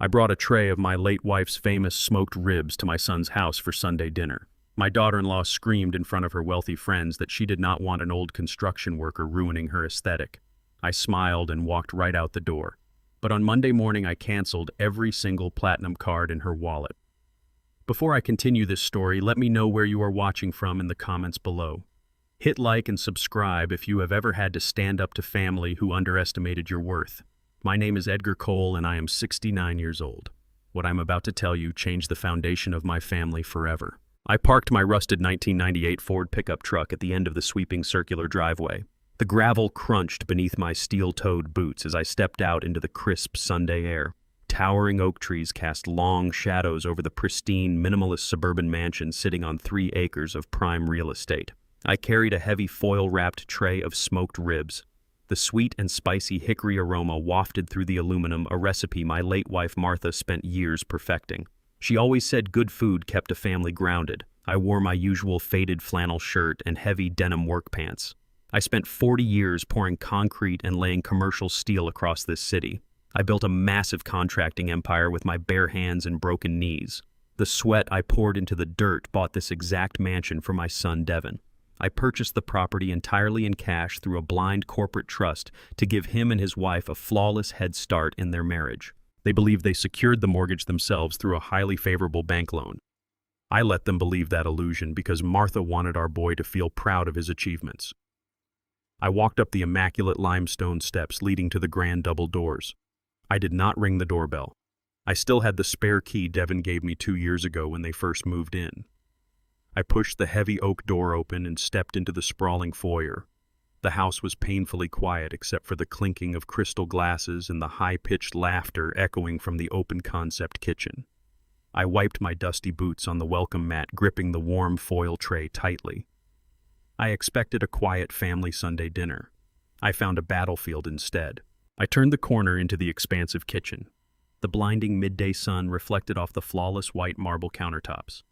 I brought a tray of my late wife's famous smoked ribs to my son's house for Sunday dinner. My daughter-in-law screamed in front of her wealthy friends that she did not want an old construction worker ruining her aesthetic. I smiled and walked right out the door. But on Monday morning I canceled every single platinum card in her wallet. Before I continue this story, let me know where you are watching from in the comments below. Hit like and subscribe if you have ever had to stand up to family who underestimated your worth. My name is Edgar Cole and I am 69 years old. What I'm about to tell you changed the foundation of my family forever. I parked my rusted 1998 Ford pickup truck at the end of the sweeping circular driveway. The gravel crunched beneath my steel-toed boots as I stepped out into the crisp Sunday air. Towering oak trees cast long shadows over the pristine, minimalist suburban mansion sitting on 3 acres of prime real estate. I carried a heavy foil-wrapped tray of smoked ribs. The sweet and spicy hickory aroma wafted through the aluminum, a recipe my late wife Martha spent years perfecting. She always said good food kept a family grounded. I wore my usual faded flannel shirt and heavy denim work pants. I spent 40 years pouring concrete and laying commercial steel across this city. I built a massive contracting empire with my bare hands and broken knees. The sweat I poured into the dirt bought this exact mansion for my son Devin. I purchased the property entirely in cash through a blind corporate trust to give him and his wife a flawless head start in their marriage. They believed they secured the mortgage themselves through a highly favorable bank loan. I let them believe that illusion because Martha wanted our boy to feel proud of his achievements. I walked up the immaculate limestone steps leading to the grand double doors. I did not ring the doorbell. I still had the spare key Devin gave me 2 years ago when they first moved in. I pushed the heavy oak door open and stepped into the sprawling foyer. The house was painfully quiet except for the clinking of crystal glasses and the high-pitched laughter echoing from the open-concept kitchen. I wiped my dusty boots on the welcome mat, gripping the warm foil tray tightly. I expected a quiet family Sunday dinner. I found a battlefield instead. I turned the corner into the expansive kitchen. The blinding midday sun reflected off the flawless white marble countertops.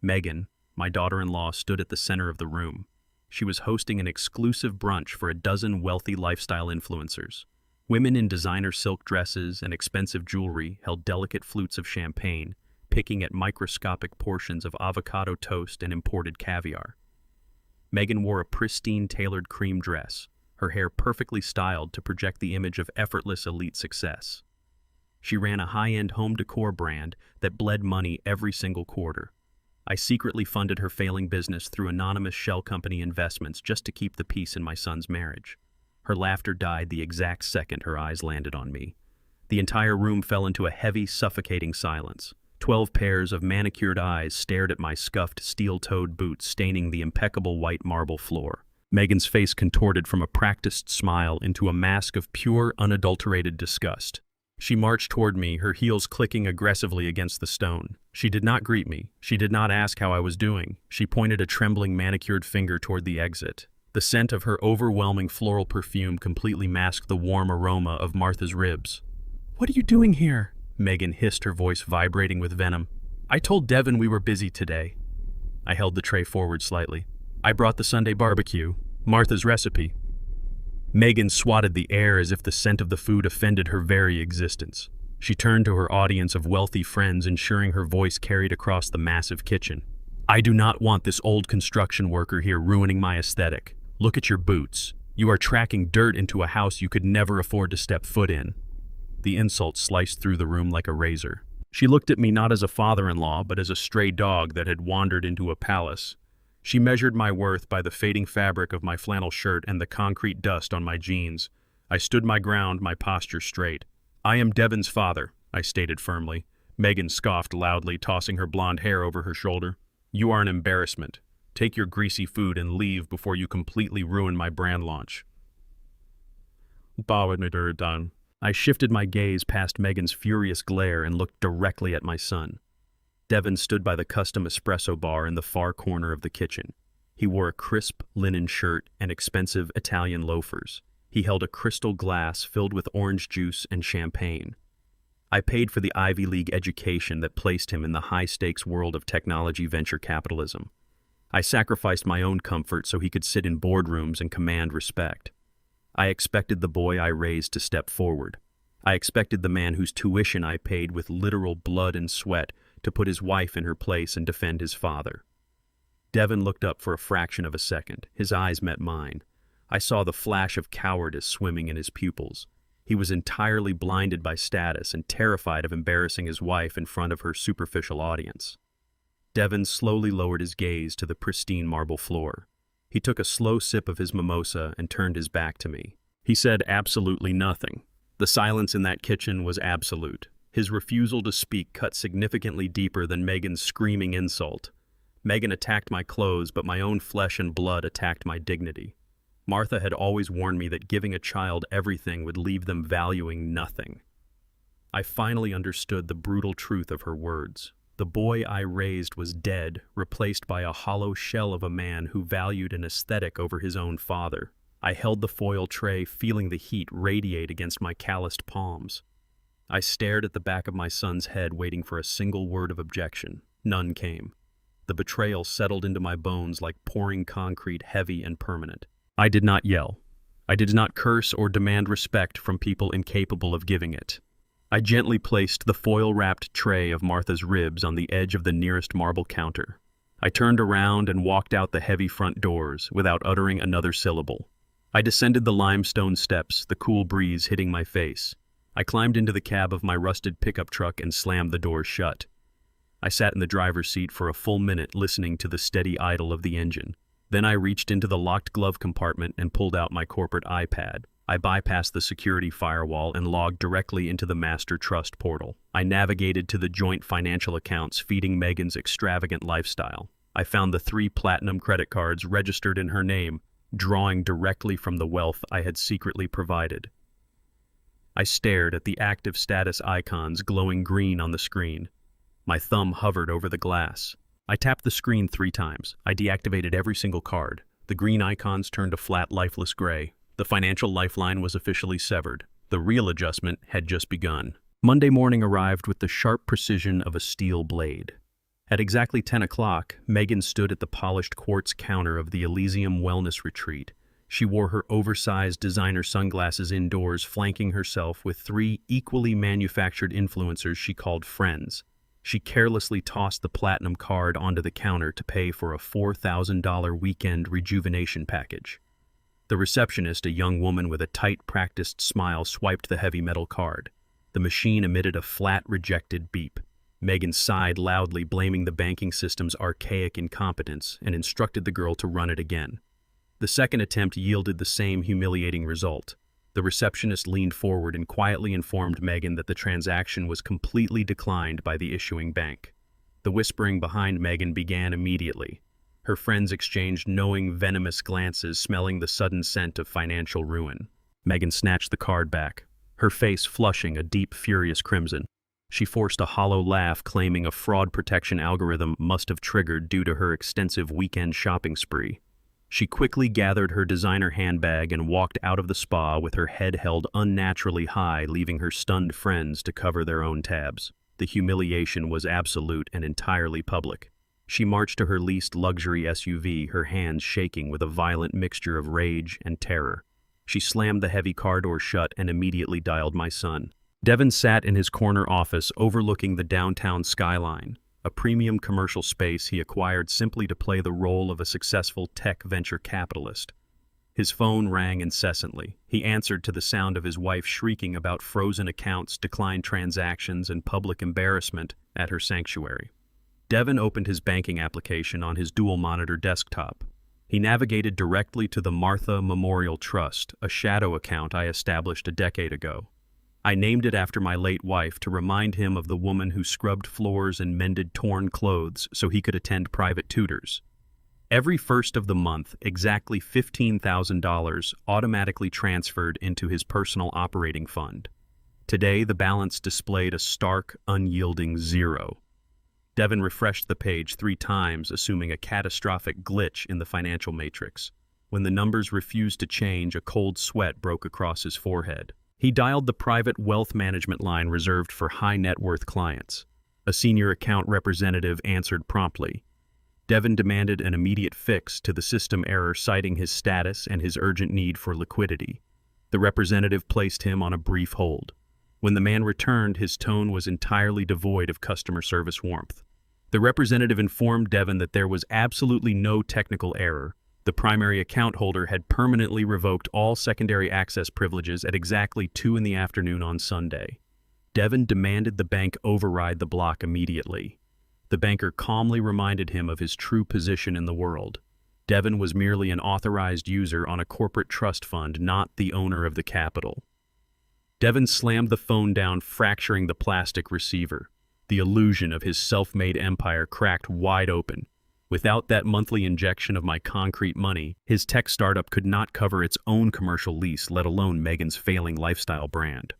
Megan, my daughter-in-law, stood at the center of the room. She was hosting an exclusive brunch for a dozen wealthy lifestyle influencers. Women in designer silk dresses and expensive jewelry held delicate flutes of champagne, picking at microscopic portions of avocado toast and imported caviar. Megan wore a pristine tailored cream dress, her hair perfectly styled to project the image of effortless elite success. She ran a high-end home decor brand that bled money every single quarter. I secretly funded her failing business through anonymous shell company investments just to keep the peace in my son's marriage. Her laughter died the exact second her eyes landed on me. The entire room fell into a heavy, suffocating silence. 12 pairs of manicured eyes stared at my scuffed steel-toed boots staining the impeccable white marble floor. Megan's face contorted from a practiced smile into a mask of pure, unadulterated disgust. She marched toward me, her heels clicking aggressively against the stone. She did not greet me. She did not ask how I was doing. She pointed a trembling manicured finger toward the exit. The scent of her overwhelming floral perfume completely masked the warm aroma of Martha's ribs. "What are you doing here?" Megan hissed, her voice vibrating with venom. "I told Devin we were busy today." I held the tray forward slightly. "I brought the Sunday barbecue, Martha's recipe." Megan swatted the air as if the scent of the food offended her very existence. She turned to her audience of wealthy friends, ensuring her voice carried across the massive kitchen. "I do not want this old construction worker here ruining my aesthetic. Look at your boots. You are tracking dirt into a house you could never afford to step foot in." The insult sliced through the room like a razor. She looked at me not as a father-in-law, but as a stray dog that had wandered into a palace. She measured my worth by the fading fabric of my flannel shirt and the concrete dust on my jeans. I stood my ground, my posture straight. "I am Devin's father," I stated firmly. Megan scoffed loudly, tossing her blonde hair over her shoulder. "You are an embarrassment. Take your greasy food and leave before you completely ruin my brand launch." Done. I shifted my gaze past Megan's furious glare and looked directly at my son. Devin stood by the custom espresso bar in the far corner of the kitchen. He wore a crisp linen shirt and expensive Italian loafers. He held a crystal glass filled with orange juice and champagne. I paid for the Ivy League education that placed him in the high-stakes world of technology venture capitalism. I sacrificed my own comfort so he could sit in boardrooms and command respect. I expected the boy I raised to step forward. I expected the man whose tuition I paid with literal blood and sweat to put his wife in her place and defend his father. Devin looked up for a fraction of a second. His eyes met mine. I saw the flash of cowardice swimming in his pupils. He was entirely blinded by status and terrified of embarrassing his wife in front of her superficial audience. Devin slowly lowered his gaze to the pristine marble floor. He took a slow sip of his mimosa and turned his back to me. He said absolutely nothing. The silence in that kitchen was absolute. His refusal to speak cut significantly deeper than Megan's screaming insult. Megan attacked my clothes, but my own flesh and blood attacked my dignity. Martha had always warned me that giving a child everything would leave them valuing nothing. I finally understood the brutal truth of her words. The boy I raised was dead, replaced by a hollow shell of a man who valued an aesthetic over his own father. I held the foil tray, feeling the heat radiate against my calloused palms. I stared at the back of my son's head, waiting for a single word of objection. None came. The betrayal settled into my bones like pouring concrete, heavy and permanent. I did not yell. I did not curse or demand respect from people incapable of giving it. I gently placed the foil-wrapped tray of Martha's ribs on the edge of the nearest marble counter. I turned around and walked out the heavy front doors without uttering another syllable. I descended the limestone steps, the cool breeze hitting my face. I climbed into the cab of my rusted pickup truck and slammed the doors shut. I sat in the driver's seat for a full minute, listening to the steady idle of the engine. Then I reached into the locked glove compartment and pulled out my corporate iPad. I bypassed the security firewall and logged directly into the master trust portal. I navigated to the joint financial accounts feeding Megan's extravagant lifestyle. I found the 3 platinum credit cards registered in her name, drawing directly from the wealth I had secretly provided. I stared at the active status icons glowing green on the screen. My thumb hovered over the glass. I tapped the screen 3 times. I deactivated every single card. The green icons turned a flat, lifeless gray. The financial lifeline was officially severed. The real adjustment had just begun. Monday morning arrived with the sharp precision of a steel blade. At exactly 10 o'clock, Megan stood at the polished quartz counter of the Elysium Wellness Retreat. She wore her oversized designer sunglasses indoors, flanking herself with 3 equally manufactured influencers she called friends. She carelessly tossed the platinum card onto the counter to pay for a $4,000 weekend rejuvenation package. The receptionist, a young woman with a tight, practiced smile, swiped the heavy metal card. The machine emitted a flat, rejected beep. Megan sighed loudly, blaming the banking system's archaic incompetence, and instructed the girl to run it again. The second attempt yielded the same humiliating result. The receptionist leaned forward and quietly informed Megan that the transaction was completely declined by the issuing bank. The whispering behind Megan began immediately. Her friends exchanged knowing, venomous glances, smelling the sudden scent of financial ruin. Megan snatched the card back, her face flushing a deep, furious crimson. She forced a hollow laugh, claiming a fraud protection algorithm must have triggered due to her extensive weekend shopping spree. She quickly gathered her designer handbag and walked out of the spa with her head held unnaturally high, leaving her stunned friends to cover their own tabs. The humiliation was absolute and entirely public. She marched to her leased luxury SUV, her hands shaking with a violent mixture of rage and terror. She slammed the heavy car door shut and immediately dialed my son. Devin sat in his corner office overlooking the downtown skyline, a premium commercial space he acquired simply to play the role of a successful tech venture capitalist. His phone rang incessantly. He answered to the sound of his wife shrieking about frozen accounts, declined transactions, and public embarrassment at her sanctuary. Devin opened his banking application on his dual-monitor desktop. He navigated directly to the Martha Memorial Trust, a shadow account I established a decade ago. I named it after my late wife to remind him of the woman who scrubbed floors and mended torn clothes so he could attend private tutors. Every first of the month, exactly $15,000 automatically transferred into his personal operating fund. Today, the balance displayed a stark, unyielding 0. Devin refreshed the page 3 times, assuming a catastrophic glitch in the financial matrix. When the numbers refused to change, a cold sweat broke across his forehead. He dialed the private wealth management line reserved for high-net-worth clients. A senior account representative answered promptly. Devin demanded an immediate fix to the system error, citing his status and his urgent need for liquidity. The representative placed him on a brief hold. When the man returned, his tone was entirely devoid of customer service warmth. The representative informed Devon that there was absolutely no technical error. The primary account holder had permanently revoked all secondary access privileges at exactly 2 p.m. on Sunday. Devon demanded the bank override the block immediately. The banker calmly reminded him of his true position in the world. Devon was merely an authorized user on a corporate trust fund, not the owner of the capital. Devon slammed the phone down, fracturing the plastic receiver. The illusion of his self-made empire cracked wide open. Without that monthly injection of my concrete money, his tech startup could not cover its own commercial lease, let alone Megan's failing lifestyle brand.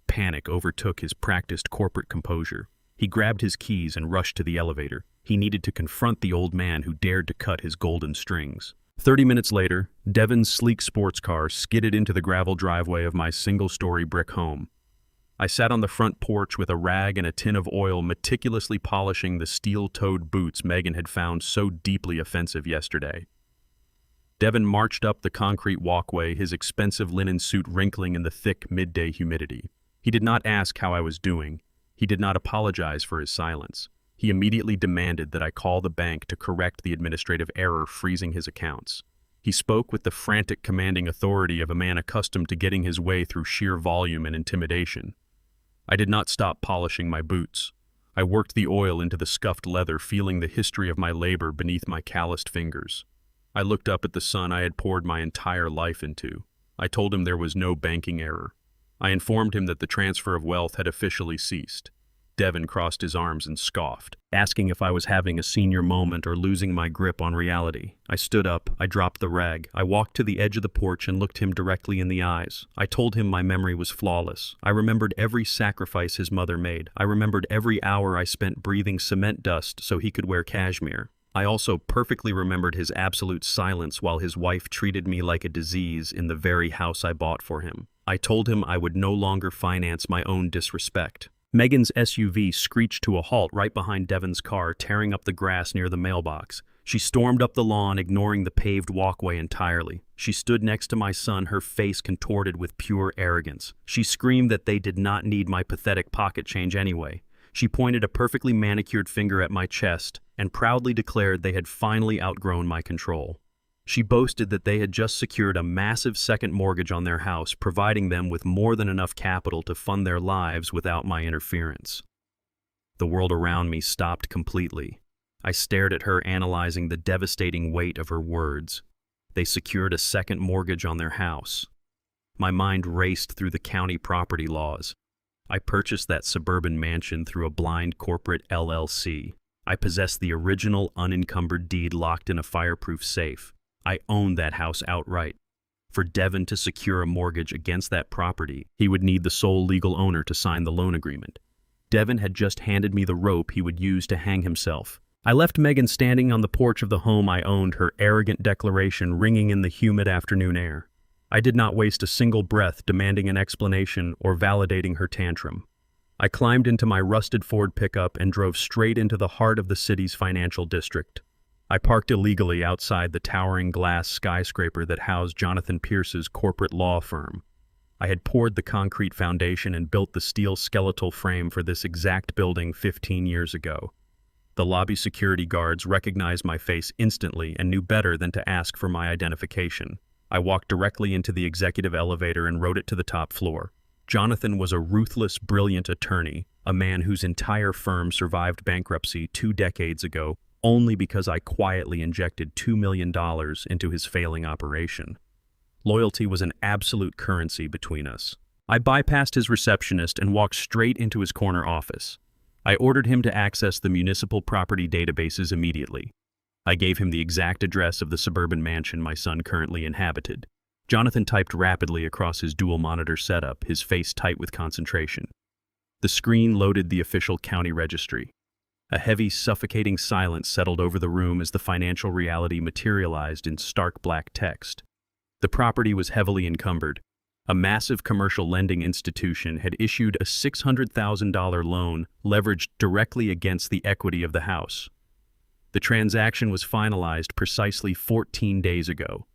Panic overtook his practiced corporate composure. He grabbed his keys and rushed to the elevator. He needed to confront the old man who dared to cut his golden strings. 30 minutes later, Devon's sleek sports car skidded into the gravel driveway of my single-story brick home. I sat on the front porch with a rag and a tin of oil, meticulously polishing the steel-toed boots Megan had found so deeply offensive yesterday. Devon marched up the concrete walkway, his expensive linen suit wrinkling in the thick midday humidity. He did not ask how I was doing. He did not apologize for his silence. He immediately demanded that I call the bank to correct the administrative error freezing his accounts. He spoke with the frantic, commanding authority of a man accustomed to getting his way through sheer volume and intimidation. I did not stop polishing my boots. I worked the oil into the scuffed leather, feeling the history of my labor beneath my calloused fingers. I looked up at the son I had poured my entire life into. I told him there was no banking error. I informed him that the transfer of wealth had officially ceased. Devon crossed his arms and scoffed, asking if I was having a senior moment or losing my grip on reality. I stood up, I dropped the rag. I walked to the edge of the porch and looked him directly in the eyes. I told him my memory was flawless. I remembered every sacrifice his mother made. I remembered every hour I spent breathing cement dust so he could wear cashmere. I also perfectly remembered his absolute silence while his wife treated me like a disease in the very house I bought for him. I told him I would no longer finance my own disrespect. Megan's SUV screeched to a halt right behind Devon's car, tearing up the grass near the mailbox. She stormed up the lawn, ignoring the paved walkway entirely. She stood next to my son, her face contorted with pure arrogance. She screamed that they did not need my pathetic pocket change anyway. She pointed a perfectly manicured finger at my chest and proudly declared they had finally outgrown my control. She boasted that they had just secured a massive second mortgage on their house, providing them with more than enough capital to fund their lives without my interference. The world around me stopped completely. I stared at her, analyzing the devastating weight of her words. They secured a second mortgage on their house. My mind raced through the county property laws. I purchased that suburban mansion through a blind corporate LLC. I possessed the original unencumbered deed locked in a fireproof safe. I owned that house outright. For Devon to secure a mortgage against that property, he would need the sole legal owner to sign the loan agreement. Devon had just handed me the rope he would use to hang himself. I left Megan standing on the porch of the home I owned, her arrogant declaration ringing in the humid afternoon air. I did not waste a single breath demanding an explanation or validating her tantrum. I climbed into my rusted Ford pickup and drove straight into the heart of the city's financial district. I parked illegally outside the towering glass skyscraper that housed Jonathan Pierce's corporate law firm. I had poured the concrete foundation and built the steel skeletal frame for this exact building 15 years ago. The lobby security guards recognized my face instantly and knew better than to ask for my identification. I walked directly into the executive elevator and rode it to the top floor. Jonathan was a ruthless, brilliant attorney, a man whose entire firm survived bankruptcy 2 decades ago only because I quietly injected $2 million into his failing operation. Loyalty was an absolute currency between us. I bypassed his receptionist and walked straight into his corner office. I ordered him to access the municipal property databases immediately. I gave him the exact address of the suburban mansion my son currently inhabited. Jonathan typed rapidly across his dual-monitor setup, his face tight with concentration. The screen loaded the official county registry. A heavy, suffocating silence settled over the room as the financial reality materialized in stark black text. The property was heavily encumbered. A massive commercial lending institution had issued a $600,000 loan leveraged directly against the equity of the house. The transaction was finalized precisely 14 days ago.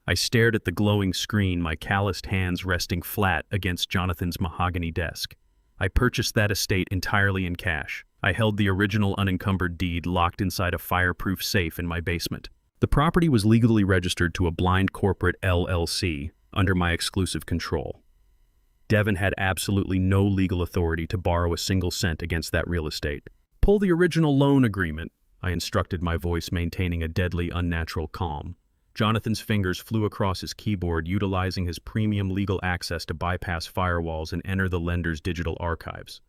I stared at the glowing screen, my calloused hands resting flat against Jonathan's mahogany desk. I purchased that estate entirely in cash. I held the original unencumbered deed locked inside a fireproof safe in my basement. The property was legally registered to a blind corporate LLC under my exclusive control. Devin had absolutely no legal authority to borrow a single cent against that real estate. Pull the original loan agreement, I instructed, my voice maintaining a deadly, unnatural calm. Jonathan's fingers flew across his keyboard, utilizing his premium legal access to bypass firewalls and enter the lender's digital archives.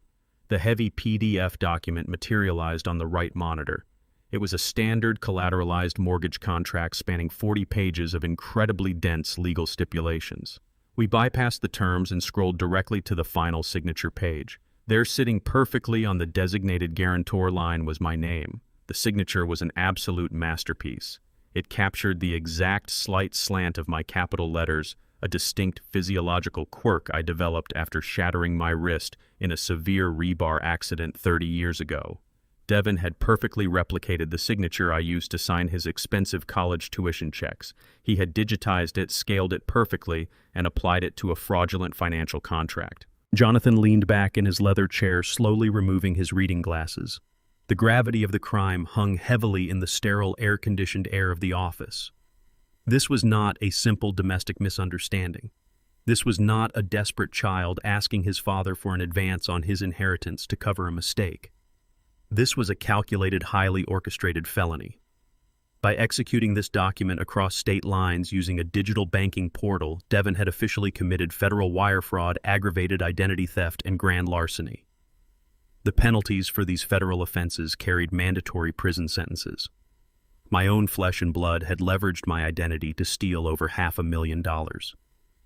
The heavy PDF document materialized on the right monitor. It was a standard collateralized mortgage contract spanning 40 pages of incredibly dense legal stipulations. We bypassed the terms and scrolled directly to the final signature page. There, sitting perfectly on the designated guarantor line, was my name. The signature was an absolute masterpiece. It captured the exact slight slant of my capital letters, a distinct physiological quirk I developed after shattering my wrist in a severe rebar accident 30 years ago. Devin had perfectly replicated the signature I used to sign his expensive college tuition checks. He had digitized it, scaled it perfectly, and applied it to a fraudulent financial contract. Jonathan leaned back in his leather chair, slowly removing his reading glasses. The gravity of the crime hung heavily in the sterile, air-conditioned air of the office. This was not a simple domestic misunderstanding. This was not a desperate child asking his father for an advance on his inheritance to cover a mistake. This was a calculated, highly orchestrated felony. By executing this document across state lines using a digital banking portal, Devin had officially committed federal wire fraud, aggravated identity theft, and grand larceny. The penalties for these federal offenses carried mandatory prison sentences. My own flesh and blood had leveraged my identity to steal over $500,000.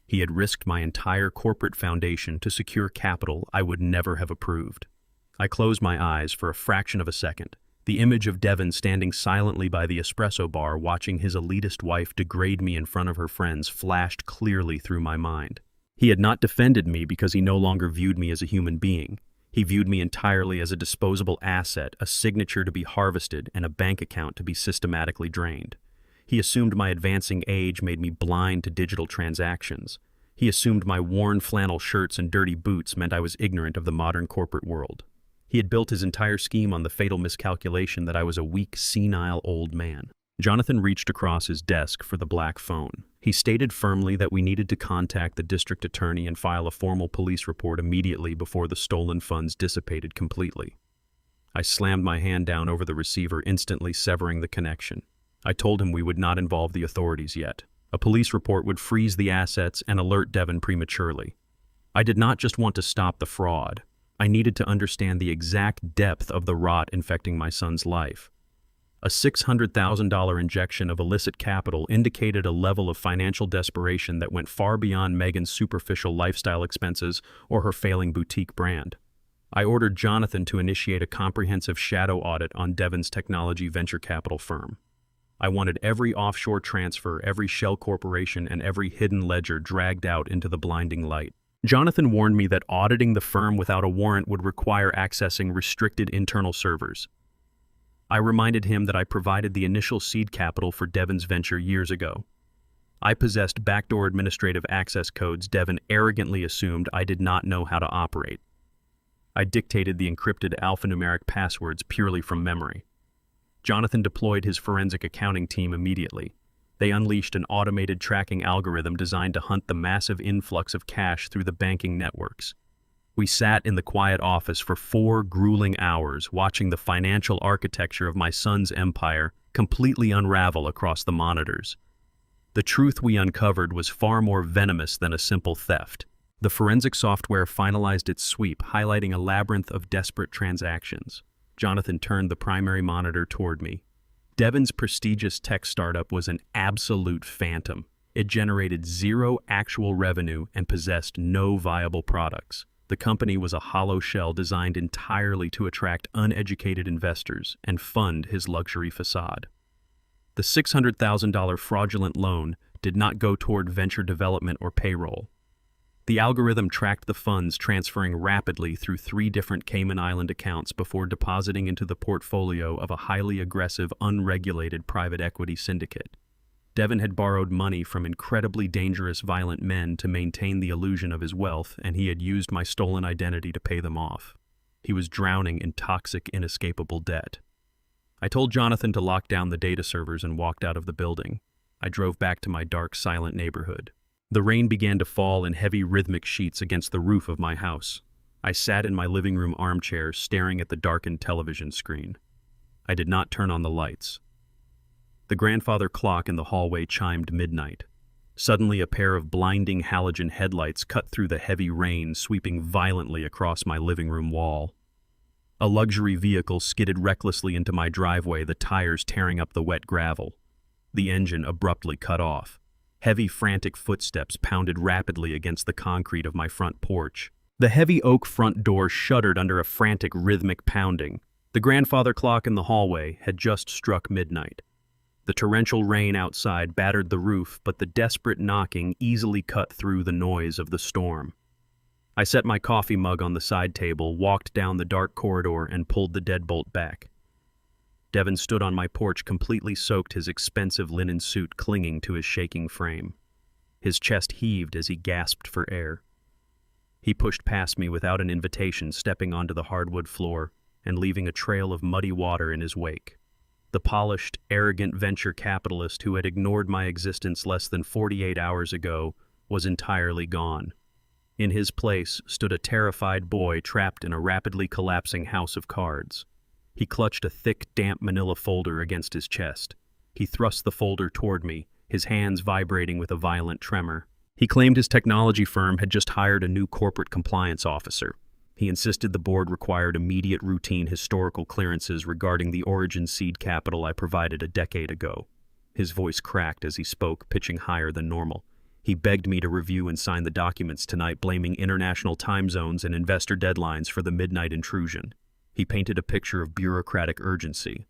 He had risked my entire corporate foundation to secure capital I would never have approved. I closed my eyes for a fraction of a second. The image of Devin standing silently by the espresso bar watching his elitist wife degrade me in front of her friends flashed clearly through my mind. He had not defended me because he no longer viewed me as a human being. He viewed me entirely as a disposable asset, a signature to be harvested, and a bank account to be systematically drained. He assumed my advancing age made me blind to digital transactions. He assumed my worn flannel shirts and dirty boots meant I was ignorant of the modern corporate world. He had built his entire scheme on the fatal miscalculation that I was a weak, senile old man. Jonathan reached across his desk for the black phone. He stated firmly that we needed to contact the district attorney and file a formal police report immediately before the stolen funds dissipated completely. I slammed my hand down over the receiver, instantly severing the connection. I told him we would not involve the authorities yet. A police report would freeze the assets and alert Devin prematurely. I did not just want to stop the fraud. I needed to understand the exact depth of the rot infecting my son's life. A $600,000 injection of illicit capital indicated a level of financial desperation that went far beyond Megan's superficial lifestyle expenses or her failing boutique brand. I ordered Jonathan to initiate a comprehensive shadow audit on Devin's technology venture capital firm. I wanted every offshore transfer, every shell corporation, and every hidden ledger dragged out into the blinding light. Jonathan warned me that auditing the firm without a warrant would require accessing restricted internal servers. I reminded him that I provided the initial seed capital for Devin's venture years ago. I possessed backdoor administrative access codes Devin arrogantly assumed I did not know how to operate. I dictated the encrypted alphanumeric passwords purely from memory. Jonathan deployed his forensic accounting team immediately. They unleashed an automated tracking algorithm designed to hunt the massive influx of cash through the banking networks. We sat in the quiet office for 4 grueling hours, watching the financial architecture of my son's empire completely unravel across the monitors. The truth we uncovered was far more venomous than a simple theft. The forensic software finalized its sweep, highlighting a labyrinth of desperate transactions. Jonathan turned the primary monitor toward me. Devin's prestigious tech startup was an absolute phantom. It generated 0 actual revenue and possessed no viable products. The company was a hollow shell designed entirely to attract uneducated investors and fund his luxury facade. The $600,000 fraudulent loan did not go toward venture development or payroll. The algorithm tracked the funds transferring rapidly through 3 different Cayman Island accounts before depositing into the portfolio of a highly aggressive, unregulated private equity syndicate. Devin had borrowed money from incredibly dangerous, violent men to maintain the illusion of his wealth, and he had used my stolen identity to pay them off. He was drowning in toxic, inescapable debt. I told Jonathan to lock down the data servers and walked out of the building. I drove back to my dark, silent neighborhood. The rain began to fall in heavy, rhythmic sheets against the roof of my house. I sat in my living room armchair, staring at the darkened television screen. I did not turn on the lights. The grandfather clock in the hallway chimed midnight. Suddenly, a pair of blinding halogen headlights cut through the heavy rain, sweeping violently across my living room wall. A luxury vehicle skidded recklessly into my driveway, the tires tearing up the wet gravel. The engine abruptly cut off. Heavy, frantic footsteps pounded rapidly against the concrete of my front porch. The heavy oak front door shuddered under a frantic, rhythmic pounding. The grandfather clock in the hallway had just struck midnight. The torrential rain outside battered the roof, but the desperate knocking easily cut through the noise of the storm. I set my coffee mug on the side table, walked down the dark corridor, and pulled the deadbolt back. Devin stood on my porch, completely soaked, his expensive linen suit clinging to his shaking frame. His chest heaved as he gasped for air. He pushed past me without an invitation, stepping onto the hardwood floor and leaving a trail of muddy water in his wake. The polished, arrogant venture capitalist who had ignored my existence less than 48 hours ago was entirely gone. In his place stood a terrified boy trapped in a rapidly collapsing house of cards. He clutched a thick, damp manila folder against his chest. He thrust the folder toward me, his hands vibrating with a violent tremor. He claimed his technology firm had just hired a new corporate compliance officer. He insisted the board required immediate routine historical clearances regarding the origin seed capital I provided a decade ago. His voice cracked as he spoke, pitching higher than normal. He begged me to review and sign the documents tonight, blaming international time zones and investor deadlines for the midnight intrusion. He painted a picture of bureaucratic urgency.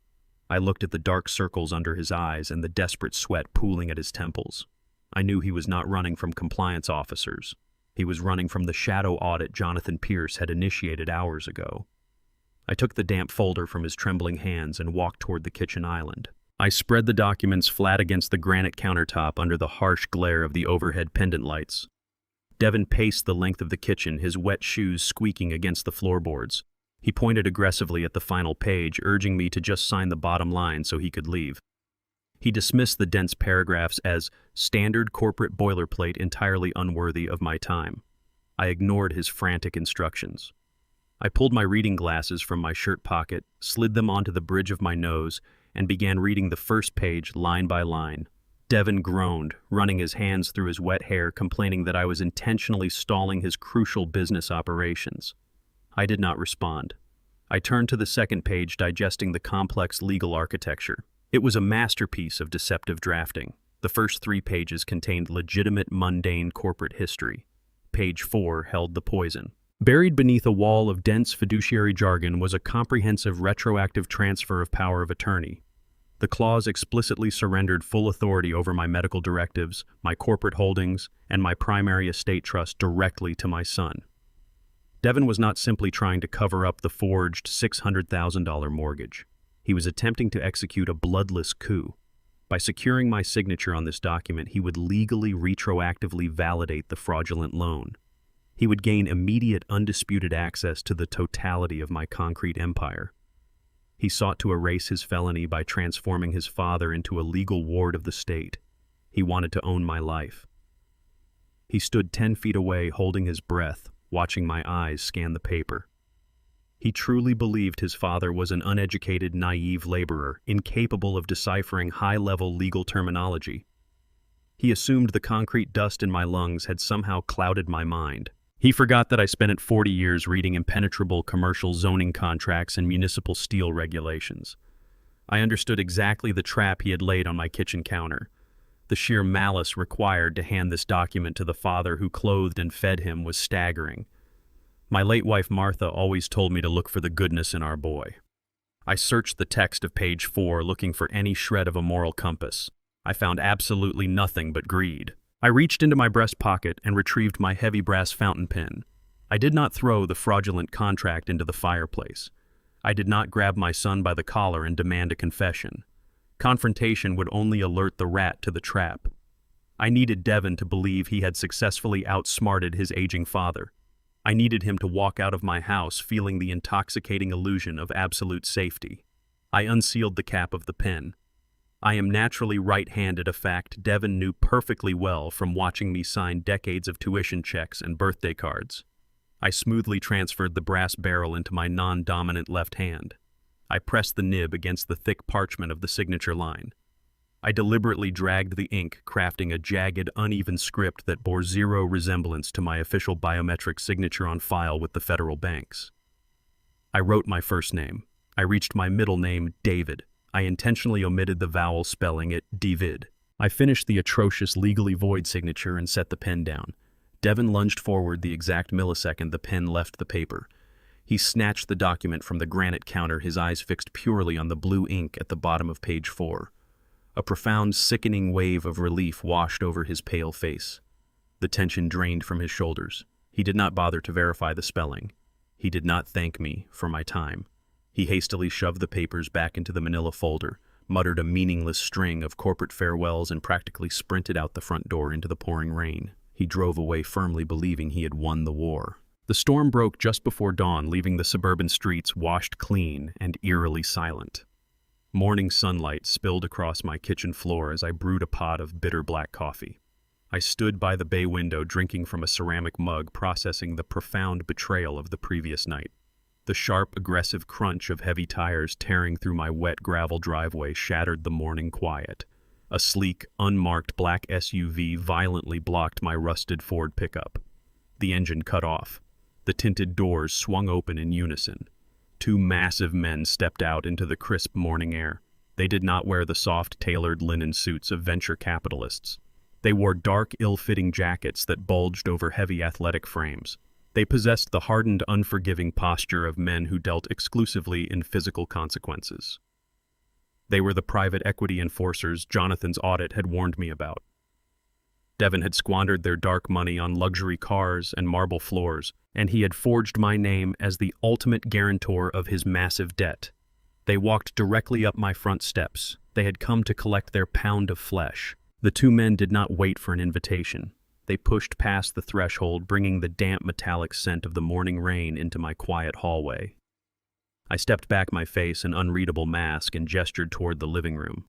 I looked at the dark circles under his eyes and the desperate sweat pooling at his temples. I knew he was not running from compliance officers. He was running from the shadow audit Jonathan Pierce had initiated hours ago. I took the damp folder from his trembling hands and walked toward the kitchen island. I spread the documents flat against the granite countertop under the harsh glare of the overhead pendant lights. Devin paced the length of the kitchen, his wet shoes squeaking against the floorboards. He pointed aggressively at the final page, urging me to just sign the bottom line so he could leave. He dismissed the dense paragraphs as standard corporate boilerplate entirely unworthy of my time. I ignored his frantic instructions. I pulled my reading glasses from my shirt pocket, slid them onto the bridge of my nose, and began reading the first page line by line. Devin groaned, running his hands through his wet hair, complaining that I was intentionally stalling his crucial business operations. I did not respond. I turned to the second page, digesting the complex legal architecture. It was a masterpiece of deceptive drafting. The first 3 pages contained legitimate, mundane corporate history. Page 4 held the poison. Buried beneath a wall of dense fiduciary jargon was a comprehensive retroactive transfer of power of attorney. The clause explicitly surrendered full authority over my medical directives, my corporate holdings, and my primary estate trust directly to my son. Devin was not simply trying to cover up the forged $600,000 mortgage. He was attempting to execute a bloodless coup. By securing my signature on this document, he would legally retroactively validate the fraudulent loan. He would gain immediate, undisputed access to the totality of my concrete empire. He sought to erase his felony by transforming his father into a legal ward of the state. He wanted to own my life. He stood 10 feet away, holding his breath, watching my eyes scan the paper. He truly believed his father was an uneducated, naive laborer, incapable of deciphering high-level legal terminology. He assumed the concrete dust in my lungs had somehow clouded my mind. He forgot that I spent 40 years reading impenetrable commercial zoning contracts and municipal steel regulations. I understood exactly the trap he had laid on my kitchen counter. The sheer malice required to hand this document to the father who clothed and fed him was staggering. My late wife Martha always told me to look for the goodness in our boy. I searched the text of page 4, looking for any shred of a moral compass. I found absolutely nothing but greed. I reached into my breast pocket and retrieved my heavy brass fountain pen. I did not throw the fraudulent contract into the fireplace. I did not grab my son by the collar and demand a confession. Confrontation would only alert the rat to the trap. I needed Devon to believe he had successfully outsmarted his aging father. I needed him to walk out of my house feeling the intoxicating illusion of absolute safety. I unsealed the cap of the pen. I am naturally right-handed, a fact Devon knew perfectly well from watching me sign decades of tuition checks and birthday cards. I smoothly transferred the brass barrel into my non-dominant left hand. I pressed the nib against the thick parchment of the signature line. I deliberately dragged the ink, crafting a jagged, uneven script that bore zero resemblance to my official biometric signature on file with the federal banks. I wrote my first name. I reached my middle name, David. I intentionally omitted the vowel, spelling it David. I finished the atrocious, legally void signature and set the pen down. Devon lunged forward the exact millisecond the pen left the paper. He snatched the document from the granite counter, his eyes fixed purely on the blue ink at the bottom of page 4. A profound, sickening wave of relief washed over his pale face. The tension drained from his shoulders. He did not bother to verify the spelling. He did not thank me for my time. He hastily shoved the papers back into the manila folder, muttered a meaningless string of corporate farewells, and practically sprinted out the front door into the pouring rain. He drove away firmly believing he had won the war. The storm broke just before dawn, leaving the suburban streets washed clean and eerily silent. Morning sunlight spilled across my kitchen floor as I brewed a pot of bitter black coffee. I stood by the bay window drinking from a ceramic mug, processing the profound betrayal of the previous night. The sharp, aggressive crunch of heavy tires tearing through my wet gravel driveway shattered the morning quiet. A sleek, unmarked black SUV violently blocked my rusted Ford pickup. The engine cut off. The tinted doors swung open in unison. 2 massive men stepped out into the crisp morning air. They did not wear the soft, tailored linen suits of venture capitalists. They wore dark, ill-fitting jackets that bulged over heavy athletic frames. They possessed the hardened, unforgiving posture of men who dealt exclusively in physical consequences. They were the private equity enforcers Jonathan's audit had warned me about. Devon had squandered their dark money on luxury cars and marble floors, and he had forged my name as the ultimate guarantor of his massive debt. They walked directly up my front steps. They had come to collect their pound of flesh. The 2 men did not wait for an invitation. They pushed past the threshold, bringing the damp metallic scent of the morning rain into my quiet hallway. I stepped back my face an unreadable mask and gestured toward the living room.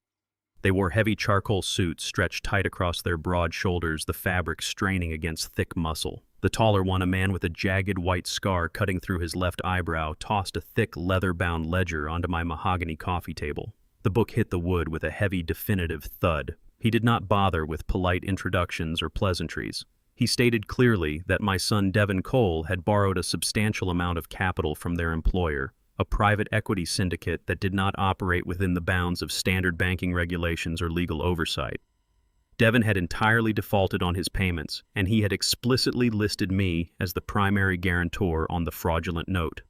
They wore heavy charcoal suits stretched tight across their broad shoulders, the fabric straining against thick muscle. The taller one, a man with a jagged white scar cutting through his left eyebrow, tossed a thick leather-bound ledger onto my mahogany coffee table. The book hit the wood with a heavy, definitive thud. He did not bother with polite introductions or pleasantries. He stated clearly that my son Devon Cole had borrowed a substantial amount of capital from their employer, a private equity syndicate that did not operate within the bounds of standard banking regulations or legal oversight. Devon had entirely defaulted on his payments, and he had explicitly listed me as the primary guarantor on the fraudulent note.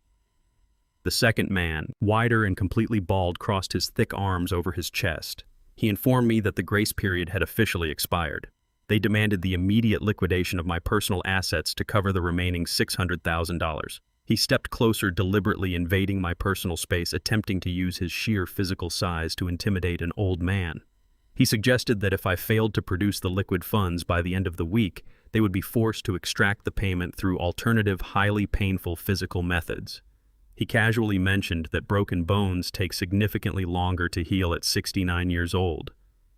The second man, wider and completely bald, crossed his thick arms over his chest. He informed me that the grace period had officially expired. They demanded the immediate liquidation of my personal assets to cover the remaining $600,000. He stepped closer, deliberately invading my personal space, attempting to use his sheer physical size to intimidate an old man. He suggested that if I failed to produce the liquid funds by the end of the week, they would be forced to extract the payment through alternative, highly painful physical methods. He casually mentioned that broken bones take significantly longer to heal at 69 years old.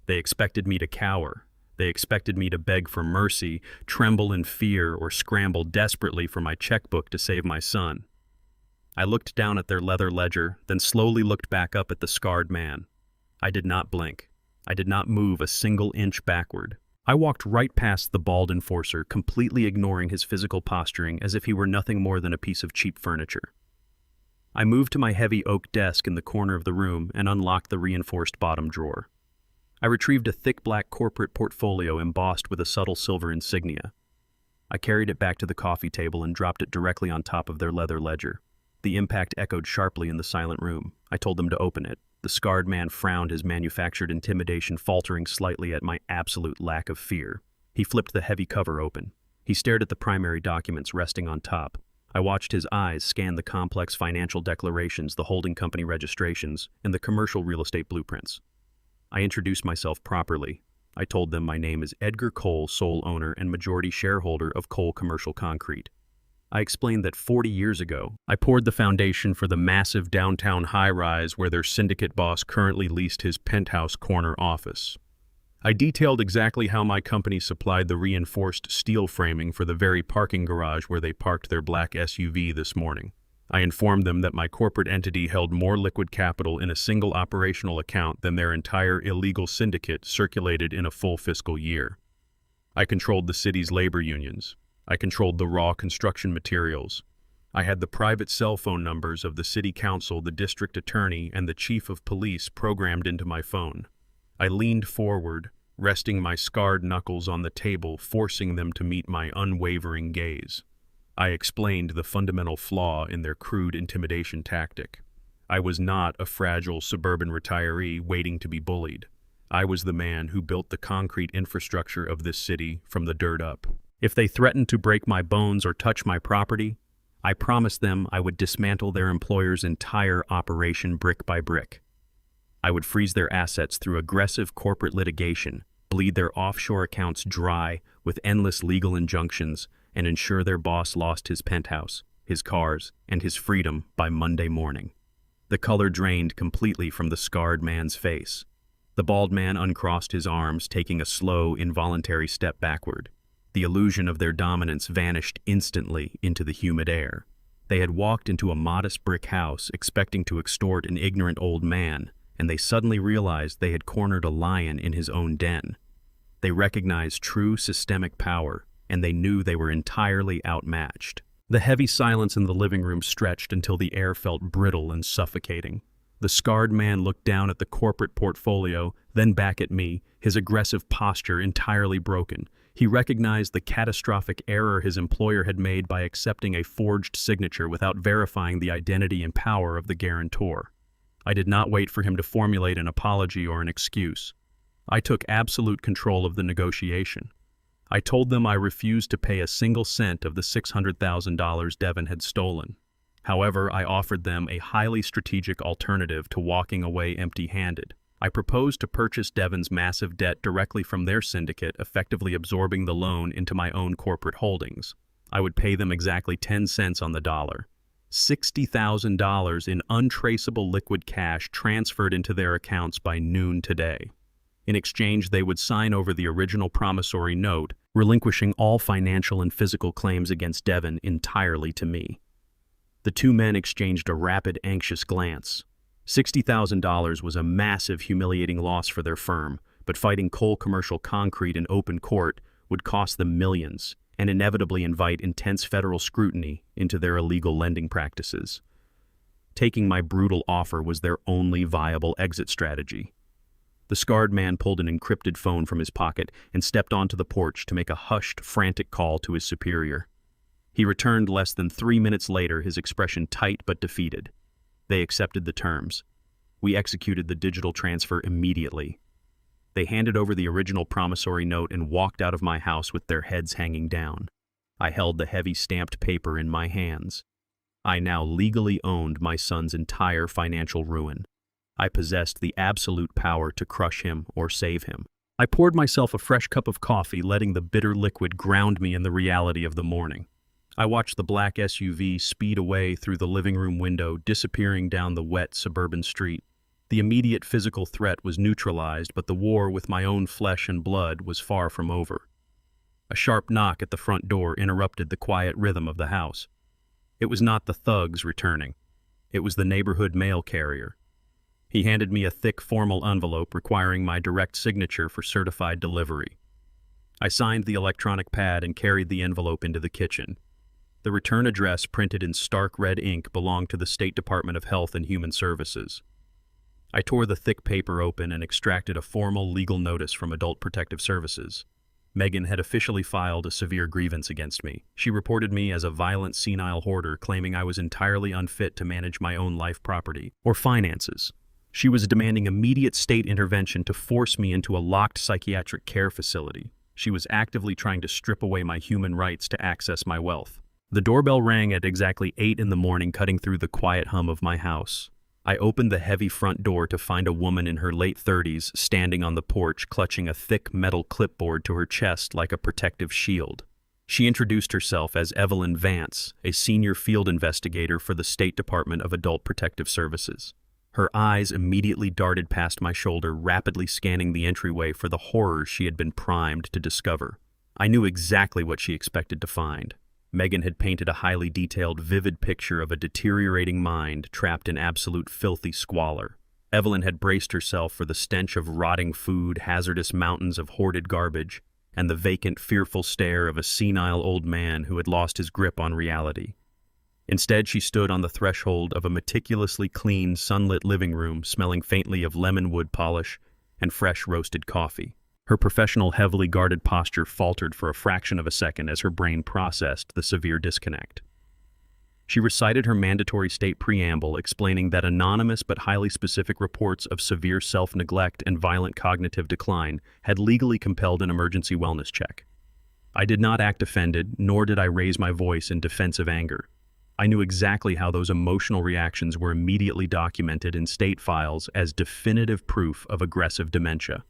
They expected me to cower. They expected me to beg for mercy, tremble in fear, or scramble desperately for my checkbook to save my son. I looked down at their leather ledger, then slowly looked back up at the scarred man. I did not blink. I did not move a single inch backward. I walked right past the bald enforcer, completely ignoring his physical posturing as if he were nothing more than a piece of cheap furniture. I moved to my heavy oak desk in the corner of the room and unlocked the reinforced bottom drawer. I retrieved a thick black corporate portfolio embossed with a subtle silver insignia. I carried it back to the coffee table and dropped it directly on top of their leather ledger. The impact echoed sharply in the silent room. I told them to open it. The scarred man frowned, his manufactured intimidation faltering slightly at my absolute lack of fear. He flipped the heavy cover open. He stared at the primary documents resting on top. I watched his eyes scan the complex financial declarations, the holding company registrations, and the commercial real estate blueprints. I introduced myself properly. I told them my name is Edgar Cole, sole owner and majority shareholder of Cole Commercial Concrete. I explained that 40 years ago, I poured the foundation for the massive downtown high-rise where their syndicate boss currently leased his penthouse corner office. I detailed exactly how my company supplied the reinforced steel framing for the very parking garage where they parked their black SUV this morning. I informed them that my corporate entity held more liquid capital in a single operational account than their entire illegal syndicate circulated in a full fiscal year. I controlled the city's labor unions. I controlled the raw construction materials. I had the private cell phone numbers of the city council, the district attorney, and the chief of police programmed into my phone. I leaned forward, resting my scarred knuckles on the table, forcing them to meet my unwavering gaze. I explained the fundamental flaw in their crude intimidation tactic. I was not a fragile suburban retiree waiting to be bullied. I was the man who built the concrete infrastructure of this city from the dirt up. If they threatened to break my bones or touch my property, I promised them I would dismantle their employer's entire operation brick by brick. I would freeze their assets through aggressive corporate litigation, bleed their offshore accounts dry with endless legal injunctions, and ensure their boss lost his penthouse, his cars, and his freedom by Monday morning. The color drained completely from the scarred man's face. The bald man uncrossed his arms, taking a slow, involuntary step backward. The illusion of their dominance vanished instantly into the humid air. They had walked into a modest brick house expecting to extort an ignorant old man, and they suddenly realized they had cornered a lion in his own den. They recognized true systemic power, and they knew they were entirely outmatched. The heavy silence in the living room stretched until the air felt brittle and suffocating. The scarred man looked down at the corporate portfolio, then back at me, his aggressive posture entirely broken. He recognized the catastrophic error his employer had made by accepting a forged signature without verifying the identity and power of the guarantor. I did not wait for him to formulate an apology or an excuse. I took absolute control of the negotiation. I told them I refused to pay a single cent of the $600,000 Devon had stolen. However, I offered them a highly strategic alternative to walking away empty-handed. I proposed to purchase Devon's massive debt directly from their syndicate, effectively absorbing the loan into my own corporate holdings. I would pay them exactly 10 cents on the dollar. $60,000 in untraceable liquid cash transferred into their accounts by noon today. In exchange, they would sign over the original promissory note, relinquishing all financial and physical claims against Devon entirely to me. The two men exchanged a rapid, anxious glance. $60,000 was a massive, humiliating loss for their firm, but fighting Cole Commercial Concrete in open court would cost them millions and inevitably invite intense federal scrutiny into their illegal lending practices. Taking my brutal offer was their only viable exit strategy. The scarred man pulled an encrypted phone from his pocket and stepped onto the porch to make a hushed, frantic call to his superior. He returned less than 3 minutes later, his expression tight but defeated. They accepted the terms. We executed the digital transfer immediately. They handed over the original promissory note and walked out of my house with their heads hanging down. I held the heavy stamped paper in my hands. I now legally owned my son's entire financial ruin. I possessed the absolute power to crush him or save him. I poured myself a fresh cup of coffee, letting the bitter liquid ground me in the reality of the morning. I watched the black SUV speed away through the living room window, disappearing down the wet suburban street. The immediate physical threat was neutralized, but the war with my own flesh and blood was far from over. A sharp knock at the front door interrupted the quiet rhythm of the house. It was not the thugs returning. It was the neighborhood mail carrier. He handed me a thick, formal envelope requiring my direct signature for certified delivery. I signed the electronic pad and carried the envelope into the kitchen. The return address, printed in stark red ink, belonged to the State Department of Health and Human Services. I tore the thick paper open and extracted a formal legal notice from Adult Protective Services. Megan had officially filed a severe grievance against me. She reported me as a violent, senile hoarder, claiming I was entirely unfit to manage my own life property or finances. She was demanding immediate state intervention to force me into a locked psychiatric care facility. She was actively trying to strip away my human rights to access my wealth. The doorbell rang at exactly 8 in the morning, cutting through the quiet hum of my house. I opened the heavy front door to find a woman in her late 30s standing on the porch, clutching a thick metal clipboard to her chest like a protective shield. She introduced herself as Evelyn Vance, a senior field investigator for the State Department of Adult Protective Services. Her eyes immediately darted past my shoulder, rapidly scanning the entryway for the horrors she had been primed to discover. I knew exactly what she expected to find. Megan had painted a highly detailed, vivid picture of a deteriorating mind trapped in absolute filthy squalor. Evelyn had braced herself for the stench of rotting food, hazardous mountains of hoarded garbage, and the vacant, fearful stare of a senile old man who had lost his grip on reality. Instead, she stood on the threshold of a meticulously clean, sunlit living room, smelling faintly of lemon wood polish and fresh roasted coffee. Her professional, heavily guarded posture faltered for a fraction of a second as her brain processed the severe disconnect. She recited her mandatory state preamble, explaining that anonymous but highly specific reports of severe self-neglect and violent cognitive decline had legally compelled an emergency wellness check. I did not act offended, nor did I raise my voice in defensive anger. I knew exactly how those emotional reactions were immediately documented in state files as definitive proof of aggressive dementia.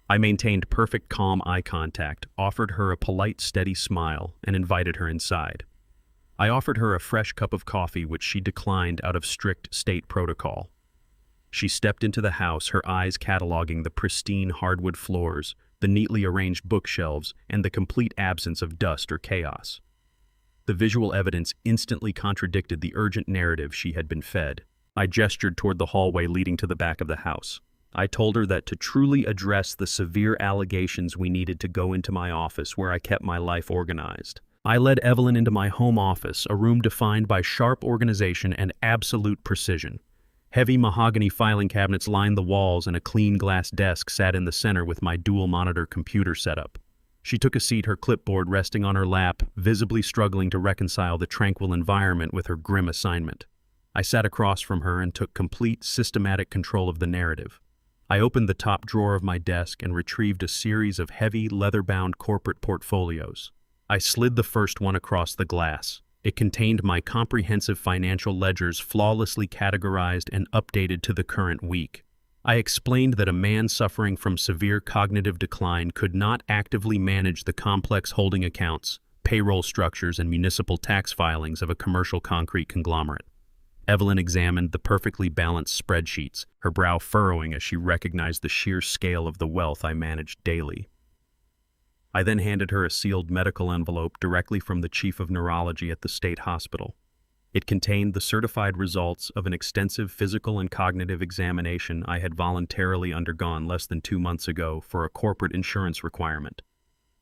I maintained perfect calm eye contact, offered her a polite, steady smile, and invited her inside. I offered her a fresh cup of coffee, which she declined out of strict state protocol. She stepped into the house, her eyes cataloging the pristine hardwood floors, the neatly arranged bookshelves, and the complete absence of dust or chaos. The visual evidence instantly contradicted the urgent narrative she had been fed. I gestured toward the hallway leading to the back of the house. I told her that to truly address the severe allegations, we needed to go into my office where I kept my life organized. I led Evelyn into my home office, a room defined by sharp organization and absolute precision. Heavy mahogany filing cabinets lined the walls, and a clean glass desk sat in the center with my dual-monitor computer setup. She took a seat, her clipboard resting on her lap, visibly struggling to reconcile the tranquil environment with her grim assignment. I sat across from her and took complete, systematic control of the narrative. I opened the top drawer of my desk and retrieved a series of heavy, leather-bound corporate portfolios. I slid the first one across the glass. It contained my comprehensive financial ledgers, flawlessly categorized and updated to the current week. I explained that a man suffering from severe cognitive decline could not actively manage the complex holding accounts, payroll structures, and municipal tax filings of a commercial concrete conglomerate. Evelyn examined the perfectly balanced spreadsheets, her brow furrowing as she recognized the sheer scale of the wealth I managed daily. I then handed her a sealed medical envelope directly from the chief of neurology at the state hospital. It contained the certified results of an extensive physical and cognitive examination I had voluntarily undergone less than 2 months ago for a corporate insurance requirement.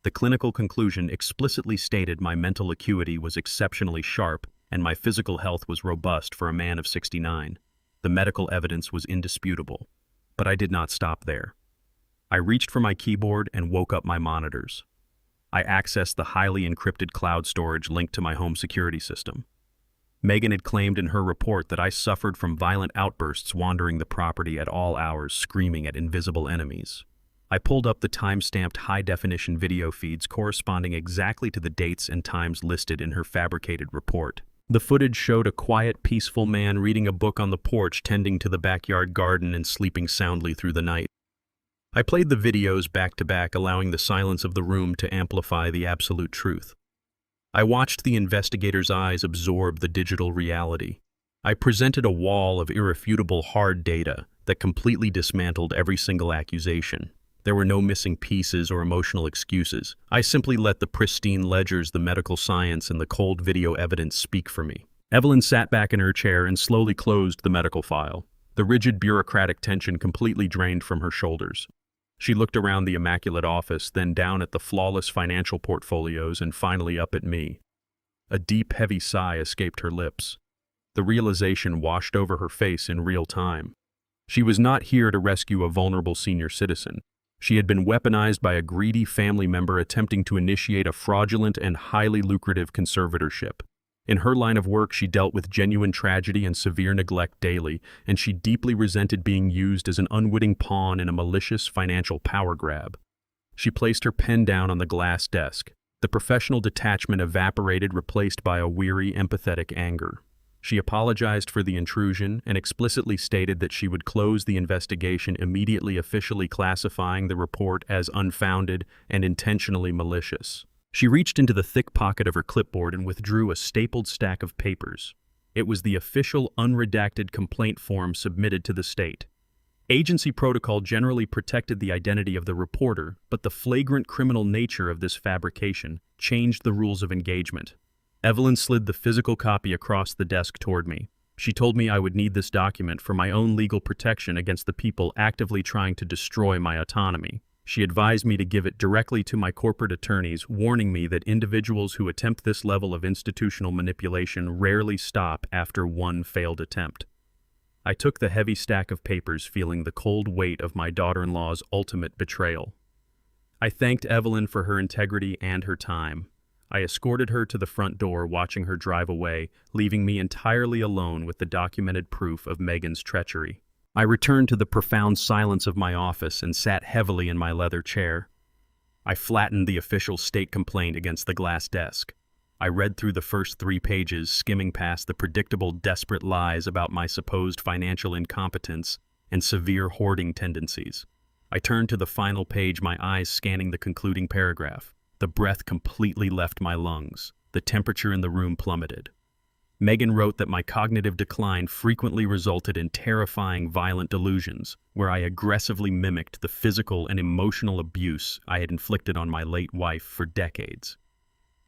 The clinical conclusion explicitly stated my mental acuity was exceptionally sharp and my physical health was robust for a man of 69. The medical evidence was indisputable. But I did not stop there. I reached for my keyboard and woke up my monitors. I accessed the highly encrypted cloud storage linked to my home security system. Megan had claimed in her report that I suffered from violent outbursts wandering the property at all hours, screaming at invisible enemies. I pulled up the time-stamped high-definition video feeds corresponding exactly to the dates and times listed in her fabricated report. The footage showed a quiet, peaceful man reading a book on the porch, tending to the backyard garden and sleeping soundly through the night. I played the videos back to back, allowing the silence of the room to amplify the absolute truth. I watched the investigator's eyes absorb the digital reality. I presented a wall of irrefutable hard data that completely dismantled every single accusation. There were no missing pieces or emotional excuses. I simply let the pristine ledgers, the medical science, and the cold video evidence speak for me. Evelyn sat back in her chair and slowly closed the medical file. The rigid bureaucratic tension completely drained from her shoulders. She looked around the immaculate office, then down at the flawless financial portfolios, and finally up at me. A deep, heavy sigh escaped her lips. The realization washed over her face in real time. She was not here to rescue a vulnerable senior citizen. She had been weaponized by a greedy family member attempting to initiate a fraudulent and highly lucrative conservatorship. In her line of work, she dealt with genuine tragedy and severe neglect daily, and she deeply resented being used as an unwitting pawn in a malicious financial power grab. She placed her pen down on the glass desk. The professional detachment evaporated, replaced by a weary, empathetic anger. She apologized for the intrusion and explicitly stated that she would close the investigation immediately, officially classifying the report as unfounded and intentionally malicious. She reached into the thick pocket of her clipboard and withdrew a stapled stack of papers. It was the official unredacted complaint form submitted to the state. Agency protocol generally protected the identity of the reporter, but the flagrant criminal nature of this fabrication changed the rules of engagement. Evelyn slid the physical copy across the desk toward me. She told me I would need this document for my own legal protection against the people actively trying to destroy my autonomy. She advised me to give it directly to my corporate attorneys, warning me that individuals who attempt this level of institutional manipulation rarely stop after one failed attempt. I took the heavy stack of papers, feeling the cold weight of my daughter-in-law's ultimate betrayal. I thanked Evelyn for her integrity and her time. I escorted her to the front door, watching her drive away, leaving me entirely alone with the documented proof of Megan's treachery. I returned to the profound silence of my office and sat heavily in my leather chair. I flattened the official state complaint against the glass desk. I read through the first 3 pages, skimming past the predictable, desperate lies about my supposed financial incompetence and severe hoarding tendencies. I turned to the final page, my eyes scanning the concluding paragraph. The breath completely left my lungs. The temperature in the room plummeted. Megan wrote that my cognitive decline frequently resulted in terrifying, violent delusions, where I aggressively mimicked the physical and emotional abuse I had inflicted on my late wife for decades.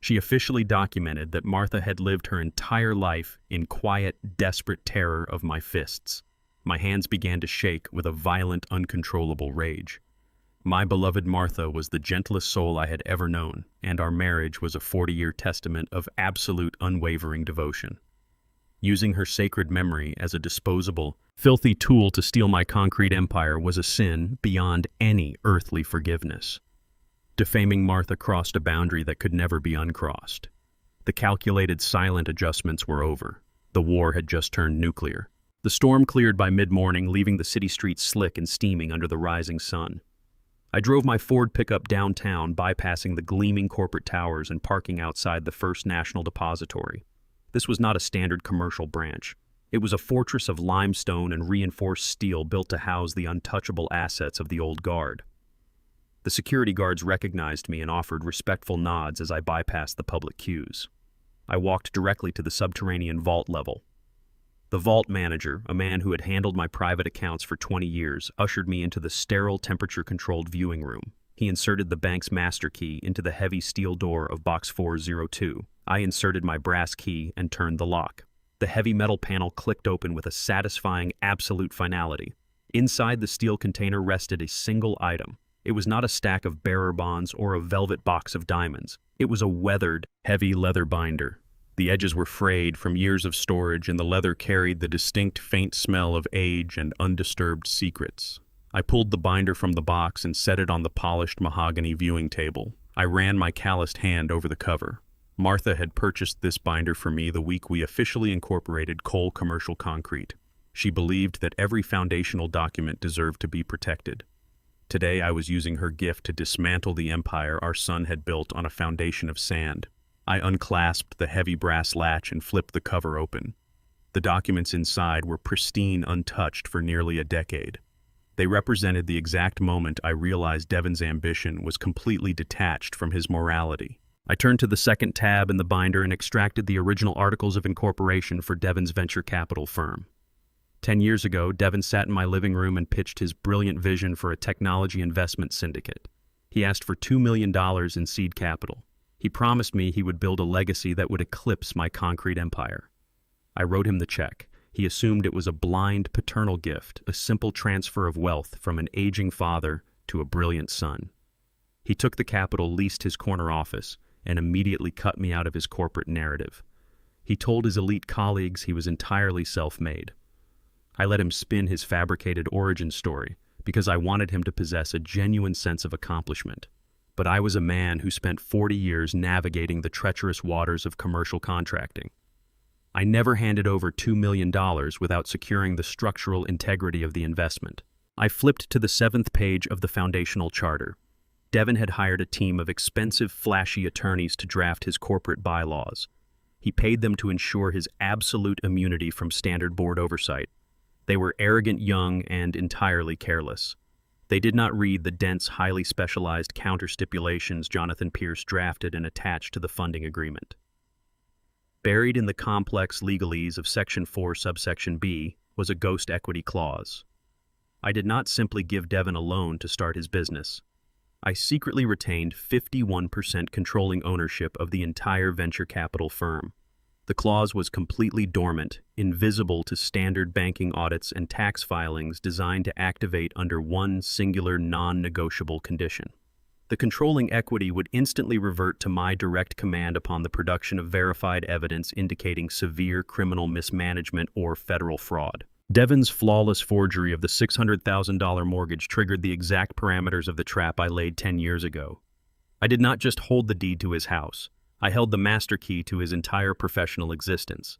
She officially documented that Martha had lived her entire life in quiet, desperate terror of my fists. My hands began to shake with a violent, uncontrollable rage. My beloved Martha was the gentlest soul I had ever known, and our marriage was a 40-year testament of absolute, unwavering devotion. Using her sacred memory as a disposable, filthy tool to steal my concrete empire was a sin beyond any earthly forgiveness. Defaming Martha crossed a boundary that could never be uncrossed. The calculated, silent adjustments were over. The war had just turned nuclear. The storm cleared by mid-morning, leaving the city streets slick and steaming under the rising sun. I drove my Ford pickup downtown, bypassing the gleaming corporate towers and parking outside the First National Depository. This was not a standard commercial branch. It was a fortress of limestone and reinforced steel built to house the untouchable assets of the old guard. The security guards recognized me and offered respectful nods as I bypassed the public queues. I walked directly to the subterranean vault level. The vault manager, a man who had handled my private accounts for 20 years, ushered me into the sterile, temperature-controlled viewing room. He inserted the bank's master key into the heavy steel door of box 402. I inserted my brass key and turned the lock. The heavy metal panel clicked open with a satisfying, absolute finality. Inside the steel container rested a single item. It was not a stack of bearer bonds or a velvet box of diamonds. It was a weathered, heavy leather binder. The edges were frayed from years of storage, and the leather carried the distinct, faint smell of age and undisturbed secrets. I pulled the binder from the box and set it on the polished mahogany viewing table. I ran my calloused hand over the cover. Martha had purchased this binder for me the week we officially incorporated Cole Commercial Concrete. She believed that every foundational document deserved to be protected. Today I was using her gift to dismantle the empire our son had built on a foundation of sand. I unclasped the heavy brass latch and flipped the cover open. The documents inside were pristine, untouched for nearly a decade. They represented the exact moment I realized Devon's ambition was completely detached from his morality. I turned to the second tab in the binder and extracted the original articles of incorporation for Devon's venture capital firm. 10 years ago, Devon sat in my living room and pitched his brilliant vision for a technology investment syndicate. He asked for $2 million in seed capital. He promised me he would build a legacy that would eclipse my concrete empire. I wrote him the check. He assumed it was a blind paternal gift, a simple transfer of wealth from an aging father to a brilliant son. He took the capital, leased his corner office, and immediately cut me out of his corporate narrative. He told his elite colleagues he was entirely self-made. I let him spin his fabricated origin story because I wanted him to possess a genuine sense of accomplishment. But I was a man who spent 40 years navigating the treacherous waters of commercial contracting. I never handed over $2 million without securing the structural integrity of the investment. I flipped to the 7th page of the foundational charter. Devon had hired a team of expensive, flashy attorneys to draft his corporate bylaws. He paid them to ensure his absolute immunity from standard board oversight. They were arrogant, young, and entirely careless. They did not read the dense, highly specialized counter-stipulations Jonathan Pierce drafted and attached to the funding agreement. Buried in the complex legalese of Section 4, subsection B, was a ghost equity clause. I did not simply give Devin a loan to start his business. I secretly retained 51% controlling ownership of the entire venture capital firm. The clause was completely dormant, invisible to standard banking audits and tax filings, designed to activate under one singular non-negotiable condition. The controlling equity would instantly revert to my direct command upon the production of verified evidence indicating severe criminal mismanagement or federal fraud. Devin's flawless forgery of the $600,000 mortgage triggered the exact parameters of the trap I laid 10 years ago. I did not just hold the deed to his house. I held the master key to his entire professional existence.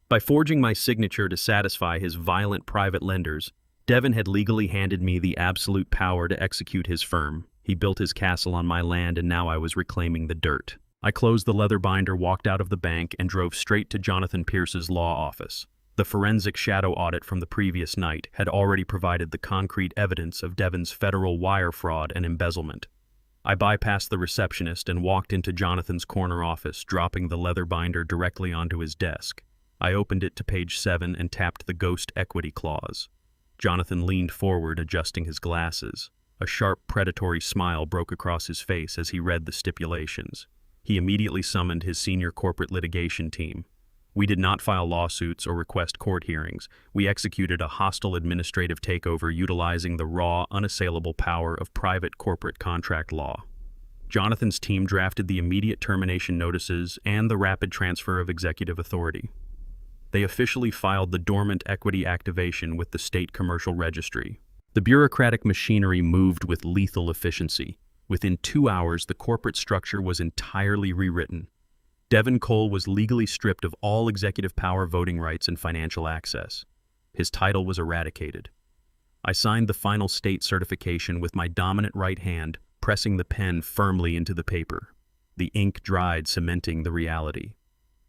By forging my signature to satisfy his violent private lenders, Devin had legally handed me the absolute power to execute his firm. He built his castle on my land, and now I was reclaiming the dirt. I closed the leather binder, walked out of the bank, and drove straight to Jonathan Pierce's law office. The forensic shadow audit from the previous night had already provided the concrete evidence of Devin's federal wire fraud and embezzlement. I bypassed the receptionist and walked into Jonathan's corner office, dropping the leather binder directly onto his desk. I opened it to page 7 and tapped the ghost equity clause. Jonathan leaned forward, adjusting his glasses. A sharp, predatory smile broke across his face as he read the stipulations. He immediately summoned his senior corporate litigation team. We did not file lawsuits or request court hearings. We executed a hostile administrative takeover utilizing the raw, unassailable power of private corporate contract law. Jonathan's team drafted the immediate termination notices and the rapid transfer of executive authority. They officially filed the dormant equity activation with the state commercial registry. The bureaucratic machinery moved with lethal efficiency. Within 2 hours, the corporate structure was entirely rewritten. Devin Cole was legally stripped of all executive power, voting rights, and financial access. His title was eradicated. I signed the final state certification with my dominant right hand, pressing the pen firmly into the paper. The ink dried, cementing the reality.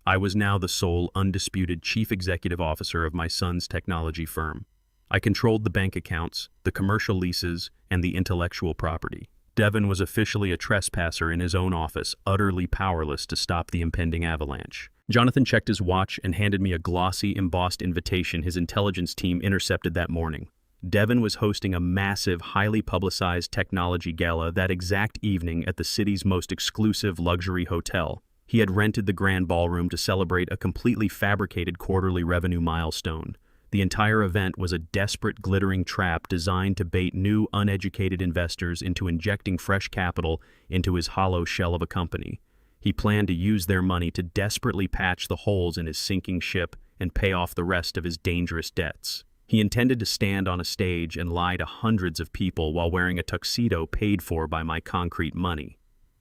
I was now the sole, undisputed chief executive officer of my son's technology firm. I controlled the bank accounts, the commercial leases, and the intellectual property. Devin was officially a trespasser in his own office, utterly powerless to stop the impending avalanche. Jonathan checked his watch and handed me a glossy, embossed invitation his intelligence team intercepted that morning. Devin was hosting a massive, highly publicized technology gala that exact evening at the city's most exclusive luxury hotel. He had rented the grand ballroom to celebrate a completely fabricated quarterly revenue milestone. The entire event was a desperate, glittering trap designed to bait new, uneducated investors into injecting fresh capital into his hollow shell of a company. He planned to use their money to desperately patch the holes in his sinking ship and pay off the rest of his dangerous debts. He intended to stand on a stage and lie to hundreds of people while wearing a tuxedo paid for by my concrete money.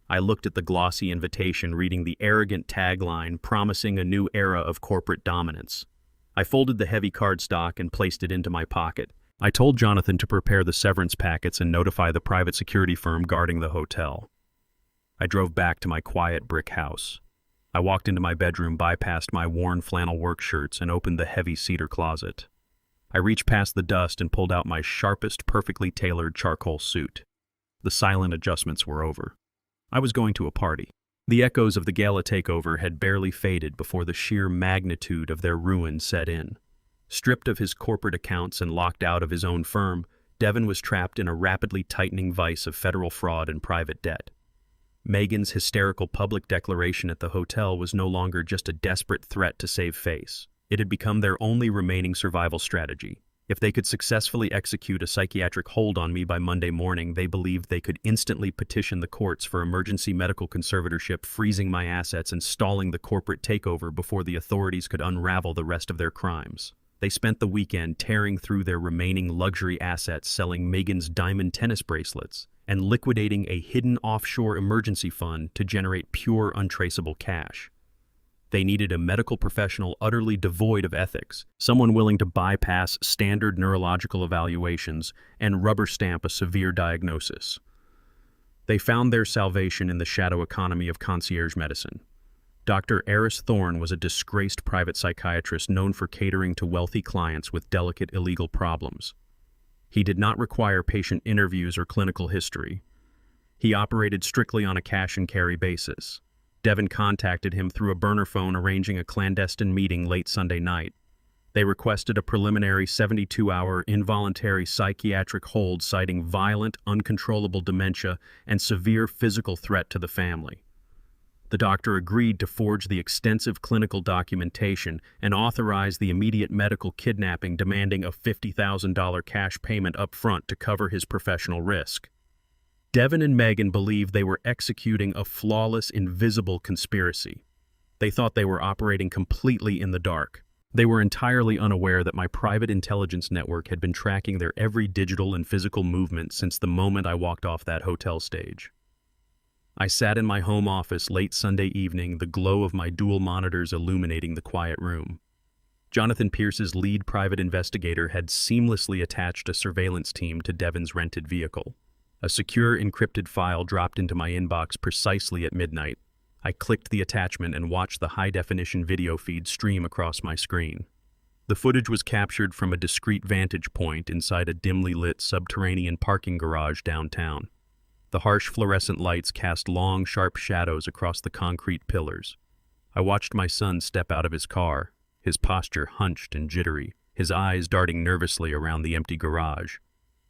I looked at the glossy invitation, reading the arrogant tagline promising a new era of corporate dominance. I folded the heavy cardstock and placed it into my pocket. I told Jonathan to prepare the severance packets and notify the private security firm guarding the hotel. I drove back to my quiet brick house. I walked into my bedroom, bypassed my worn flannel work shirts, and opened the heavy cedar closet. I reached past the dust and pulled out my sharpest, perfectly tailored charcoal suit. The silent adjustments were over. I was going to a party. The echoes of the gala takeover had barely faded before the sheer magnitude of their ruin set in. Stripped of his corporate accounts and locked out of his own firm, Devin was trapped in a rapidly tightening vice of federal fraud and private debt. Megan's hysterical public declaration at the hotel was no longer just a desperate threat to save face. It had become their only remaining survival strategy. If they could successfully execute a psychiatric hold on me by Monday morning, they believed they could instantly petition the courts for emergency medical conservatorship, freezing my assets and stalling the corporate takeover before the authorities could unravel the rest of their crimes. They spent the weekend tearing through their remaining luxury assets, selling Megan's diamond tennis bracelets, and liquidating a hidden offshore emergency fund to generate pure, untraceable cash. They needed a medical professional utterly devoid of ethics, someone willing to bypass standard neurological evaluations and rubber stamp a severe diagnosis. They found their salvation in the shadow economy of concierge medicine. Dr. Eris Thorne was a disgraced private psychiatrist known for catering to wealthy clients with delicate illegal problems. He did not require patient interviews or clinical history. He operated strictly on a cash-and-carry basis. Devin contacted him through a burner phone arranging a clandestine meeting late Sunday night. They requested a preliminary 72-hour involuntary psychiatric hold citing violent, uncontrollable dementia and severe physical threat to the family. The doctor agreed to forge the extensive clinical documentation and authorize the immediate medical kidnapping, demanding a $50,000 cash payment up front to cover his professional risk. Devin and Megan believed they were executing a flawless, invisible conspiracy. They thought they were operating completely in the dark. They were entirely unaware that my private intelligence network had been tracking their every digital and physical movement since the moment I walked off that hotel stage. I sat in my home office late Sunday evening, the glow of my dual monitors illuminating the quiet room. Jonathan Pierce's lead private investigator had seamlessly attached a surveillance team to Devin's rented vehicle. A secure encrypted file dropped into my inbox precisely at midnight. I clicked the attachment and watched the high-definition video feed stream across my screen. The footage was captured from a discreet vantage point inside a dimly lit subterranean parking garage downtown. The harsh fluorescent lights cast long, sharp shadows across the concrete pillars. I watched my son step out of his car, his posture hunched and jittery, his eyes darting nervously around the empty garage.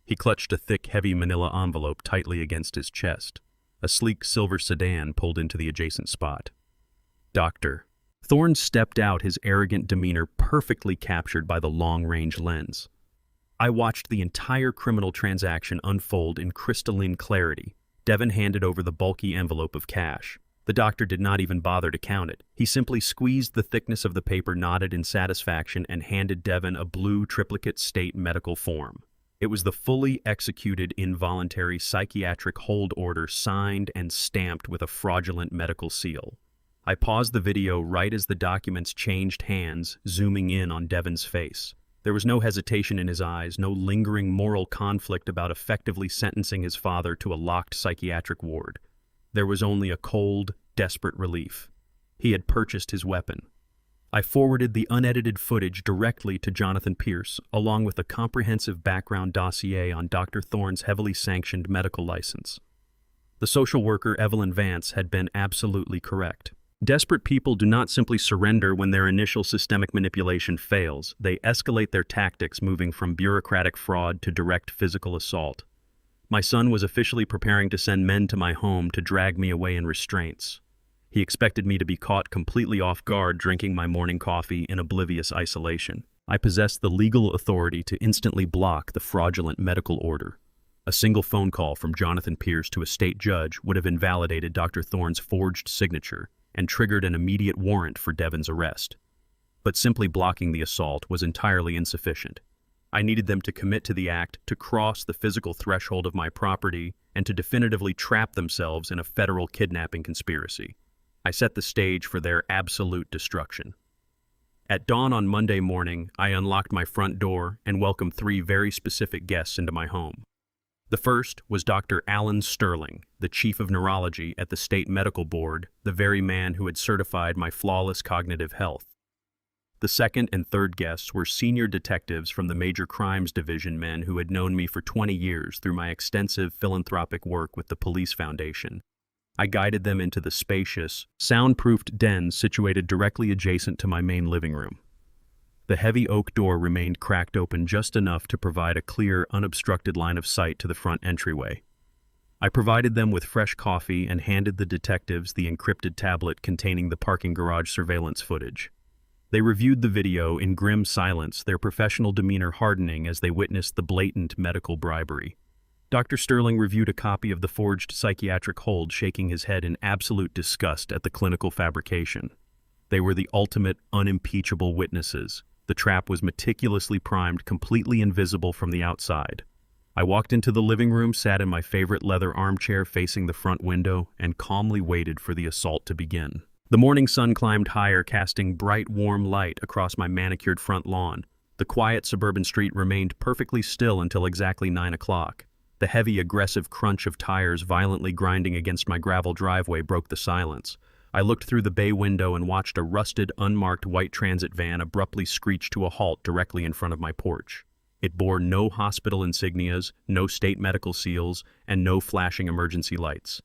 He clutched a thick, heavy manila envelope tightly against his chest. A sleek silver sedan pulled into the adjacent spot. Doctor. Thorne stepped out, his arrogant demeanor perfectly captured by the long-range lens. I watched the entire criminal transaction unfold in crystalline clarity. Devin handed over the bulky envelope of cash. The doctor did not even bother to count it. He simply squeezed the thickness of the paper, nodded in satisfaction, and handed Devin a blue triplicate state medical form. It was the fully executed involuntary psychiatric hold order signed and stamped with a fraudulent medical seal. I paused the video right as the documents changed hands, zooming in on Devin's face. There was no hesitation in his eyes, no lingering moral conflict about effectively sentencing his father to a locked psychiatric ward. There was only a cold, desperate relief. He had purchased his weapon. I forwarded the unedited footage directly to Jonathan Pierce, along with a comprehensive background dossier on Dr. Thorne's heavily sanctioned medical license. The social worker, Evelyn Vance, had been absolutely correct. Desperate people do not simply surrender when their initial systemic manipulation fails. They escalate their tactics, moving from bureaucratic fraud to direct physical assault. My son was officially preparing to send men to my home to drag me away in restraints. He expected me to be caught completely off guard drinking my morning coffee in oblivious isolation. I possessed the legal authority to instantly block the fraudulent medical order. A single phone call from Jonathan Pierce to a state judge would have invalidated Dr. Thorne's forged signature and triggered an immediate warrant for Devin's arrest. But simply blocking the assault was entirely insufficient. I needed them to commit to the act, to cross the physical threshold of my property, and to definitively trap themselves in a federal kidnapping conspiracy. I set the stage for their absolute destruction. At dawn on Monday morning, I unlocked my front door and welcomed 3 very specific guests into my home. The first was Dr. Alan Sterling, the chief of neurology at the State Medical Board, the very man who had certified my flawless cognitive health. The second and third guests were senior detectives from the Major Crimes Division, men who had known me for 20 years through my extensive philanthropic work with the Police Foundation. I guided them into the spacious, soundproofed den situated directly adjacent to my main living room. The heavy oak door remained cracked open just enough to provide a clear, unobstructed line of sight to the front entryway. I provided them with fresh coffee and handed the detectives the encrypted tablet containing the parking garage surveillance footage. They reviewed the video in grim silence, their professional demeanor hardening as they witnessed the blatant medical bribery. Dr. Sterling reviewed a copy of the forged psychiatric hold, shaking his head in absolute disgust at the clinical fabrication. They were the ultimate, unimpeachable witnesses. The trap was meticulously primed, completely invisible from the outside. I walked into the living room, sat in my favorite leather armchair facing the front window, and calmly waited for the assault to begin. The morning sun climbed higher, casting bright, warm light across my manicured front lawn. The quiet suburban street remained perfectly still until exactly 9 o'clock. The heavy, aggressive crunch of tires violently grinding against my gravel driveway broke the silence. I looked through the bay window and watched a rusted, unmarked white transit van abruptly screech to a halt directly in front of my porch. It bore no hospital insignias, no state medical seals, and no flashing emergency lights.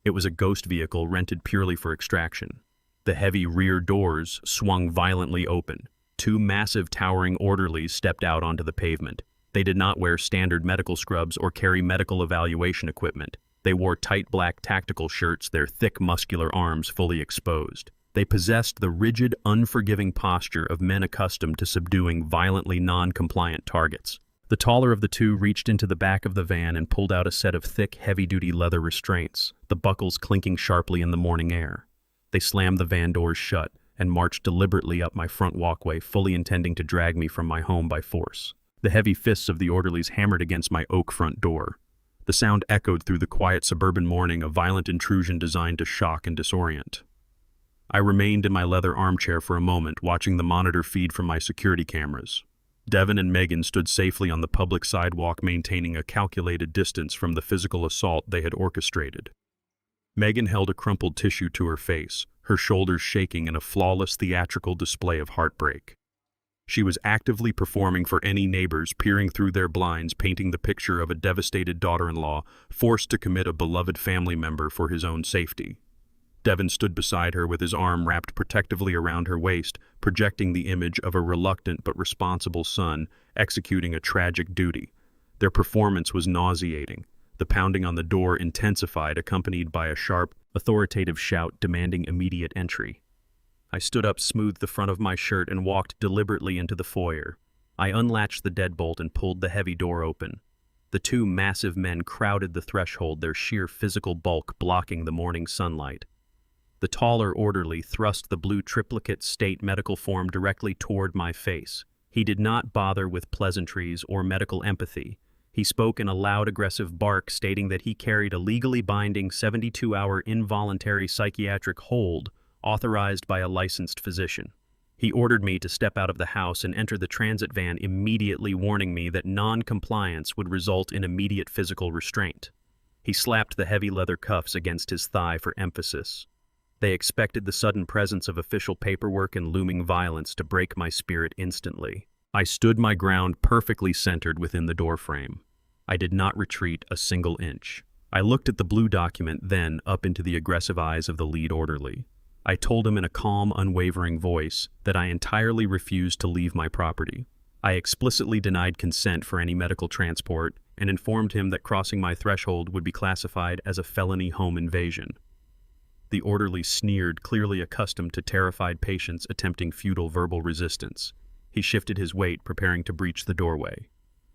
It was a ghost vehicle rented purely for extraction. The heavy rear doors swung violently open. Two massive towering orderlies stepped out onto the pavement. They did not wear standard medical scrubs or carry medical evaluation equipment. They wore tight black tactical shirts, their thick muscular arms fully exposed. They possessed the rigid, unforgiving posture of men accustomed to subduing violently non-compliant targets. The taller of the two reached into the back of the van and pulled out a set of thick, heavy-duty leather restraints, the buckles clinking sharply in the morning air. They slammed the van doors shut and marched deliberately up my front walkway, fully intending to drag me from my home by force. The heavy fists of the orderlies hammered against my oak front door. The sound echoed through the quiet suburban morning, a violent intrusion designed to shock and disorient. I remained in my leather armchair for a moment, watching the monitor feed from my security cameras. Devin and Megan stood safely on the public sidewalk, maintaining a calculated distance from the physical assault they had orchestrated. Megan held a crumpled tissue to her face, her shoulders shaking in a flawless theatrical display of heartbreak. She was actively performing for any neighbors peering through their blinds, painting the picture of a devastated daughter-in-law forced to commit a beloved family member for his own safety. Devin stood beside her with his arm wrapped protectively around her waist, projecting the image of a reluctant but responsible son executing a tragic duty. Their performance was nauseating. The pounding on the door intensified, accompanied by a sharp, authoritative shout demanding immediate entry. I stood up, smoothed the front of my shirt, and walked deliberately into the foyer. I unlatched the deadbolt and pulled the heavy door open. The two massive men crowded the threshold, their sheer physical bulk blocking the morning sunlight. The taller orderly thrust the blue triplicate state medical form directly toward my face. He did not bother with pleasantries or medical empathy. He spoke in a loud, aggressive bark, stating that he carried a legally binding 72-hour involuntary psychiatric hold authorized by a licensed physician. He ordered me to step out of the house and enter the transit van immediately, warning me that non-compliance would result in immediate physical restraint. He slapped the heavy leather cuffs against his thigh for emphasis. They expected the sudden presence of official paperwork and looming violence to break my spirit instantly. I stood my ground, perfectly centered within the doorframe. I did not retreat a single inch. I looked at the blue document, then up into the aggressive eyes of the lead orderly. I told him in a calm, unwavering voice that I entirely refused to leave my property. I explicitly denied consent for any medical transport and informed him that crossing my threshold would be classified as a felony home invasion. The orderly sneered, clearly accustomed to terrified patients attempting futile verbal resistance. He shifted his weight, preparing to breach the doorway.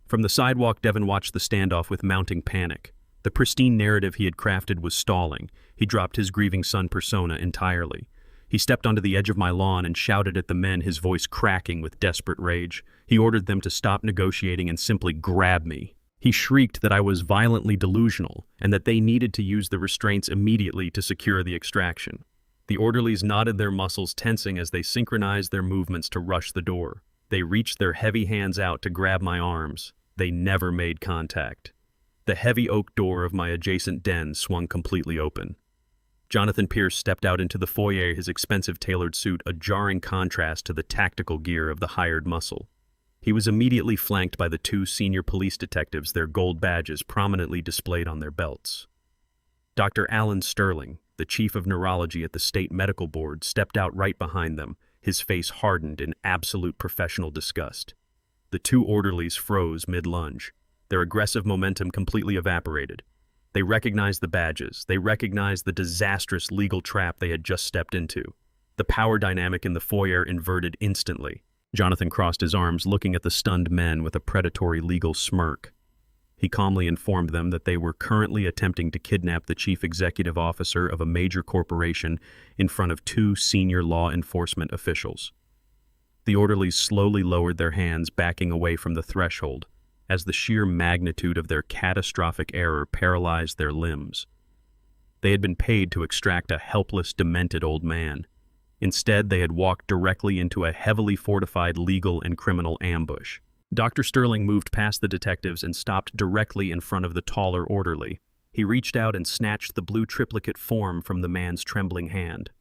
From the sidewalk, Devin watched the standoff with mounting panic. The pristine narrative he had crafted was stalling. He dropped his grieving son persona entirely. He stepped onto the edge of my lawn and shouted at the men, his voice cracking with desperate rage. He ordered them to stop negotiating and simply grab me. He shrieked that I was violently delusional and that they needed to use the restraints immediately to secure the extraction. The orderlies nodded, their muscles tensing as they synchronized their movements to rush the door. They reached their heavy hands out to grab my arms. They never made contact. The heavy oak door of my adjacent den swung completely open. Jonathan Pierce stepped out into the foyer, his expensive tailored suit a jarring contrast to the tactical gear of the hired muscle. He was immediately flanked by the two senior police detectives, their gold badges prominently displayed on their belts. Dr. Alan Sterling, the chief of neurology at the state medical board, stepped out right behind them, his face hardened in absolute professional disgust. The two orderlies froze mid-lunge. Their aggressive momentum completely evaporated. They recognized the badges. They recognized the disastrous legal trap they had just stepped into. The power dynamic in the foyer inverted instantly. Jonathan crossed his arms, looking at the stunned men with a predatory legal smirk. He calmly informed them that they were currently attempting to kidnap the chief executive officer of a major corporation in front of two senior law enforcement officials. The orderlies slowly lowered their hands, backing away from the threshold, as the sheer magnitude of their catastrophic error paralyzed their limbs. They had been paid to extract a helpless, demented old man. Instead, they had walked directly into a heavily fortified legal and criminal ambush. Dr. Sterling moved past the detectives and stopped directly in front of the taller orderly. He reached out and snatched the blue triplicate form from the man's trembling hand.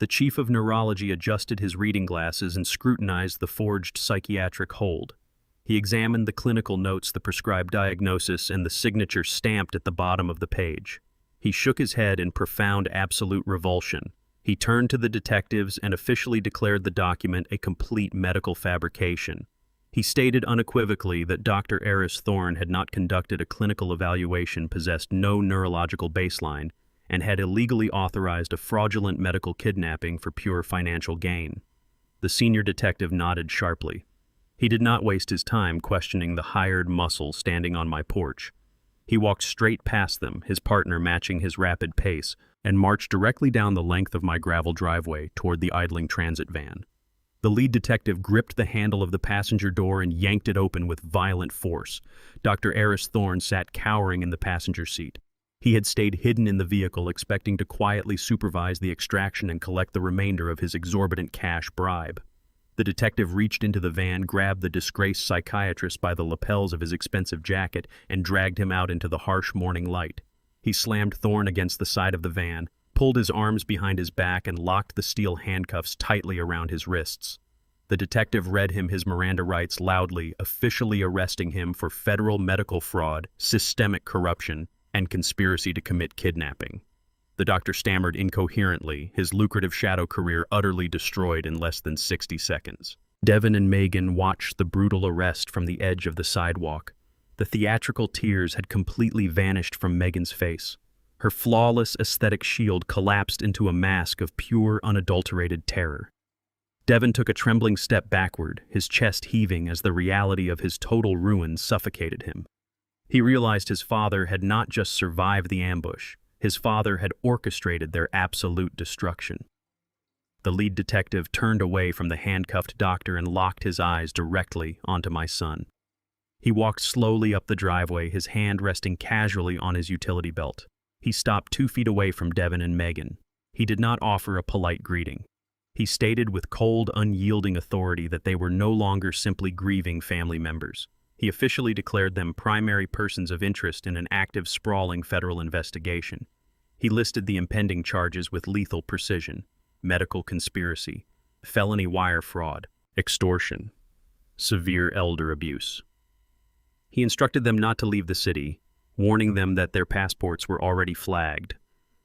The chief of neurology adjusted his reading glasses and scrutinized the forged psychiatric hold. He examined the clinical notes, the prescribed diagnosis, and the signature stamped at the bottom of the page. He shook his head in profound absolute revulsion. He turned to the detectives and officially declared the document a complete medical fabrication. He stated unequivocally that Dr. Eris Thorne had not conducted a clinical evaluation, possessed no neurological baseline, and had illegally authorized a fraudulent medical kidnapping for pure financial gain. The senior detective nodded sharply. He did not waste his time questioning the hired muscle standing on my porch. He walked straight past them, his partner matching his rapid pace, and marched directly down the length of my gravel driveway toward the idling transit van. The lead detective gripped the handle of the passenger door and yanked it open with violent force. Dr. Eris Thorne sat cowering in the passenger seat. He had stayed hidden in the vehicle, expecting to quietly supervise the extraction and collect the remainder of his exorbitant cash bribe. The detective reached into the van, grabbed the disgraced psychiatrist by the lapels of his expensive jacket, and dragged him out into the harsh morning light. He slammed Thorne against the side of the van, pulled his arms behind his back, and locked the steel handcuffs tightly around his wrists. The detective read him his Miranda rights loudly, officially arresting him for federal medical fraud, systemic corruption, and conspiracy to commit kidnapping. The doctor stammered incoherently, his lucrative shadow career utterly destroyed in less than 60 seconds. Devin and Megan watched the brutal arrest from the edge of the sidewalk. The theatrical tears had completely vanished from Megan's face. Her flawless aesthetic shield collapsed into a mask of pure, unadulterated terror. Devin took a trembling step backward, his chest heaving as the reality of his total ruin suffocated him. He realized his father had not just survived the ambush. His father had orchestrated their absolute destruction. The lead detective turned away from the handcuffed doctor and locked his eyes directly onto my son. He walked slowly up the driveway, his hand resting casually on his utility belt. He stopped 2 feet away from Devin and Megan. He did not offer a polite greeting. He stated with cold, unyielding authority that they were no longer simply grieving family members. He officially declared them primary persons of interest in an active, sprawling federal investigation. He listed the impending charges with lethal precision: medical conspiracy, felony wire fraud, extortion, severe elder abuse. He instructed them not to leave the city, warning them that their passports were already flagged.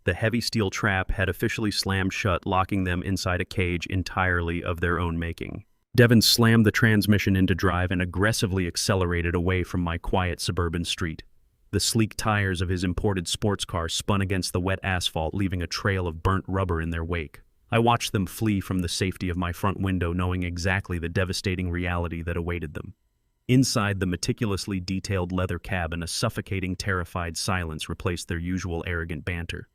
The heavy steel trap had officially slammed shut, locking them inside a cage entirely of their own making. Devin slammed the transmission into drive and aggressively accelerated away from my quiet suburban street. The sleek tires of his imported sports car spun against the wet asphalt, leaving a trail of burnt rubber in their wake. I watched them flee from the safety of my front window, knowing exactly the devastating reality that awaited them. Inside the meticulously detailed leather cabin, a suffocating, terrified silence replaced their usual arrogant banter.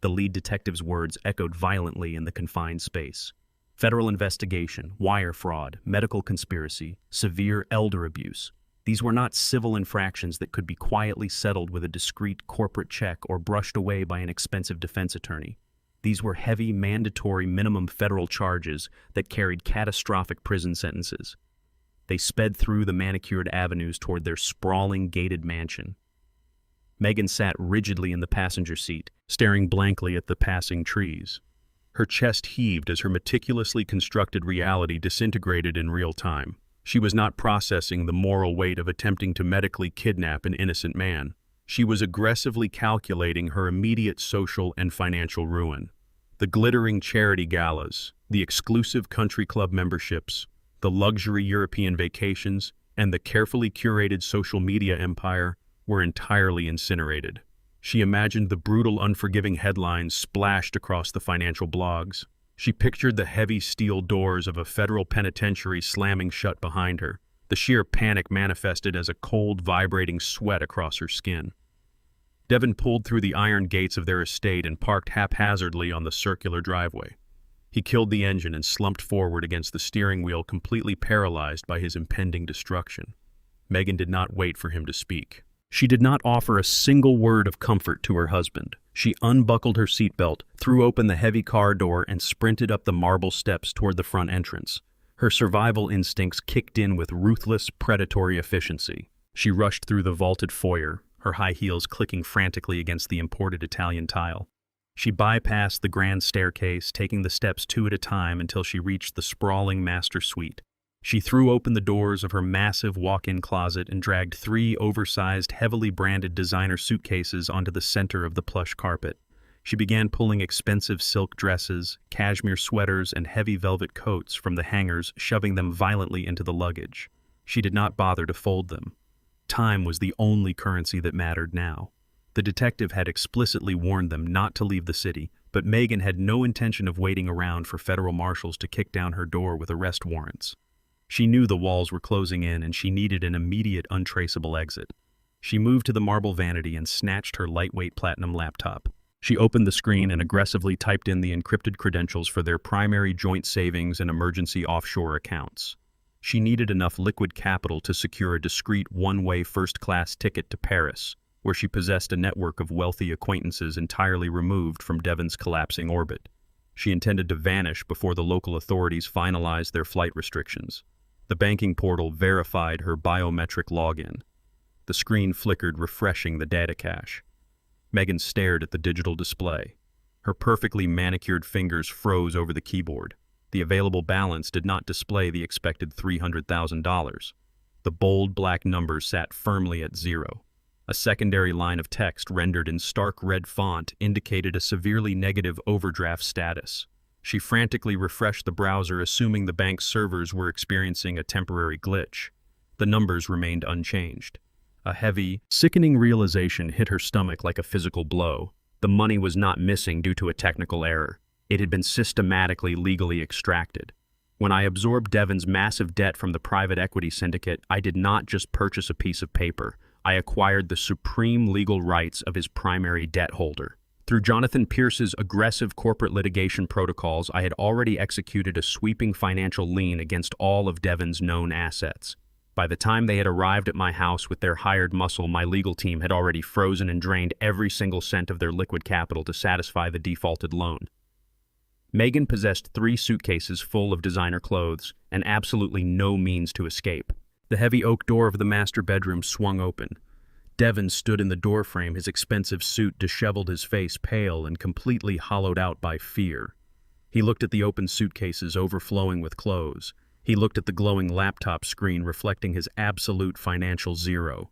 The lead detective's words echoed violently in the confined space. Federal investigation, wire fraud, medical conspiracy, severe elder abuse. These were not civil infractions that could be quietly settled with a discreet corporate check or brushed away by an expensive defense attorney. These were heavy, mandatory minimum federal charges that carried catastrophic prison sentences. They sped through the manicured avenues toward their sprawling, gated mansion. Megan sat rigidly in the passenger seat, staring blankly at the passing trees. Her chest heaved as her meticulously constructed reality disintegrated in real time. She was not processing the moral weight of attempting to medically kidnap an innocent man. She was aggressively calculating her immediate social and financial ruin. The glittering charity galas, the exclusive country club memberships, the luxury European vacations, and the carefully curated social media empire were entirely incinerated. She imagined the brutal, unforgiving headlines splashed across the financial blogs. She pictured the heavy steel doors of a federal penitentiary slamming shut behind her. The sheer panic manifested as a cold, vibrating sweat across her skin. Devin pulled through the iron gates of their estate and parked haphazardly on the circular driveway. He killed the engine and slumped forward against the steering wheel, completely paralyzed by his impending destruction. Megan did not wait for him to speak. She did not offer a single word of comfort to her husband. She unbuckled her seatbelt, threw open the heavy car door, and sprinted up the marble steps toward the front entrance. Her survival instincts kicked in with ruthless, predatory efficiency. She rushed through the vaulted foyer, her high heels clicking frantically against the imported Italian tile. She bypassed the grand staircase, taking the steps two at a time until she reached the sprawling master suite. She threw open the doors of her massive walk-in closet and dragged three oversized, heavily branded designer suitcases onto the center of the plush carpet. She began pulling expensive silk dresses, cashmere sweaters, and heavy velvet coats from the hangers, shoving them violently into the luggage. She did not bother to fold them. Time was the only currency that mattered now. The detective had explicitly warned them not to leave the city, but Megan had no intention of waiting around for federal marshals to kick down her door with arrest warrants. She knew the walls were closing in and she needed an immediate, untraceable exit. She moved to the marble vanity and snatched her lightweight platinum laptop. She opened the screen and aggressively typed in the encrypted credentials for their primary joint savings and emergency offshore accounts. She needed enough liquid capital to secure a discreet one-way first-class ticket to Paris, where she possessed a network of wealthy acquaintances entirely removed from Devon's collapsing orbit. She intended to vanish before the local authorities finalized their flight restrictions. The banking portal verified her biometric login. The screen flickered, refreshing the data cache. Megan stared at the digital display. Her perfectly manicured fingers froze over the keyboard. The available balance did not display the expected $300,000. The bold black numbers sat firmly at zero. A secondary line of text rendered in stark red font indicated a severely negative overdraft status. She frantically refreshed the browser, assuming the bank's servers were experiencing a temporary glitch. The numbers remained unchanged. A heavy, sickening realization hit her stomach like a physical blow. The money was not missing due to a technical error. It had been systematically legally extracted. When I absorbed Devon's massive debt from the private equity syndicate, I did not just purchase a piece of paper. I acquired the supreme legal rights of his primary debt holder. Through Jonathan Pierce's aggressive corporate litigation protocols, I had already executed a sweeping financial lien against all of Devon's known assets. By the time they had arrived at my house with their hired muscle, my legal team had already frozen and drained every single cent of their liquid capital to satisfy the defaulted loan. Megan possessed 3 suitcases full of designer clothes and absolutely no means to escape. The heavy oak door of the master bedroom swung open. Devon stood in the doorframe, his expensive suit disheveled, his face pale and completely hollowed out by fear. He looked at the open suitcases overflowing with clothes. He looked at the glowing laptop screen reflecting his absolute financial zero.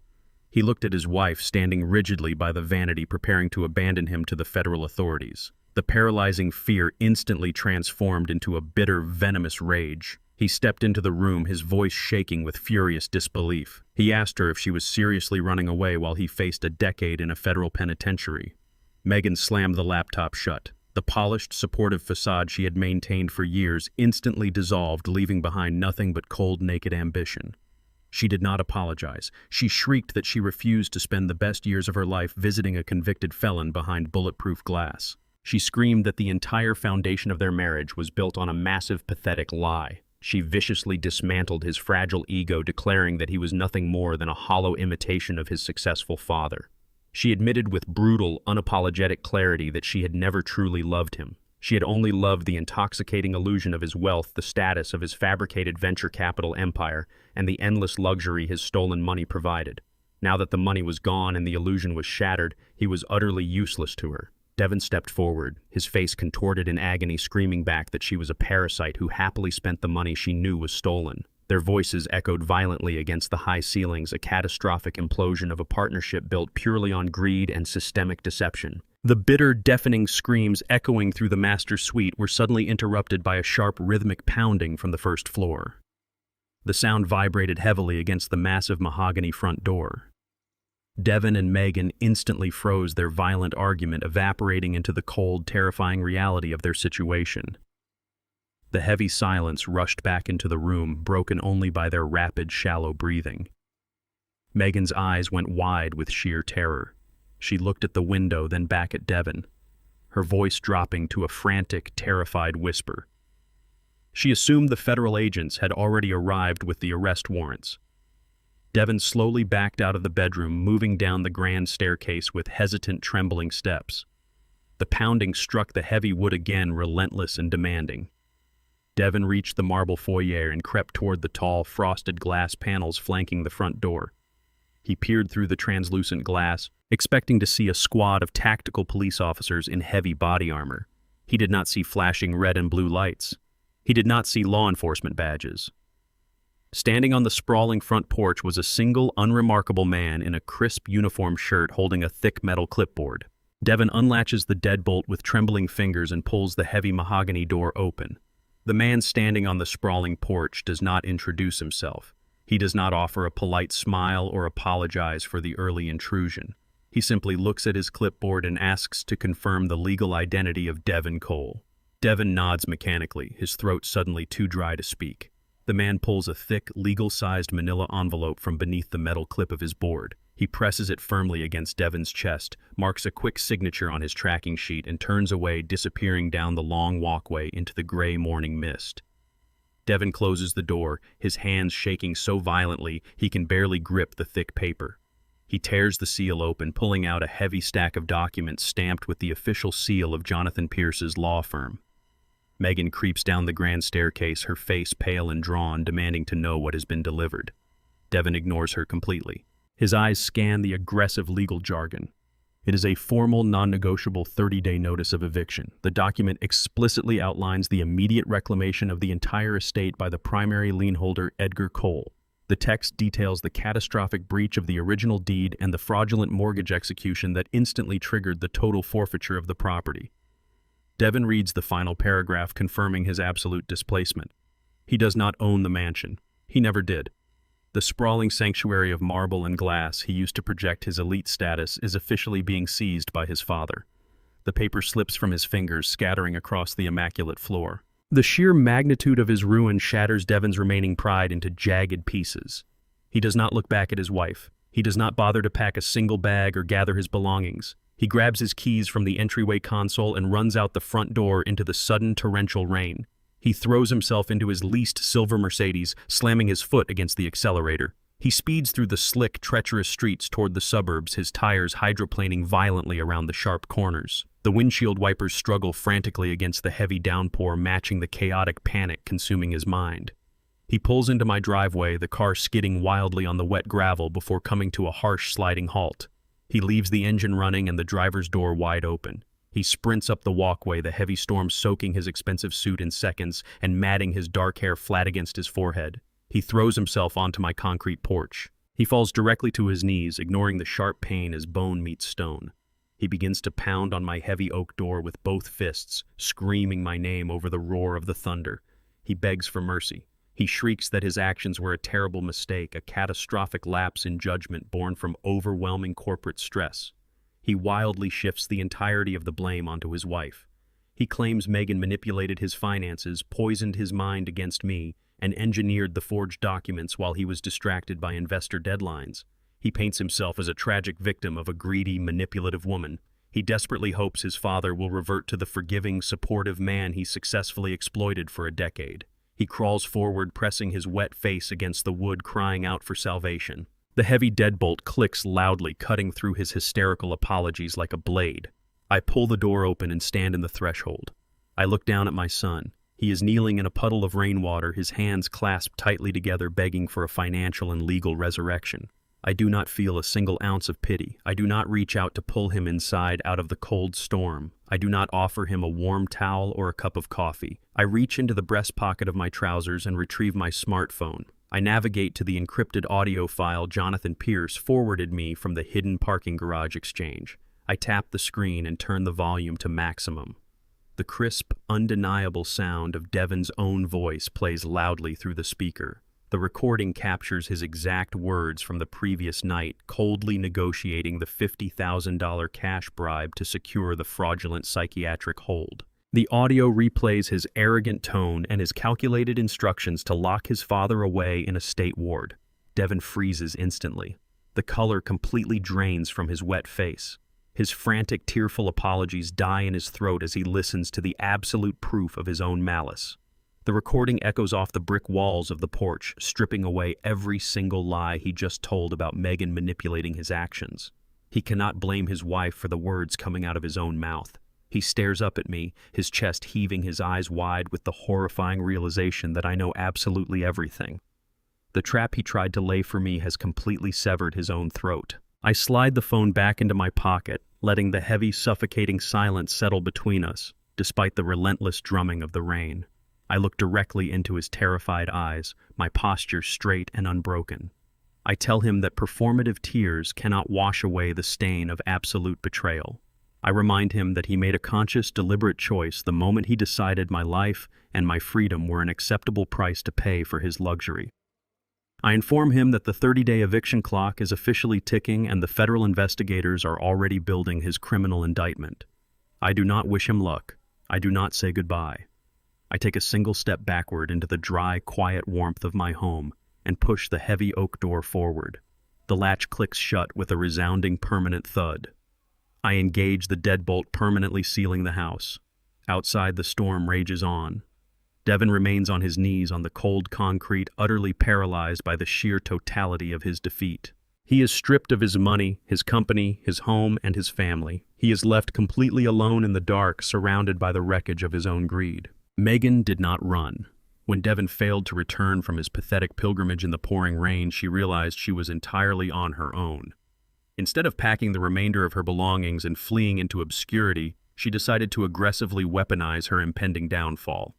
He looked at his wife standing rigidly by the vanity, preparing to abandon him to the federal authorities. The paralyzing fear instantly transformed into a bitter, venomous rage. He stepped into the room, his voice shaking with furious disbelief. He asked her if she was seriously running away while he faced a decade in a federal penitentiary. Megan slammed the laptop shut. The polished, supportive facade she had maintained for years instantly dissolved, leaving behind nothing but cold, naked ambition. She did not apologize. She shrieked that she refused to spend the best years of her life visiting a convicted felon behind bulletproof glass. She screamed that the entire foundation of their marriage was built on a massive, pathetic lie. She viciously dismantled his fragile ego, declaring that he was nothing more than a hollow imitation of his successful father. She admitted with brutal, unapologetic clarity that she had never truly loved him. She had only loved the intoxicating illusion of his wealth, the status of his fabricated venture capital empire, and the endless luxury his stolen money provided. Now that the money was gone and the illusion was shattered, he was utterly useless to her. Devon stepped forward, his face contorted in agony, screaming back that she was a parasite who happily spent the money she knew was stolen. Their voices echoed violently against the high ceilings, a catastrophic implosion of a partnership built purely on greed and systemic deception. The bitter, deafening screams echoing through the master suite were suddenly interrupted by a sharp, rhythmic pounding from the first floor. The sound vibrated heavily against the massive mahogany front door. Devon and Megan instantly froze, their violent argument evaporating into the cold, terrifying reality of their situation. The heavy silence rushed back into the room, broken only by their rapid, shallow breathing. Megan's eyes went wide with sheer terror. She looked at the window, then back at Devon, her voice dropping to a frantic, terrified whisper. She assumed the federal agents had already arrived with the arrest warrants. Devon slowly backed out of the bedroom, moving down the grand staircase with hesitant, trembling steps. The pounding struck the heavy wood again, relentless and demanding. Devon reached the marble foyer and crept toward the tall, frosted glass panels flanking the front door. He peered through the translucent glass, expecting to see a squad of tactical police officers in heavy body armor. He did not see flashing red and blue lights. He did not see law enforcement badges. Standing on the sprawling front porch was a single, unremarkable man in a crisp uniform shirt holding a thick metal clipboard. Devin unlatches the deadbolt with trembling fingers and pulls the heavy mahogany door open. The man standing on the sprawling porch does not introduce himself. He does not offer a polite smile or apologize for the early intrusion. He simply looks at his clipboard and asks to confirm the legal identity of Devin Cole. Devin nods mechanically, his throat suddenly too dry to speak. The man pulls a thick, legal-sized manila envelope from beneath the metal clip of his board. He presses it firmly against Devin's chest, marks a quick signature on his tracking sheet, and turns away, disappearing down the long walkway into the gray morning mist. Devin closes the door, his hands shaking so violently he can barely grip the thick paper. He tears the seal open, pulling out a heavy stack of documents stamped with the official seal of Jonathan Pierce's law firm. Megan creeps down the grand staircase, her face pale and drawn, demanding to know what has been delivered. Devin ignores her completely. His eyes scan the aggressive legal jargon. It is a formal, non-negotiable 30-day notice of eviction. The document explicitly outlines the immediate reclamation of the entire estate by the primary lien holder, Edgar Cole. The text details the catastrophic breach of the original deed and the fraudulent mortgage execution that instantly triggered the total forfeiture of the property. Devin reads the final paragraph, confirming his absolute displacement. He does not own the mansion. He never did. The sprawling sanctuary of marble and glass he used to project his elite status is officially being seized by his father. The paper slips from his fingers, scattering across the immaculate floor. The sheer magnitude of his ruin shatters Devin's remaining pride into jagged pieces. He does not look back at his wife. He does not bother to pack a single bag or gather his belongings. He grabs his keys from the entryway console and runs out the front door into the sudden torrential rain. He throws himself into his leased silver Mercedes, slamming his foot against the accelerator. He speeds through the slick, treacherous streets toward the suburbs, his tires hydroplaning violently around the sharp corners. The windshield wipers struggle frantically against the heavy downpour, matching the chaotic panic consuming his mind. He pulls into my driveway, the car skidding wildly on the wet gravel before coming to a harsh sliding halt. He leaves the engine running and the driver's door wide open. He sprints up the walkway, the heavy storm soaking his expensive suit in seconds and matting his dark hair flat against his forehead. He throws himself onto my concrete porch. He falls directly to his knees, ignoring the sharp pain as bone meets stone. He begins to pound on my heavy oak door with both fists, screaming my name over the roar of the thunder. He begs for mercy. He shrieks that his actions were a terrible mistake, a catastrophic lapse in judgment born from overwhelming corporate stress. He wildly shifts the entirety of the blame onto his wife. He claims Megan manipulated his finances, poisoned his mind against me, and engineered the forged documents while he was distracted by investor deadlines. He paints himself as a tragic victim of a greedy, manipulative woman. He desperately hopes his father will revert to the forgiving, supportive man he successfully exploited for a decade. He crawls forward, pressing his wet face against the wood, crying out for salvation. The heavy deadbolt clicks loudly, cutting through his hysterical apologies like a blade. I pull the door open and stand in the threshold. I look down at my son. He is kneeling in a puddle of rainwater, his hands clasped tightly together, begging for a financial and legal resurrection. I do not feel a single ounce of pity. I do not reach out to pull him inside out of the cold storm. I do not offer him a warm towel or a cup of coffee. I reach into the breast pocket of my trousers and retrieve my smartphone. I navigate to the encrypted audio file Jonathan Pierce forwarded me from the hidden parking garage exchange. I tap the screen and turn the volume to maximum. The crisp, undeniable sound of Devin's own voice plays loudly through the speaker. The recording captures his exact words from the previous night, coldly negotiating the $50,000 cash bribe to secure the fraudulent psychiatric hold. The audio replays his arrogant tone and his calculated instructions to lock his father away in a state ward. Devin freezes instantly. The color completely drains from his wet face. His frantic, tearful apologies die in his throat as he listens to the absolute proof of his own malice. The recording echoes off the brick walls of the porch, stripping away every single lie he just told about Megan manipulating his actions. He cannot blame his wife for the words coming out of his own mouth. He stares up at me, his chest heaving, his eyes wide with the horrifying realization that I know absolutely everything. The trap he tried to lay for me has completely severed his own throat. I slide the phone back into my pocket, letting the heavy, suffocating silence settle between us, despite the relentless drumming of the rain. I look directly into his terrified eyes, my posture straight and unbroken. I tell him that performative tears cannot wash away the stain of absolute betrayal. I remind him that he made a conscious, deliberate choice the moment he decided my life and my freedom were an acceptable price to pay for his luxury. I inform him that the 30-day eviction clock is officially ticking and the federal investigators are already building his criminal indictment. I do not wish him luck. I do not say goodbye. I take a single step backward into the dry, quiet warmth of my home and push the heavy oak door forward. The latch clicks shut with a resounding permanent thud. I engage the deadbolt permanently sealing the house. Outside, the storm rages on. Devin remains on his knees on the cold concrete, utterly paralyzed by the sheer totality of his defeat. He is stripped of his money, his company, his home, and his family. He is left completely alone in the dark, surrounded by the wreckage of his own greed. Megan did not run. When Devin failed to return from his pathetic pilgrimage in the pouring rain, she realized she was entirely on her own. Instead of packing the remainder of her belongings and fleeing into obscurity, she decided to aggressively weaponize her impending downfall.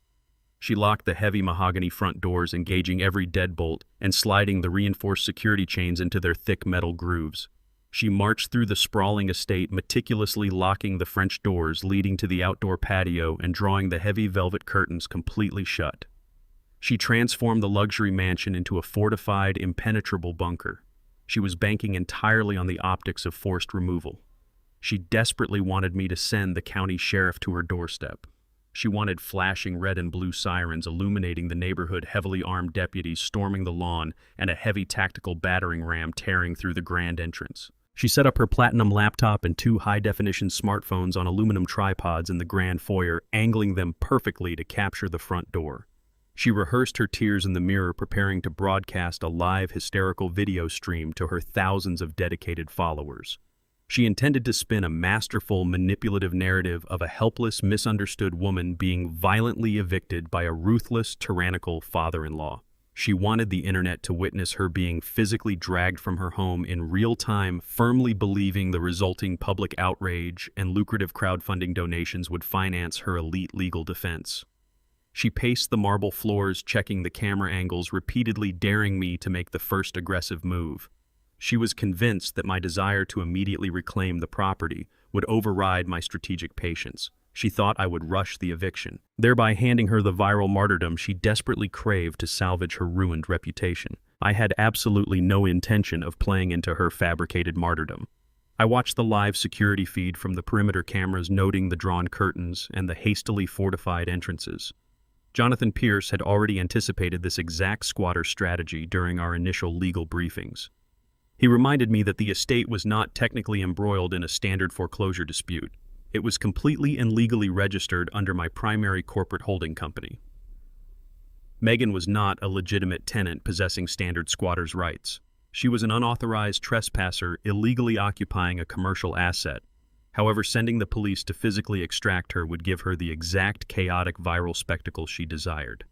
She locked the heavy mahogany front doors, engaging every deadbolt and sliding the reinforced security chains into their thick metal grooves. She marched through the sprawling estate, meticulously locking the French doors leading to the outdoor patio and drawing the heavy velvet curtains completely shut. She transformed the luxury mansion into a fortified, impenetrable bunker. She was banking entirely on the optics of forced removal. She desperately wanted me to send the county sheriff to her doorstep. She wanted flashing red and blue sirens illuminating the neighborhood, heavily armed deputies storming the lawn, and a heavy tactical battering ram tearing through the grand entrance. She set up her platinum laptop and 2 high-definition smartphones on aluminum tripods in the grand foyer, angling them perfectly to capture the front door. She rehearsed her tears in the mirror, preparing to broadcast a live, hysterical video stream to her thousands of dedicated followers. She intended to spin a masterful, manipulative narrative of a helpless, misunderstood woman being violently evicted by a ruthless, tyrannical father-in-law. She wanted the internet to witness her being physically dragged from her home in real time, firmly believing the resulting public outrage and lucrative crowdfunding donations would finance her elite legal defense. She paced the marble floors, checking the camera angles, repeatedly daring me to make the first aggressive move. She was convinced that my desire to immediately reclaim the property would override my strategic patience. She thought I would rush the eviction, thereby handing her the viral martyrdom she desperately craved to salvage her ruined reputation. I had absolutely no intention of playing into her fabricated martyrdom. I watched the live security feed from the perimeter cameras, noting the drawn curtains and the hastily fortified entrances. Jonathan Pierce had already anticipated this exact squatter strategy during our initial legal briefings. He reminded me that the estate was not technically embroiled in a standard foreclosure dispute. It was completely and legally registered under my primary corporate holding company. Megan was not a legitimate tenant possessing standard squatter's rights. She was an unauthorized trespasser illegally occupying a commercial asset. However, sending the police to physically extract her would give her the exact chaotic viral spectacle she desired.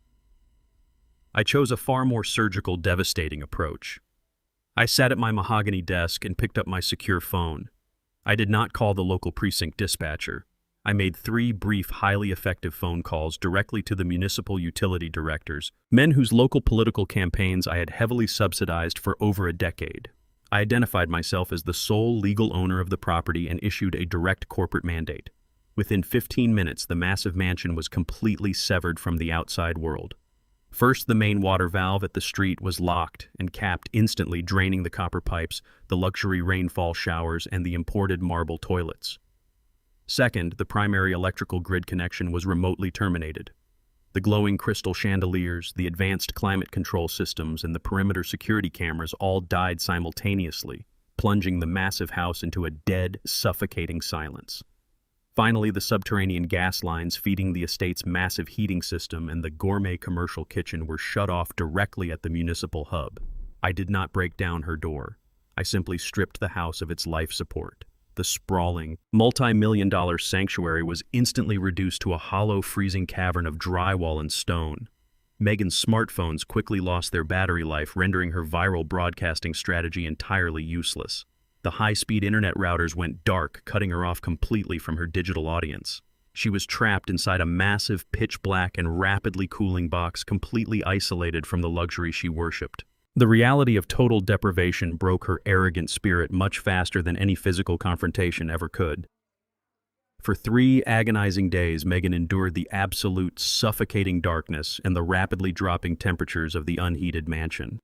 I chose a far more surgical, devastating approach. I sat at my mahogany desk and picked up my secure phone. I did not call the local precinct dispatcher. I made 3 brief, highly effective phone calls directly to the municipal utility directors, men whose local political campaigns I had heavily subsidized for over a decade. I identified myself as the sole legal owner of the property and issued a direct corporate mandate. Within 15 minutes, the massive mansion was completely severed from the outside world. First, the main water valve at the street was locked and capped, instantly draining the copper pipes, the luxury rainfall showers, and the imported marble toilets. Second, the primary electrical grid connection was remotely terminated. The glowing crystal chandeliers, the advanced climate control systems, and the perimeter security cameras all died simultaneously, plunging the massive house into a dead, suffocating silence. Finally, the subterranean gas lines feeding the estate's massive heating system and the gourmet commercial kitchen were shut off directly at the municipal hub. I did not break down her door. I simply stripped the house of its life support. The sprawling, multi-million-dollar sanctuary was instantly reduced to a hollow, freezing cavern of drywall and stone. Megan's smartphones quickly lost their battery life, rendering her viral broadcasting strategy entirely useless. The high-speed internet routers went dark, cutting her off completely from her digital audience. She was trapped inside a massive, pitch-black and rapidly cooling box, completely isolated from the luxury she worshipped. The reality of total deprivation broke her arrogant spirit much faster than any physical confrontation ever could. For 3 agonizing days, Megan endured the absolute, suffocating darkness and the rapidly dropping temperatures of the unheated mansion.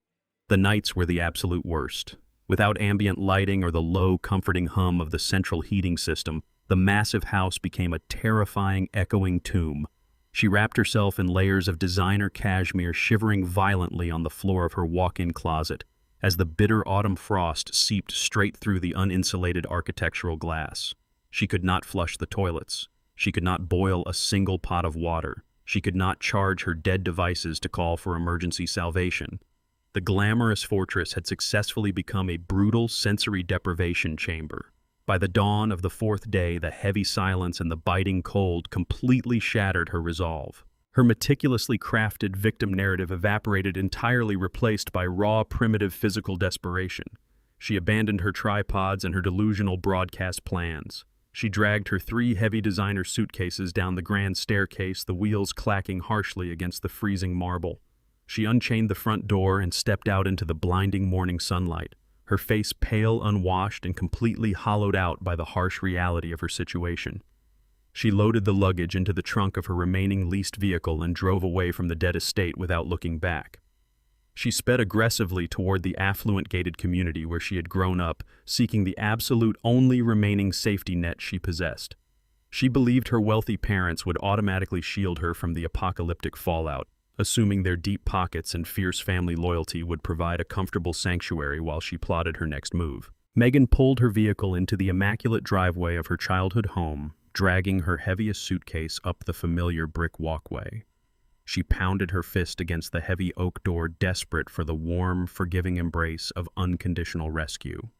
The nights were the absolute worst. Without ambient lighting or the low, comforting hum of the central heating system, the massive house became a terrifying, echoing tomb. She wrapped herself in layers of designer cashmere, shivering violently on the floor of her walk-in closet as the bitter autumn frost seeped straight through the uninsulated architectural glass. She could not flush the toilets. She could not boil a single pot of water. She could not charge her dead devices to call for emergency salvation. The glamorous fortress had successfully become a brutal sensory deprivation chamber. By the dawn of the 4th day, the heavy silence and the biting cold completely shattered her resolve. Her meticulously crafted victim narrative evaporated, entirely replaced by raw, primitive physical desperation. She abandoned her tripods and her delusional broadcast plans. She dragged her 3 heavy designer suitcases down the grand staircase, the wheels clacking harshly against the freezing marble. She unchained the front door and stepped out into the blinding morning sunlight, her face pale, unwashed, and completely hollowed out by the harsh reality of her situation. She loaded the luggage into the trunk of her remaining leased vehicle and drove away from the dead estate without looking back. She sped aggressively toward the affluent gated community where she had grown up, seeking the absolute only remaining safety net she possessed. She believed her wealthy parents would automatically shield her from the apocalyptic fallout, assuming their deep pockets and fierce family loyalty would provide a comfortable sanctuary while she plotted her next move. Megan pulled her vehicle into the immaculate driveway of her childhood home, dragging her heaviest suitcase up the familiar brick walkway. She pounded her fist against the heavy oak door, desperate for the warm, forgiving embrace of unconditional rescue.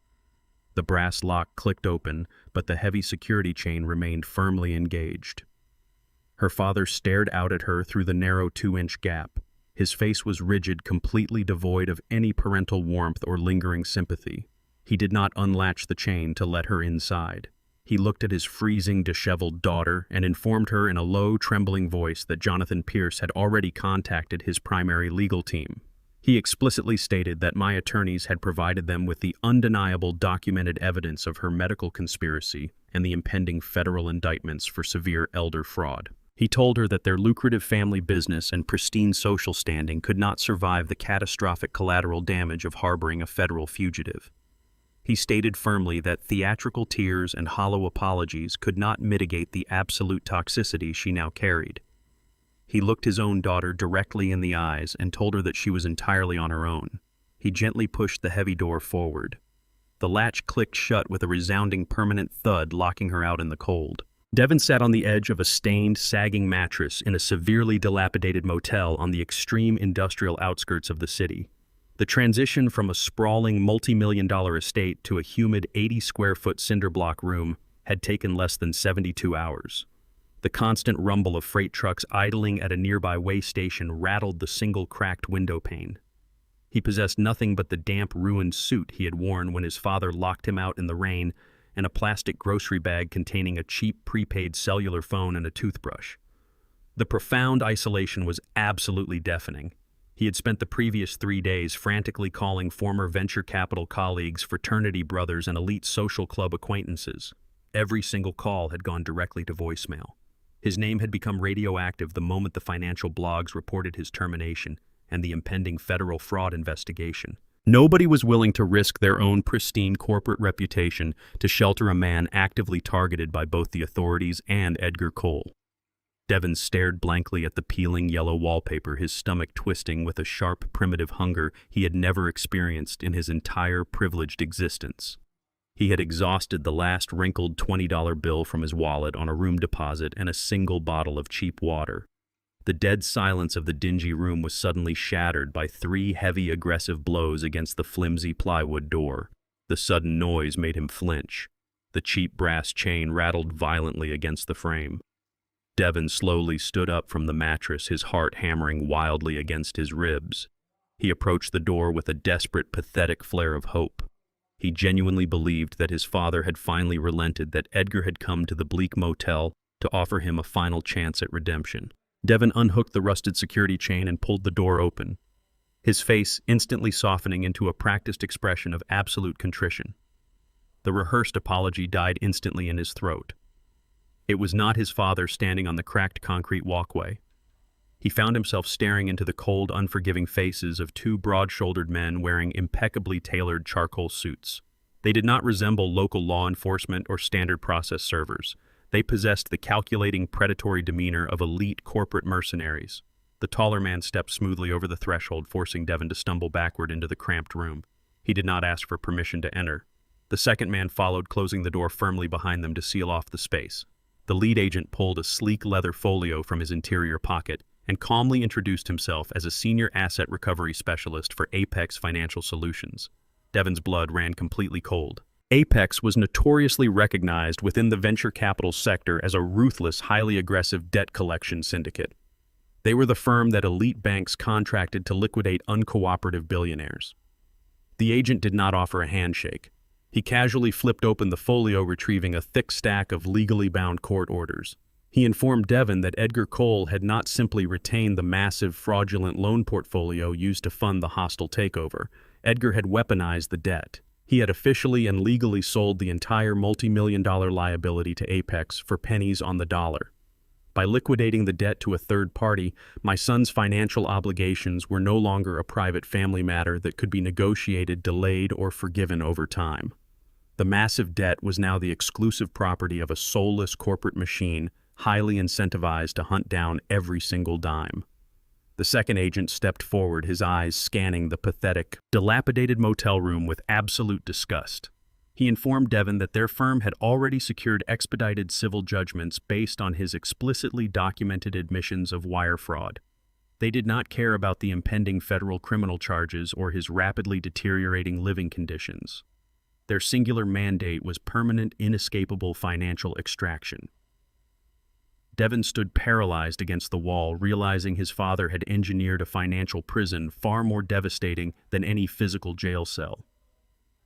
The brass lock clicked open, but the heavy security chain remained firmly engaged. Her father stared out at her through the narrow 2-inch gap. His face was rigid, completely devoid of any parental warmth or lingering sympathy. He did not unlatch the chain to let her inside. He looked at his freezing, disheveled daughter and informed her in a low, trembling voice that Jonathan Pierce had already contacted his primary legal team. He explicitly stated that my attorneys had provided them with the undeniable documented evidence of her medical conspiracy and the impending federal indictments for severe elder fraud. He told her that their lucrative family business and pristine social standing could not survive the catastrophic collateral damage of harboring a federal fugitive. He stated firmly that theatrical tears and hollow apologies could not mitigate the absolute toxicity she now carried. He looked his own daughter directly in the eyes and told her that she was entirely on her own. He gently pushed the heavy door forward. The latch clicked shut with a resounding permanent thud, locking her out in the cold. Devon sat on the edge of a stained, sagging mattress in a severely dilapidated motel on the extreme industrial outskirts of the city. The transition from a sprawling multi-million-dollar estate to a humid 80-square-foot cinder-block room had taken less than 72 hours. The constant rumble of freight trucks idling at a nearby way station rattled the single cracked window pane. He possessed nothing but the damp, ruined suit he had worn when his father locked him out in the rain, and a plastic grocery bag containing a cheap prepaid cellular phone and a toothbrush. The profound isolation was absolutely deafening. He had spent the previous 3 days frantically calling former venture capital colleagues, fraternity brothers, and elite social club acquaintances. Every single call had gone directly to voicemail. His name had become radioactive the moment the financial blogs reported his termination and the impending federal fraud investigation. Nobody was willing to risk their own pristine corporate reputation to shelter a man actively targeted by both the authorities and Edgar Cole. Devon stared blankly at the peeling yellow wallpaper, his stomach twisting with a sharp, primitive hunger he had never experienced in his entire privileged existence. He had exhausted the last wrinkled $20 bill from his wallet on a room deposit and a single bottle of cheap water. The dead silence of the dingy room was suddenly shattered by 3 heavy, aggressive blows against the flimsy plywood door. The sudden noise made him flinch. The cheap brass chain rattled violently against the frame. Devon slowly stood up from the mattress, his heart hammering wildly against his ribs. He approached the door with a desperate, pathetic flare of hope. He genuinely believed that his father had finally relented, that Edgar had come to the bleak motel to offer him a final chance at redemption. Devon unhooked the rusted security chain and pulled the door open, his face instantly softening into a practiced expression of absolute contrition. The rehearsed apology died instantly in his throat. It was not his father standing on the cracked concrete walkway. He found himself staring into the cold, unforgiving faces of two broad-shouldered men wearing impeccably tailored charcoal suits. They did not resemble local law enforcement or standard process servers. They possessed the calculating, predatory demeanor of elite corporate mercenaries. The taller man stepped smoothly over the threshold, forcing Devon to stumble backward into the cramped room. He did not ask for permission to enter. The second man followed, closing the door firmly behind them to seal off the space. The lead agent pulled a sleek leather folio from his interior pocket and calmly introduced himself as a senior asset recovery specialist for Apex Financial Solutions. Devon's blood ran completely cold. Apex was notoriously recognized within the venture capital sector as a ruthless, highly aggressive debt collection syndicate. They were the firm that elite banks contracted to liquidate uncooperative billionaires. The agent did not offer a handshake. He casually flipped open the folio, retrieving a thick stack of legally bound court orders. He informed Devon that Edgar Cole had not simply retained the massive, fraudulent loan portfolio used to fund the hostile takeover. Edgar had weaponized the debt. He had officially and legally sold the entire multi-million-dollar liability to Apex for pennies on the dollar. By liquidating the debt to a third party, my son's financial obligations were no longer a private family matter that could be negotiated, delayed, or forgiven over time. The massive debt was now the exclusive property of a soulless corporate machine, highly incentivized to hunt down every single dime. The second agent stepped forward, his eyes scanning the pathetic, dilapidated motel room with absolute disgust. He informed Devon that their firm had already secured expedited civil judgments based on his explicitly documented admissions of wire fraud. They did not care about the impending federal criminal charges or his rapidly deteriorating living conditions. Their singular mandate was permanent, inescapable financial extraction. Devon stood paralyzed against the wall, realizing his father had engineered a financial prison far more devastating than any physical jail cell.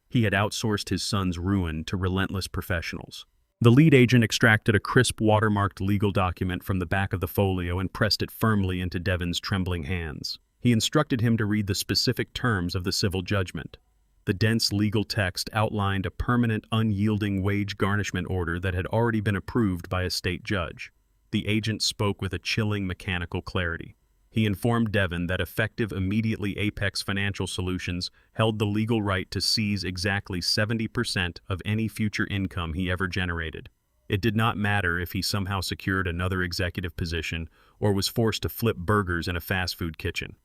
He had outsourced his son's ruin to relentless professionals. The lead agent extracted a crisp, watermarked legal document from the back of the folio and pressed it firmly into Devon's trembling hands. He instructed him to read the specific terms of the civil judgment. The dense legal text outlined a permanent, unyielding wage garnishment order that had already been approved by a state judge. The agent spoke with a chilling, mechanical clarity. He informed Devon that effective immediately, Apex Financial Solutions held the legal right to seize exactly 70% of any future income he ever generated. It did not matter if he somehow secured another executive position or was forced to flip burgers in a fast food kitchen.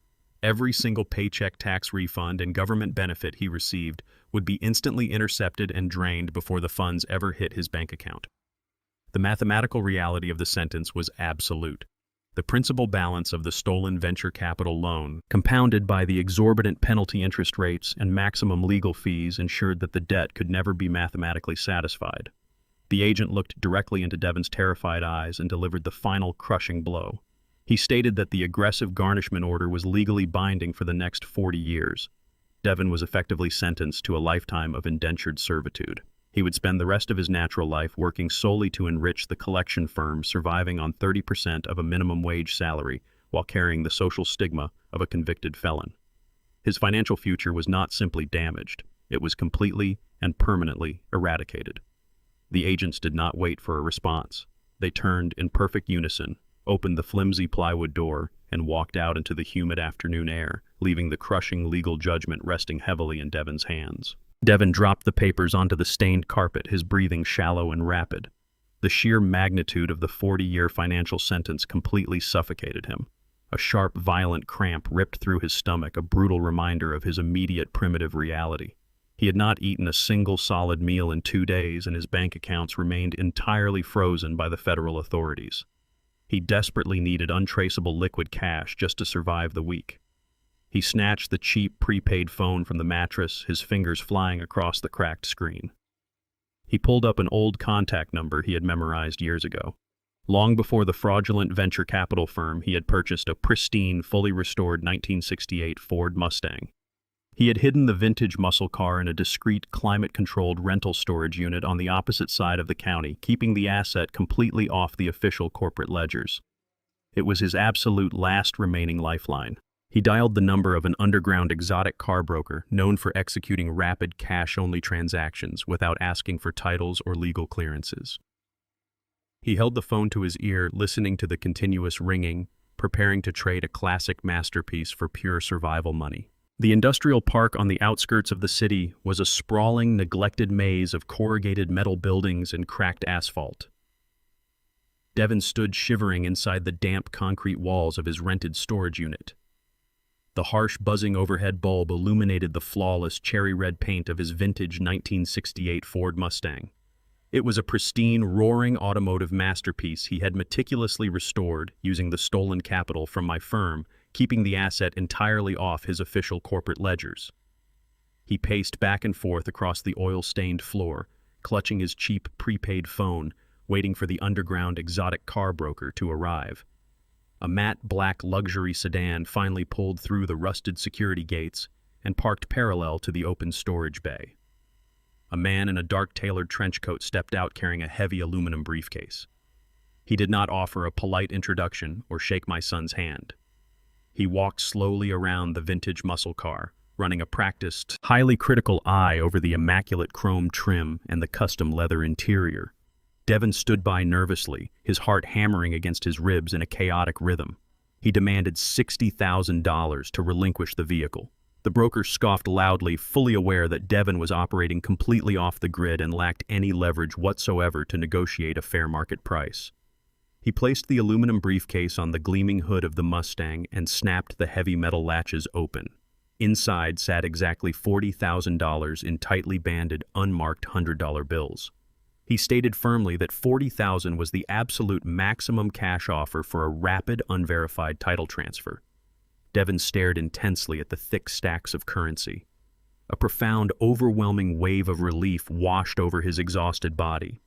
Every single paycheck, tax refund, and government benefit he received would be instantly intercepted and drained before the funds ever hit his bank account. The mathematical reality of the sentence was absolute. The principal balance of the stolen venture capital loan, compounded by the exorbitant penalty interest rates and maximum legal fees, ensured that the debt could never be mathematically satisfied. The agent looked directly into Devon's terrified eyes and delivered the final crushing blow. He stated that the aggressive garnishment order was legally binding for the next 40 years. Devon was effectively sentenced to a lifetime of indentured servitude. He would spend the rest of his natural life working solely to enrich the collection firm, surviving on 30% of a minimum wage salary while carrying the social stigma of a convicted felon. His financial future was not simply damaged, it was completely and permanently eradicated. The agents did not wait for a response. They turned in perfect unison, opened the flimsy plywood door, and walked out into the humid afternoon air, leaving the crushing legal judgment resting heavily in Devon's hands. Devon dropped the papers onto the stained carpet, his breathing shallow and rapid. The sheer magnitude of the 40-year financial sentence completely suffocated him. A sharp, violent cramp ripped through his stomach, a brutal reminder of his immediate primitive reality. He had not eaten a single solid meal in 2 days, and his bank accounts remained entirely frozen by the federal authorities. He desperately needed untraceable liquid cash just to survive the week. He snatched the cheap prepaid phone from the mattress, his fingers flying across the cracked screen. He pulled up an old contact number he had memorized years ago. Long before the fraudulent venture capital firm, he had purchased a pristine, fully restored 1968 Ford Mustang. He had hidden the vintage muscle car in a discreet, climate-controlled rental storage unit on the opposite side of the county, keeping the asset completely off the official corporate ledgers. It was his absolute last remaining lifeline. He dialed the number of an underground exotic car broker known for executing rapid cash-only transactions without asking for titles or legal clearances. He held the phone to his ear, listening to the continuous ringing, preparing to trade a classic masterpiece for pure survival money. The industrial park on the outskirts of the city was a sprawling, neglected maze of corrugated metal buildings and cracked asphalt. Devin stood shivering inside the damp concrete walls of his rented storage unit. The harsh, buzzing overhead bulb illuminated the flawless cherry-red paint of his vintage 1968 Ford Mustang. It was a pristine, roaring automotive masterpiece he had meticulously restored using the stolen capital from my firm, keeping the asset entirely off his official corporate ledgers. He paced back and forth across the oil-stained floor, clutching his cheap prepaid phone, waiting for the underground exotic car broker to arrive. A matte black luxury sedan finally pulled through the rusted security gates and parked parallel to the open storage bay. A man in a dark tailored trench coat stepped out carrying a heavy aluminum briefcase. He did not offer a polite introduction or shake my son's hand. He walked slowly around the vintage muscle car, running a practiced, highly critical eye over the immaculate chrome trim and the custom leather interior. Devin stood by nervously, his heart hammering against his ribs in a chaotic rhythm. He demanded $60,000 to relinquish the vehicle. The broker scoffed loudly, fully aware that Devin was operating completely off the grid and lacked any leverage whatsoever to negotiate a fair market price. He placed the aluminum briefcase on the gleaming hood of the Mustang and snapped the heavy metal latches open. Inside sat exactly $40,000 in tightly banded, unmarked $100 bills. He stated firmly that $40,000 was the absolute maximum cash offer for a rapid, unverified title transfer. Devin stared intensely at the thick stacks of currency. A profound, overwhelming wave of relief washed over his exhausted body.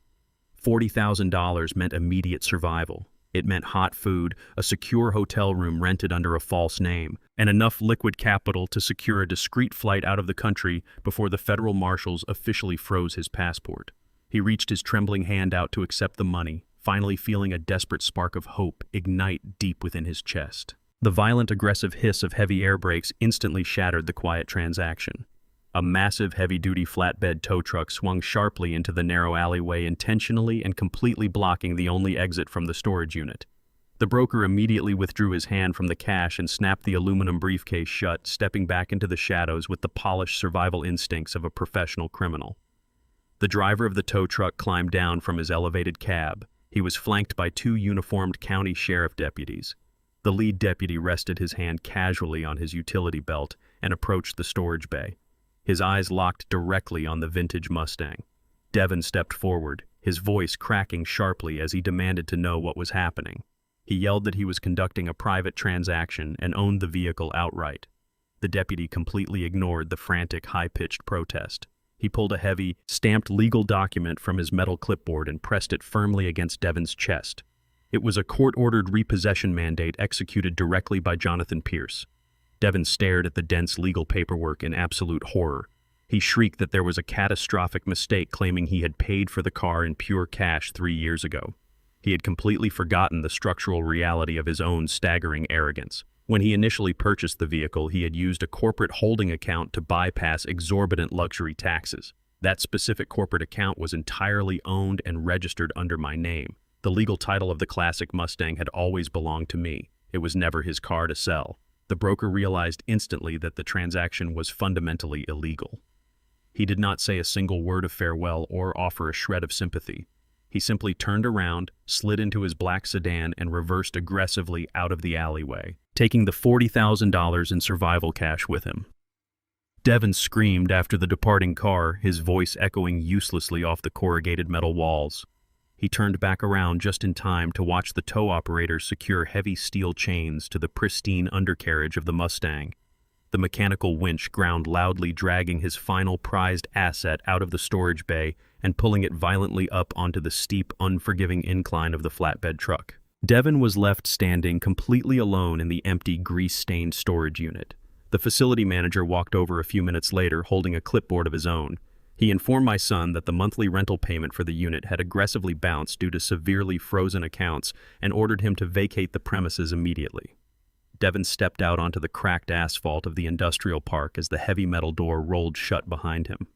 $40,000 meant immediate survival. It meant hot food, a secure hotel room rented under a false name, and enough liquid capital to secure a discreet flight out of the country before the federal marshals officially froze his passport. He reached his trembling hand out to accept the money, finally feeling a desperate spark of hope ignite deep within his chest. The violent, aggressive hiss of heavy air brakes instantly shattered the quiet transaction. A massive, heavy-duty flatbed tow truck swung sharply into the narrow alleyway, intentionally and completely blocking the only exit from the storage unit. The broker immediately withdrew his hand from the cash and snapped the aluminum briefcase shut, stepping back into the shadows with the polished survival instincts of a professional criminal. The driver of the tow truck climbed down from his elevated cab. He was flanked by two uniformed county sheriff deputies. The lead deputy rested his hand casually on his utility belt and approached the storage bay. His eyes locked directly on the vintage Mustang. Devin stepped forward, his voice cracking sharply as he demanded to know what was happening. He yelled that he was conducting a private transaction and owned the vehicle outright. The deputy completely ignored the frantic, high-pitched protest. He pulled a heavy, stamped legal document from his metal clipboard and pressed it firmly against Devin's chest. It was a court-ordered repossession mandate executed directly by Jonathan Pierce. Devin stared at the dense legal paperwork in absolute horror. He shrieked that there was a catastrophic mistake, claiming he had paid for the car in pure cash 3 years ago. He had completely forgotten the structural reality of his own staggering arrogance. When he initially purchased the vehicle, he had used a corporate holding account to bypass exorbitant luxury taxes. That specific corporate account was entirely owned and registered under my name. The legal title of the classic Mustang had always belonged to me. It was never his car to sell. The broker realized instantly that the transaction was fundamentally illegal. He did not say a single word of farewell or offer a shred of sympathy. He simply turned around, slid into his black sedan, and reversed aggressively out of the alleyway, taking the $40,000 in survival cash with him. Devin screamed after the departing car, his voice echoing uselessly off the corrugated metal walls. He turned back around just in time to watch the tow operator secure heavy steel chains to the pristine undercarriage of the Mustang. The mechanical winch ground loudly, dragging his final prized asset out of the storage bay and pulling it violently up onto the steep, unforgiving incline of the flatbed truck. Devin was left standing completely alone in the empty, grease-stained storage unit. The facility manager walked over a few minutes later, holding a clipboard of his own. He informed my son that the monthly rental payment for the unit had aggressively bounced due to severely frozen accounts and ordered him to vacate the premises immediately. Devin stepped out onto the cracked asphalt of the industrial park as the heavy metal door rolled shut behind him.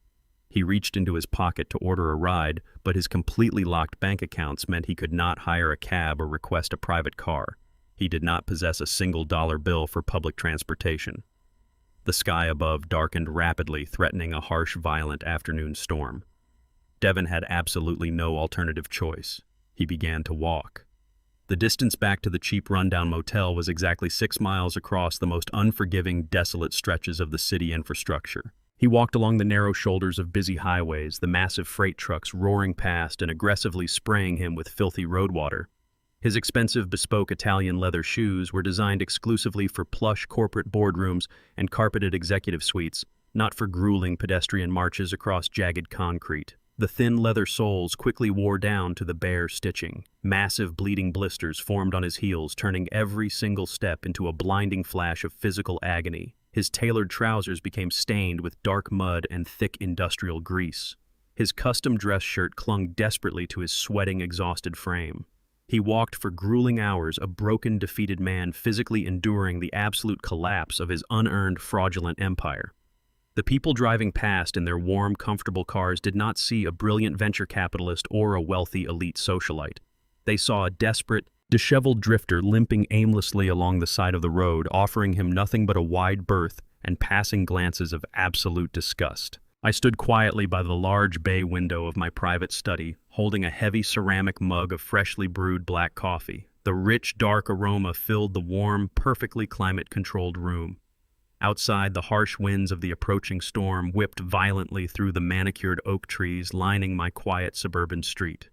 He reached into his pocket to order a ride, but his completely locked bank accounts meant he could not hire a cab or request a private car. He did not possess a single dollar bill for public transportation. The sky above darkened rapidly, threatening a harsh, violent afternoon storm. Devin had absolutely no alternative choice. He began to walk. The distance back to the cheap rundown motel was exactly 6 miles across the most unforgiving, desolate stretches of the city infrastructure. He walked along the narrow shoulders of busy highways, the massive freight trucks roaring past and aggressively spraying him with filthy road water. His expensive, bespoke Italian leather shoes were designed exclusively for plush corporate boardrooms and carpeted executive suites, not for grueling pedestrian marches across jagged concrete. The thin leather soles quickly wore down to the bare stitching. Massive bleeding blisters formed on his heels, turning every single step into a blinding flash of physical agony. His tailored trousers became stained with dark mud and thick industrial grease. His custom dress shirt clung desperately to his sweating, exhausted frame. He walked for grueling hours, a broken, defeated man physically enduring the absolute collapse of his unearned, fraudulent empire. The people driving past in their warm, comfortable cars did not see a brilliant venture capitalist or a wealthy elite socialite. They saw a desperate, disheveled drifter limping aimlessly along the side of the road, offering him nothing but a wide berth and passing glances of absolute disgust. I stood quietly by the large bay window of my private study, holding a heavy ceramic mug of freshly brewed black coffee. The rich, dark aroma filled the warm, perfectly climate-controlled room. Outside, the harsh winds of the approaching storm whipped violently through the manicured oak trees lining my quiet suburban street.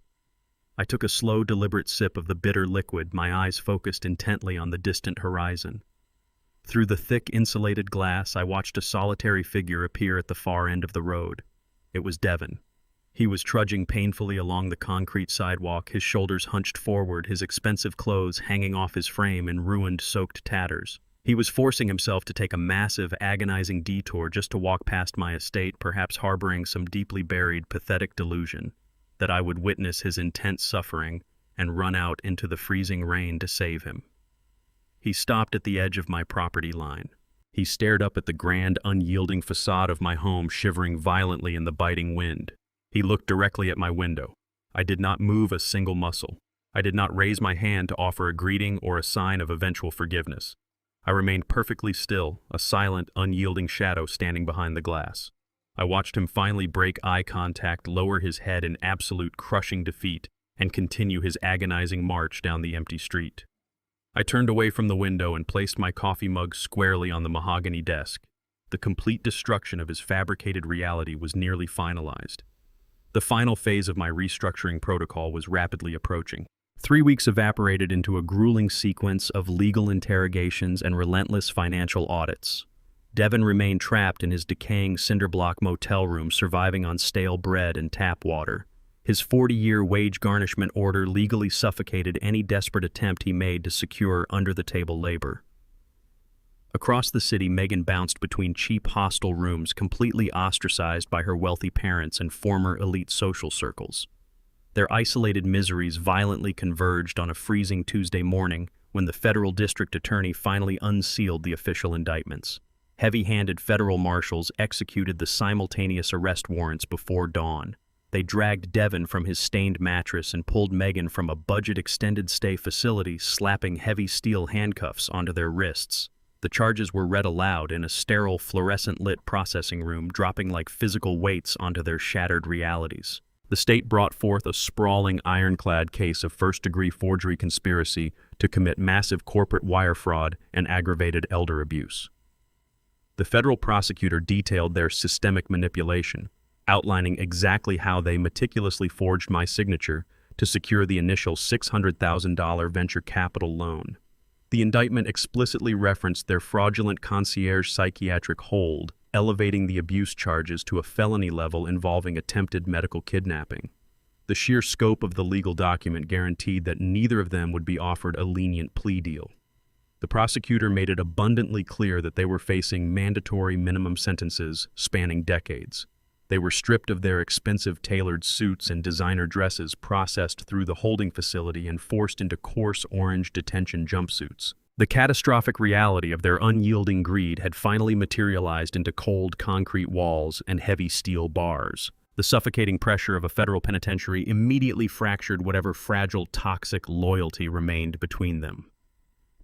I took a slow, deliberate sip of the bitter liquid, my eyes focused intently on the distant horizon. Through the thick, insulated glass, I watched a solitary figure appear at the far end of the road. It was Devin. He was trudging painfully along the concrete sidewalk, his shoulders hunched forward, his expensive clothes hanging off his frame in ruined, soaked tatters. He was forcing himself to take a massive, agonizing detour just to walk past my estate, perhaps harboring some deeply buried, pathetic delusion that I would witness his intense suffering and run out into the freezing rain to save him. He stopped at the edge of my property line. He stared up at the grand, unyielding facade of my home, shivering violently in the biting wind. He looked directly at my window. I did not move a single muscle. I did not raise my hand to offer a greeting or a sign of eventual forgiveness. I remained perfectly still, a silent, unyielding shadow standing behind the glass. I watched him finally break eye contact, lower his head in absolute crushing defeat, and continue his agonizing march down the empty street. I turned away from the window and placed my coffee mug squarely on the mahogany desk. The complete destruction of his fabricated reality was nearly finalized. The final phase of my restructuring protocol was rapidly approaching. 3 weeks evaporated into a grueling sequence of legal interrogations and relentless financial audits. Devin remained trapped in his decaying cinder-block motel room, surviving on stale bread and tap water. His 40-year wage garnishment order legally suffocated any desperate attempt he made to secure under-the-table labor. Across the city, Megan bounced between cheap hostel rooms, completely ostracized by her wealthy parents and former elite social circles. Their isolated miseries violently converged on a freezing Tuesday morning when the federal district attorney finally unsealed the official indictments. Heavy-handed federal marshals executed the simultaneous arrest warrants before dawn. They dragged Devin from his stained mattress and pulled Megan from a budget extended-stay facility, slapping heavy steel handcuffs onto their wrists. The charges were read aloud in a sterile, fluorescent-lit processing room, dropping like physical weights onto their shattered realities. The state brought forth a sprawling, ironclad case of first-degree forgery conspiracy to commit massive corporate wire fraud and aggravated elder abuse. The federal prosecutor detailed their systemic manipulation, outlining exactly how they meticulously forged my signature to secure the initial $600,000 venture capital loan. The indictment explicitly referenced their fraudulent concierge psychiatric hold, elevating the abuse charges to a felony level involving attempted medical kidnapping. The sheer scope of the legal document guaranteed that neither of them would be offered a lenient plea deal. The prosecutor made it abundantly clear that they were facing mandatory minimum sentences spanning decades. They were stripped of their expensive tailored suits and designer dresses, processed through the holding facility, and forced into coarse orange detention jumpsuits. The catastrophic reality of their unyielding greed had finally materialized into cold concrete walls and heavy steel bars. The suffocating pressure of a federal penitentiary immediately fractured whatever fragile, toxic loyalty remained between them.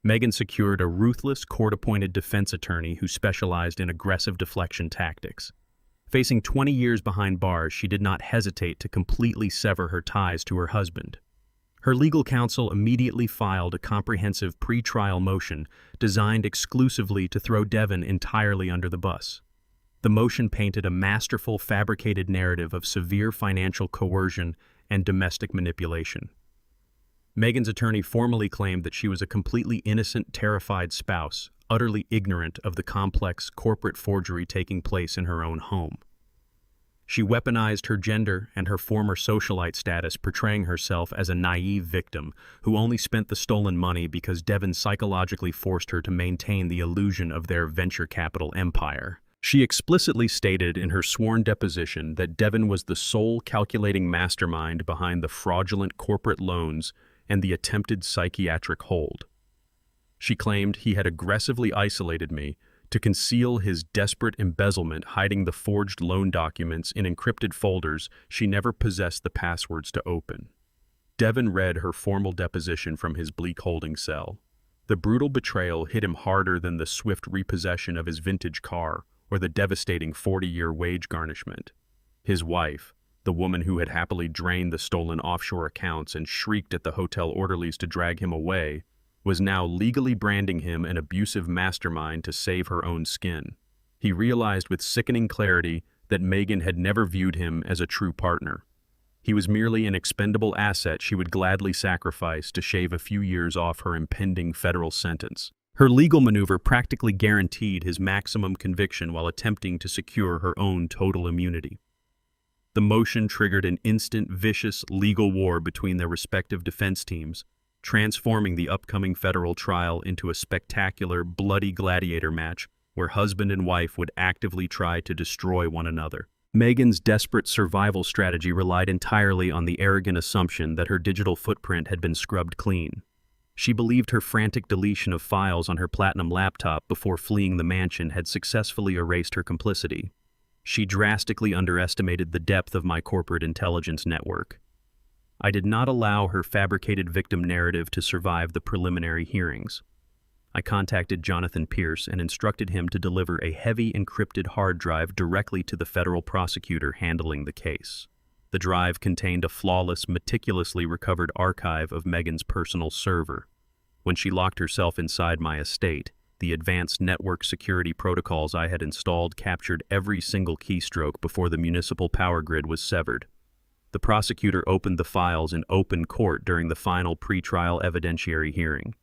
Megan secured a ruthless, court-appointed defense attorney who specialized in aggressive deflection tactics. Facing 20 years behind bars, she did not hesitate to completely sever her ties to her husband. Her legal counsel immediately filed a comprehensive pre-trial motion designed exclusively to throw Devin entirely under the bus. The motion painted a masterful, fabricated narrative of severe financial coercion and domestic manipulation. Megan's attorney formally claimed that she was a completely innocent, terrified spouse, utterly ignorant of the complex corporate forgery taking place in her own home. She weaponized her gender and her former socialite status, portraying herself as a naive victim who only spent the stolen money because Devin psychologically forced her to maintain the illusion of their venture capital empire. She explicitly stated in her sworn deposition that Devin was the sole calculating mastermind behind the fraudulent corporate loans and the attempted psychiatric hold. She claimed he had aggressively isolated me to conceal his desperate embezzlement, hiding the forged loan documents in encrypted folders she never possessed the passwords to open. Devin read her formal deposition from his bleak holding cell. The brutal betrayal hit him harder than the swift repossession of his vintage car or the devastating 40-year wage garnishment. His wife, the woman who had happily drained the stolen offshore accounts and shrieked at the hotel orderlies to drag him away, was now legally branding him an abusive mastermind to save her own skin. He realized with sickening clarity that Megan had never viewed him as a true partner. He was merely an expendable asset she would gladly sacrifice to shave a few years off her impending federal sentence. Her legal maneuver practically guaranteed his maximum conviction while attempting to secure her own total immunity. The motion triggered an instant, vicious legal war between their respective defense teams, transforming the upcoming federal trial into a spectacular, bloody gladiator match where husband and wife would actively try to destroy one another. Megan's desperate survival strategy relied entirely on the arrogant assumption that her digital footprint had been scrubbed clean. She believed her frantic deletion of files on her platinum laptop before fleeing the mansion had successfully erased her complicity. She drastically underestimated the depth of my corporate intelligence network. I did not allow her fabricated victim narrative to survive the preliminary hearings. I contacted Jonathan Pierce and instructed him to deliver a heavy encrypted hard drive directly to the federal prosecutor handling the case. The drive contained a flawless, meticulously recovered archive of Megan's personal server. When she locked herself inside my estate, the advanced network security protocols I had installed captured every single keystroke before the municipal power grid was severed. The prosecutor opened the files in open court during the final pretrial evidentiary hearing.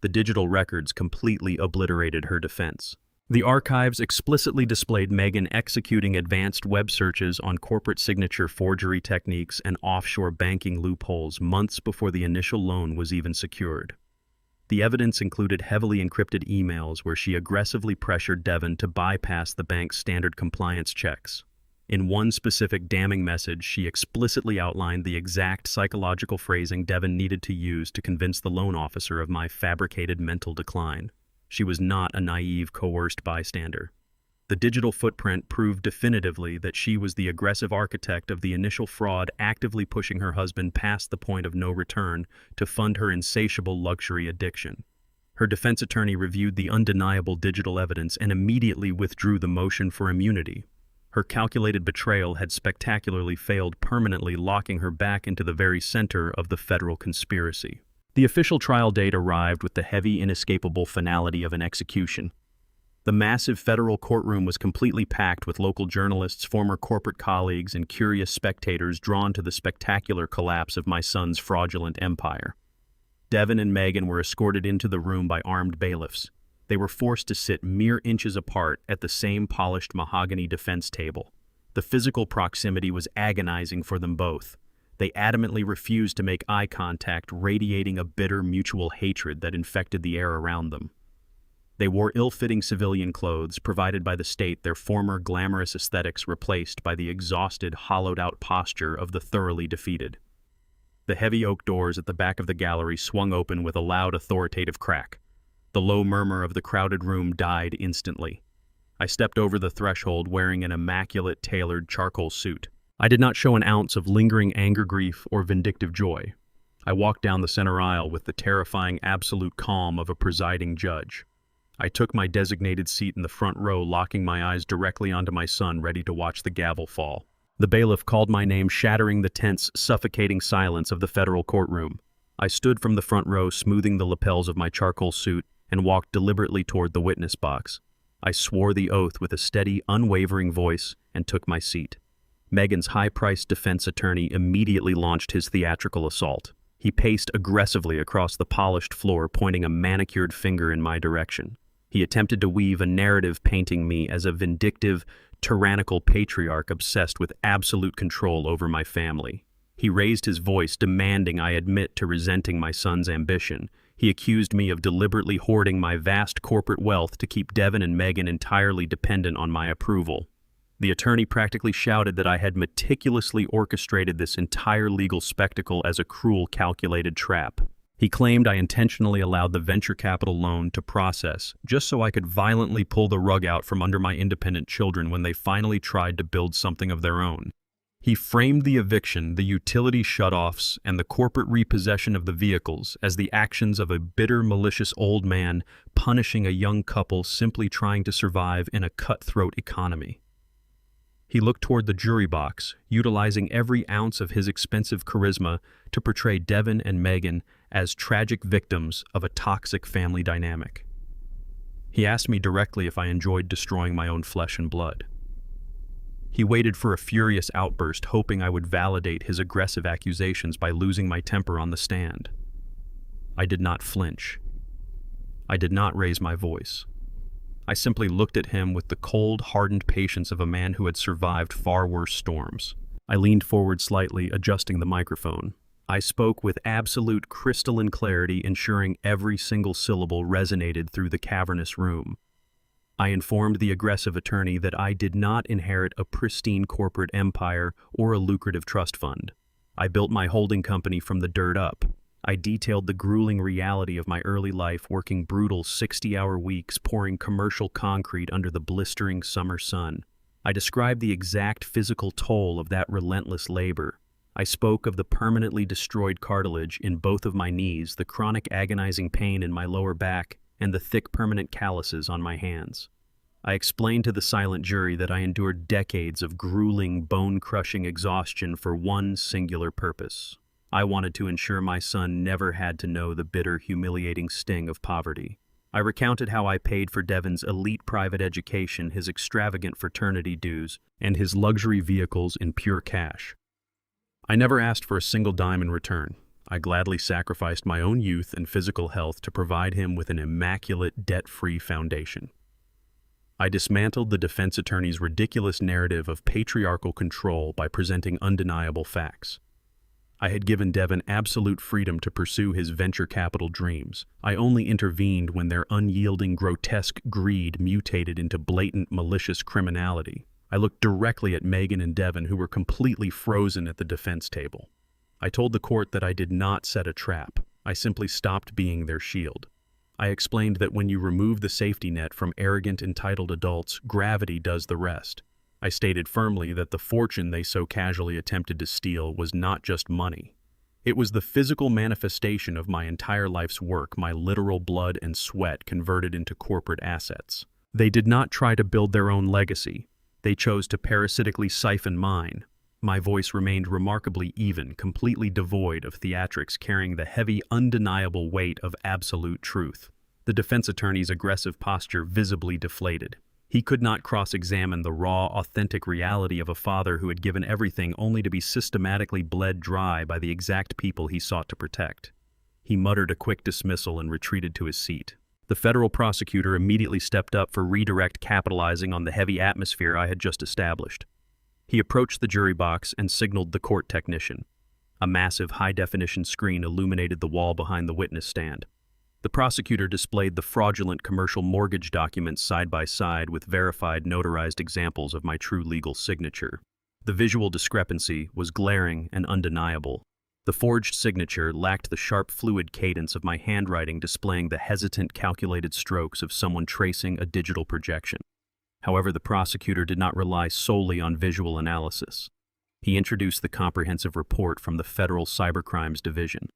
The digital records completely obliterated her defense. The archives explicitly displayed Megan executing advanced web searches on corporate signature forgery techniques and offshore banking loopholes months before the initial loan was even secured. The evidence included heavily encrypted emails where she aggressively pressured Devin to bypass the bank's standard compliance checks. In one specific damning message, she explicitly outlined the exact psychological phrasing Devin needed to use to convince the loan officer of my fabricated mental decline. She was not a naive, coerced bystander. The digital footprint proved definitively that she was the aggressive architect of the initial fraud, actively pushing her husband past the point of no return to fund her insatiable luxury addiction. Her defense attorney reviewed the undeniable digital evidence and immediately withdrew the motion for immunity. Her calculated betrayal had spectacularly failed, permanently locking her back into the very center of the federal conspiracy. The official trial date arrived with the heavy, inescapable finality of an execution. The massive federal courtroom was completely packed with local journalists, former corporate colleagues, and curious spectators drawn to the spectacular collapse of my son's fraudulent empire. Devin and Megan were escorted into the room by armed bailiffs. They were forced to sit mere inches apart at the same polished mahogany defense table. The physical proximity was agonizing for them both. They adamantly refused to make eye contact, radiating a bitter mutual hatred that infected the air around them. They wore ill-fitting civilian clothes provided by the state, their former glamorous aesthetics replaced by the exhausted, hollowed-out posture of the thoroughly defeated. The heavy oak doors at the back of the gallery swung open with a loud, authoritative crack. The low murmur of the crowded room died instantly. I stepped over the threshold wearing an immaculate, tailored charcoal suit. I did not show an ounce of lingering anger, grief, or vindictive joy. I walked down the center aisle with the terrifying absolute calm of a presiding judge. I took my designated seat in the front row, locking my eyes directly onto my son, ready to watch the gavel fall. The bailiff called my name, shattering the tense, suffocating silence of the federal courtroom. I stood from the front row, smoothing the lapels of my charcoal suit, and walked deliberately toward the witness box. I swore the oath with a steady, unwavering voice and took my seat. Megan's high-priced defense attorney immediately launched his theatrical assault. He paced aggressively across the polished floor, pointing a manicured finger in my direction. He attempted to weave a narrative painting me as a vindictive, tyrannical patriarch obsessed with absolute control over my family. He raised his voice, demanding I admit to resenting my son's ambition. He accused me of deliberately hoarding my vast corporate wealth to keep Devin and Megan entirely dependent on my approval. The attorney practically shouted that I had meticulously orchestrated this entire legal spectacle as a cruel, calculated trap. He claimed I intentionally allowed the venture capital loan to process just so I could violently pull the rug out from under my independent children when they finally tried to build something of their own. He framed the eviction, the utility shutoffs, and the corporate repossession of the vehicles as the actions of a bitter, malicious old man punishing a young couple simply trying to survive in a cutthroat economy. He looked toward the jury box, utilizing every ounce of his expensive charisma to portray Devin and Megan as tragic victims of a toxic family dynamic. He asked me directly if I enjoyed destroying my own flesh and blood. He waited for a furious outburst, hoping I would validate his aggressive accusations by losing my temper on the stand. I did not flinch. I did not raise my voice. I simply looked at him with the cold, hardened patience of a man who had survived far worse storms. I leaned forward slightly, adjusting the microphone. I spoke with absolute crystalline clarity, ensuring every single syllable resonated through the cavernous room. I informed the aggressive attorney that I did not inherit a pristine corporate empire or a lucrative trust fund. I built my holding company from the dirt up. I detailed the grueling reality of my early life, working brutal 60-hour weeks, pouring commercial concrete under the blistering summer sun. I described the exact physical toll of that relentless labor. I spoke of the permanently destroyed cartilage in both of my knees, the chronic agonizing pain in my lower back, and the thick permanent calluses on my hands. I explained to the silent jury that I endured decades of grueling, bone-crushing exhaustion for one singular purpose. I wanted to ensure my son never had to know the bitter, humiliating sting of poverty. I recounted how I paid for Devin's elite private education, his extravagant fraternity dues, and his luxury vehicles in pure cash. I never asked for a single dime in return. I gladly sacrificed my own youth and physical health to provide him with an immaculate, debt-free foundation. I dismantled the defense attorney's ridiculous narrative of patriarchal control by presenting undeniable facts. I had given Devin absolute freedom to pursue his venture capital dreams. I only intervened when their unyielding, grotesque greed mutated into blatant, malicious criminality. I looked directly at Megan and Devin, who were completely frozen at the defense table. I told the court that I did not set a trap. I simply stopped being their shield. I explained that when you remove the safety net from arrogant, entitled adults, gravity does the rest. I stated firmly that the fortune they so casually attempted to steal was not just money. It was the physical manifestation of my entire life's work, my literal blood and sweat converted into corporate assets. They did not try to build their own legacy. They chose to parasitically siphon mine. My voice remained remarkably even, completely devoid of theatrics, carrying the heavy, undeniable weight of absolute truth. The defense attorney's aggressive posture visibly deflated. He could not cross-examine the raw, authentic reality of a father who had given everything only to be systematically bled dry by the exact people he sought to protect. He muttered a quick dismissal and retreated to his seat. The federal prosecutor immediately stepped up for redirect, capitalizing on the heavy atmosphere I had just established. He approached the jury box and signaled the court technician. A massive high-definition screen illuminated the wall behind the witness stand. The prosecutor displayed the fraudulent commercial mortgage documents side by side with verified notarized examples of my true legal signature. The visual discrepancy was glaring and undeniable. The forged signature lacked the sharp, fluid cadence of my handwriting, displaying the hesitant, calculated strokes of someone tracing a digital projection. However, the prosecutor did not rely solely on visual analysis. He introduced the comprehensive report from the Federal Cybercrimes Division.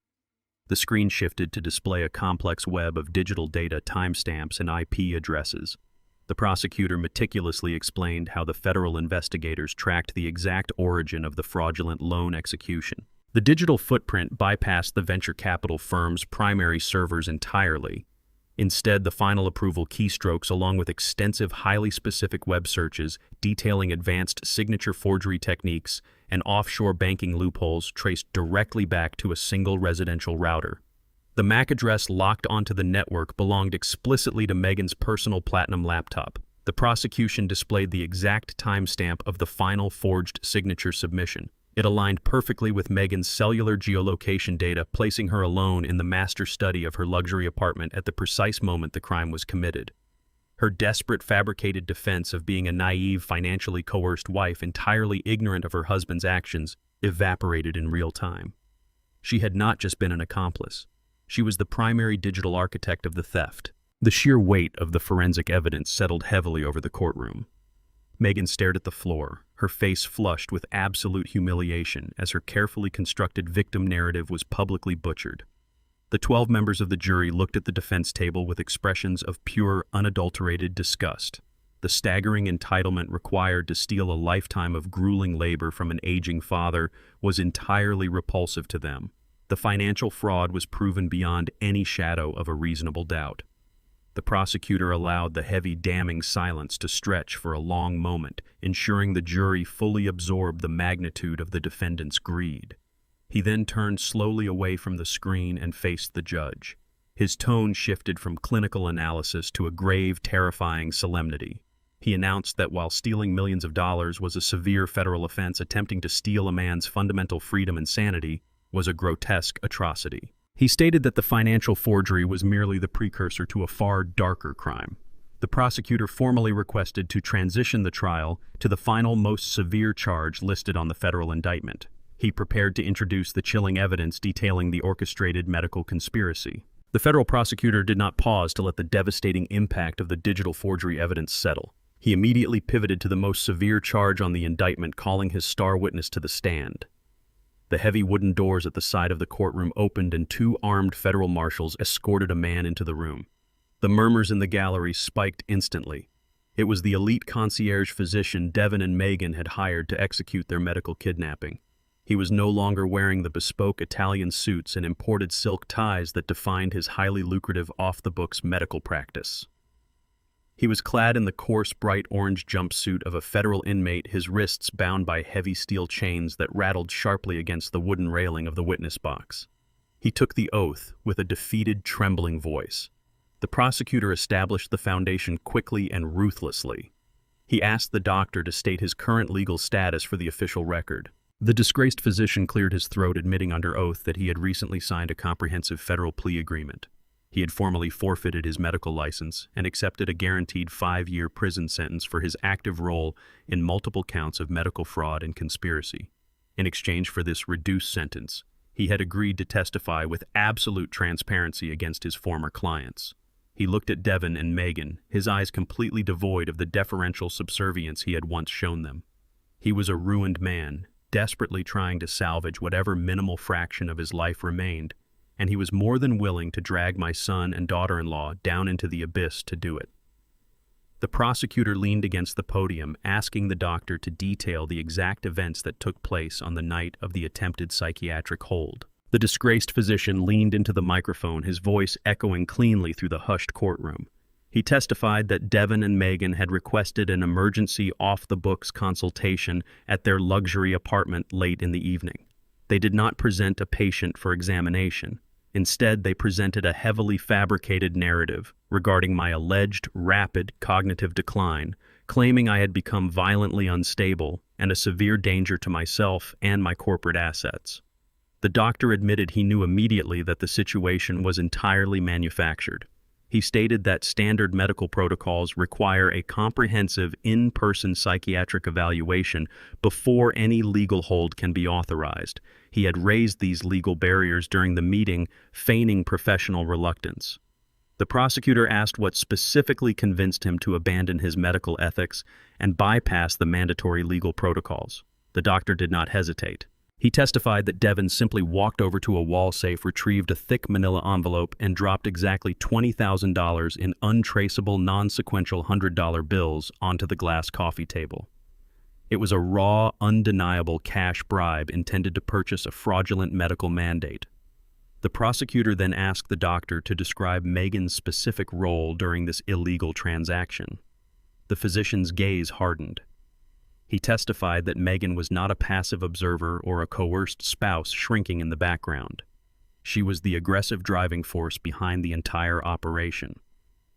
The screen shifted to display a complex web of digital data, timestamps, and IP addresses. The prosecutor meticulously explained how the federal investigators tracked the exact origin of the fraudulent loan execution. The digital footprint bypassed the venture capital firm's primary servers entirely. Instead, the final approval keystrokes, along with extensive, highly specific web searches detailing advanced signature forgery techniques and offshore banking loopholes, traced directly back to a single residential router. The MAC address locked onto the network belonged explicitly to Megan's personal Platinum laptop. The prosecution displayed the exact timestamp of the final forged signature submission. It aligned perfectly with Megan's cellular geolocation data, placing her alone in the master study of her luxury apartment at the precise moment the crime was committed. Her desperate, fabricated defense of being a naive, financially coerced wife entirely ignorant of her husband's actions evaporated in real time. She had not just been an accomplice. She was the primary digital architect of the theft. The sheer weight of the forensic evidence settled heavily over the courtroom. Megan stared at the floor, her face flushed with absolute humiliation as her carefully constructed victim narrative was publicly butchered. The 12 members of the jury looked at the defense table with expressions of pure, unadulterated disgust. The staggering entitlement required to steal a lifetime of grueling labor from an aging father was entirely repulsive to them. The financial fraud was proven beyond any shadow of a reasonable doubt. The prosecutor allowed the heavy, damning silence to stretch for a long moment, ensuring the jury fully absorbed the magnitude of the defendant's greed. He then turned slowly away from the screen and faced the judge. His tone shifted from clinical analysis to a grave, terrifying solemnity. He announced that while stealing millions of dollars was a severe federal offense, attempting to steal a man's fundamental freedom and sanity was a grotesque atrocity. He stated that the financial forgery was merely the precursor to a far darker crime. The prosecutor formally requested to transition the trial to the final, most severe charge listed on the federal indictment. He prepared to introduce the chilling evidence detailing the orchestrated medical conspiracy. The federal prosecutor did not pause to let the devastating impact of the digital forgery evidence settle. He immediately pivoted to the most severe charge on the indictment, calling his star witness to the stand. The heavy wooden doors at the side of the courtroom opened and 2 armed federal marshals escorted a man into the room. The murmurs in the gallery spiked instantly. It was the elite concierge physician Devin and Megan had hired to execute their medical kidnapping. He was no longer wearing the bespoke Italian suits and imported silk ties that defined his highly lucrative off-the-books medical practice. He was clad in the coarse, bright orange jumpsuit of a federal inmate, his wrists bound by heavy steel chains that rattled sharply against the wooden railing of the witness box. He took the oath with a defeated, trembling voice. The prosecutor established the foundation quickly and ruthlessly. He asked the doctor to state his current legal status for the official record. The disgraced physician cleared his throat, admitting under oath that he had recently signed a comprehensive federal plea agreement. He had formally forfeited his medical license and accepted a guaranteed 5-year prison sentence for his active role in multiple counts of medical fraud and conspiracy. In exchange for this reduced sentence, he had agreed to testify with absolute transparency against his former clients. He looked at Devin and Megan, his eyes completely devoid of the deferential subservience he had once shown them. He was a ruined man, desperately trying to salvage whatever minimal fraction of his life remained, and he was more than willing to drag my son and daughter-in-law down into the abyss to do it. The prosecutor leaned against the podium, asking the doctor to detail the exact events that took place on the night of the attempted psychiatric hold. The disgraced physician leaned into the microphone, his voice echoing cleanly through the hushed courtroom. He testified that Devin and Megan had requested an emergency off-the-books consultation at their luxury apartment late in the evening. They did not present a patient for examination. Instead, they presented a heavily fabricated narrative regarding my alleged rapid cognitive decline, claiming I had become violently unstable and a severe danger to myself and my corporate assets. The doctor admitted he knew immediately that the situation was entirely manufactured. He stated that standard medical protocols require a comprehensive in-person psychiatric evaluation before any legal hold can be authorized. He had raised these legal barriers during the meeting, feigning professional reluctance. The prosecutor asked what specifically convinced him to abandon his medical ethics and bypass the mandatory legal protocols. The doctor did not hesitate. He testified that Devin simply walked over to a wall safe, retrieved a thick manila envelope, and dropped exactly $20,000 in untraceable, non-sequential $100 bills onto the glass coffee table. It was a raw, undeniable cash bribe intended to purchase a fraudulent medical mandate. The prosecutor then asked the doctor to describe Megan's specific role during this illegal transaction. The physician's gaze hardened. He testified that Megan was not a passive observer or a coerced spouse shrinking in the background. She was the aggressive driving force behind the entire operation.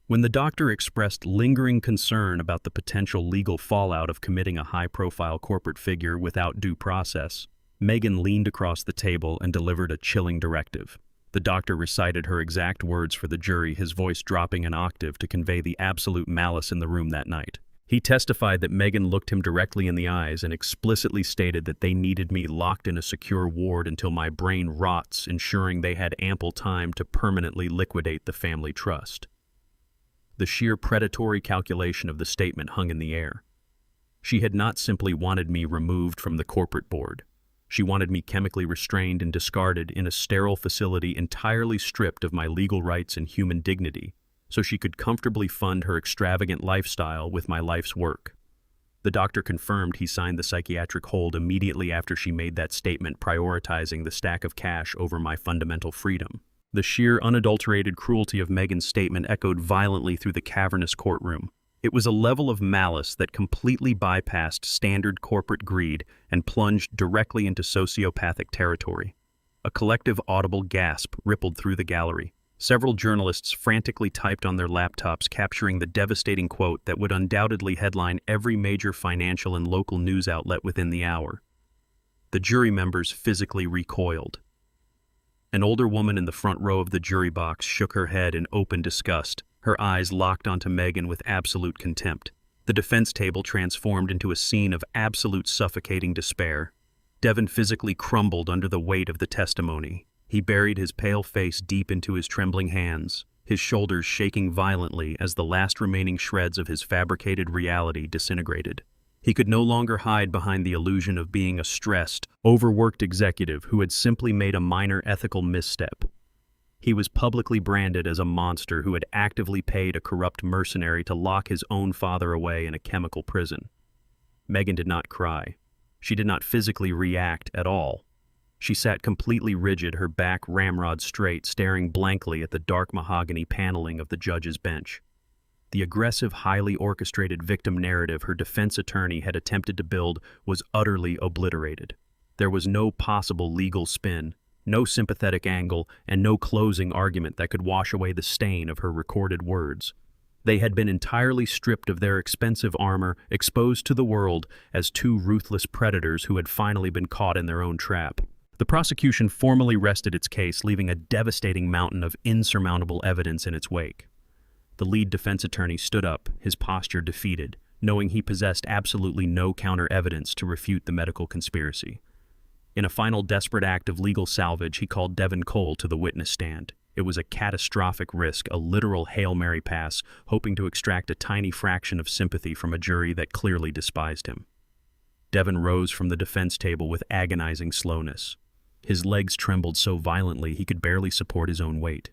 When the doctor expressed lingering concern about the potential legal fallout of committing a high-profile corporate figure without due process, Megan leaned across the table and delivered a chilling directive. The doctor recited her exact words for the jury, his voice dropping an octave to convey the absolute malice in the room that night. He testified that Megan looked him directly in the eyes and explicitly stated that they needed me locked in a secure ward until my brain rots, ensuring they had ample time to permanently liquidate the family trust. The sheer predatory calculation of the statement hung in the air. She had not simply wanted me removed from the corporate board. She wanted me chemically restrained and discarded in a sterile facility entirely stripped of my legal rights and human dignity, so she could comfortably fund her extravagant lifestyle with my life's work. The doctor confirmed he signed the psychiatric hold immediately after she made that statement, prioritizing the stack of cash over my fundamental freedom. The sheer, unadulterated cruelty of Megan's statement echoed violently through the cavernous courtroom. It was a level of malice that completely bypassed standard corporate greed and plunged directly into sociopathic territory. A collective audible gasp rippled through the gallery. Several journalists frantically typed on their laptops, capturing the devastating quote that would undoubtedly headline every major financial and local news outlet within the hour. The jury members physically recoiled. An older woman in the front row of the jury box shook her head in open disgust, her eyes locked onto Megan with absolute contempt. The defense table transformed into a scene of absolute suffocating despair. Devin physically crumbled under the weight of the testimony. He buried his pale face deep into his trembling hands, his shoulders shaking violently as the last remaining shreds of his fabricated reality disintegrated. He could no longer hide behind the illusion of being a stressed, overworked executive who had simply made a minor ethical misstep. He was publicly branded as a monster who had actively paid a corrupt mercenary to lock his own father away in a chemical prison. Megan did not cry. She did not physically react at all. She sat completely rigid, her back ramrod straight, staring blankly at the dark mahogany paneling of the judge's bench. The aggressive, highly orchestrated victim narrative her defense attorney had attempted to build was utterly obliterated. There was no possible legal spin, no sympathetic angle, and no closing argument that could wash away the stain of her recorded words. They had been entirely stripped of their expensive armor, exposed to the world as two ruthless predators who had finally been caught in their own trap. The prosecution formally rested its case, leaving a devastating mountain of insurmountable evidence in its wake. The lead defense attorney stood up, his posture defeated, knowing he possessed absolutely no counter-evidence to refute the medical conspiracy. In a final desperate act of legal salvage, he called Devin Cole to the witness stand. It was a catastrophic risk, a literal Hail Mary pass, hoping to extract a tiny fraction of sympathy from a jury that clearly despised him. Devin rose from the defense table with agonizing slowness. His legs trembled so violently he could barely support his own weight.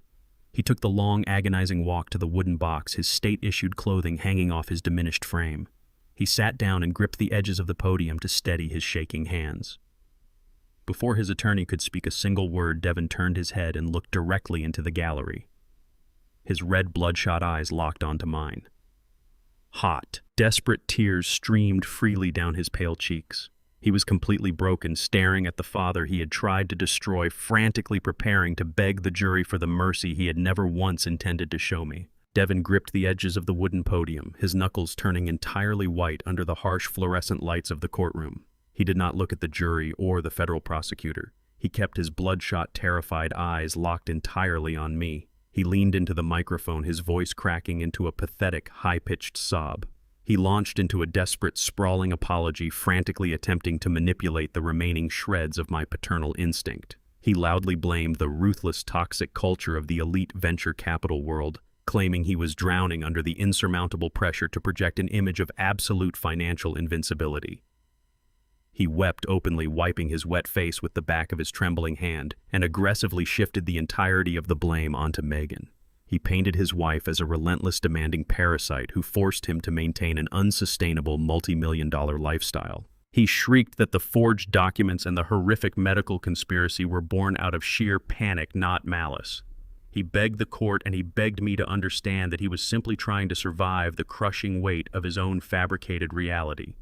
He took the long, agonizing walk to the wooden box, his state-issued clothing hanging off his diminished frame. He sat down and gripped the edges of the podium to steady his shaking hands. Before his attorney could speak a single word, Devin turned his head and looked directly into the gallery. His red, bloodshot eyes locked onto mine. Hot, desperate tears streamed freely down his pale cheeks. He was completely broken, staring at the father he had tried to destroy, frantically preparing to beg the jury for the mercy he had never once intended to show me. Devin gripped the edges of the wooden podium, his knuckles turning entirely white under the harsh fluorescent lights of the courtroom. He did not look at the jury or the federal prosecutor. He kept his bloodshot, terrified eyes locked entirely on me. He leaned into the microphone, his voice cracking into a pathetic, high-pitched sob. He launched into a desperate, sprawling apology, frantically attempting to manipulate the remaining shreds of my paternal instinct. He loudly blamed the ruthless, toxic culture of the elite venture capital world, claiming he was drowning under the insurmountable pressure to project an image of absolute financial invincibility. He wept openly, wiping his wet face with the back of his trembling hand, and aggressively shifted the entirety of the blame onto Megan. He painted his wife as a relentless, demanding parasite who forced him to maintain an unsustainable multi-million-dollar lifestyle. He shrieked that the forged documents and the horrific medical conspiracy were born out of sheer panic, not malice. He begged the court and he begged me to understand that he was simply trying to survive the crushing weight of his own fabricated reality.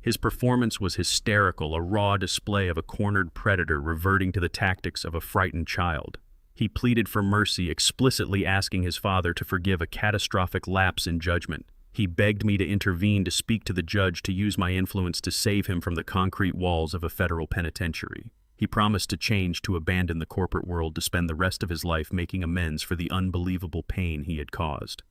His performance was hysterical, a raw display of a cornered predator reverting to the tactics of a frightened child. He pleaded for mercy, explicitly asking his father to forgive a catastrophic lapse in judgment. He begged me to intervene, to speak to the judge, to use my influence to save him from the concrete walls of a federal penitentiary. He promised to change, to abandon the corporate world, to spend the rest of his life making amends for the unbelievable pain he had caused.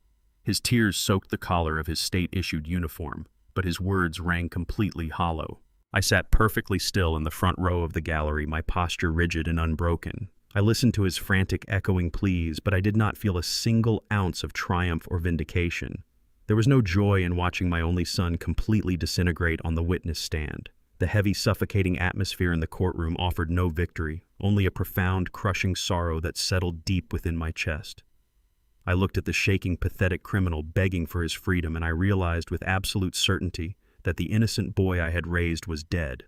His tears soaked the collar of his state-issued uniform, but his words rang completely hollow. I sat perfectly still in the front row of the gallery, my posture rigid and unbroken. I listened to his frantic, echoing pleas, but I did not feel a single ounce of triumph or vindication. There was no joy in watching my only son completely disintegrate on the witness stand. The heavy, suffocating atmosphere in the courtroom offered no victory, only a profound, crushing sorrow that settled deep within my chest. I looked at the shaking, pathetic criminal begging for his freedom, and I realized with absolute certainty that the innocent boy I had raised was dead.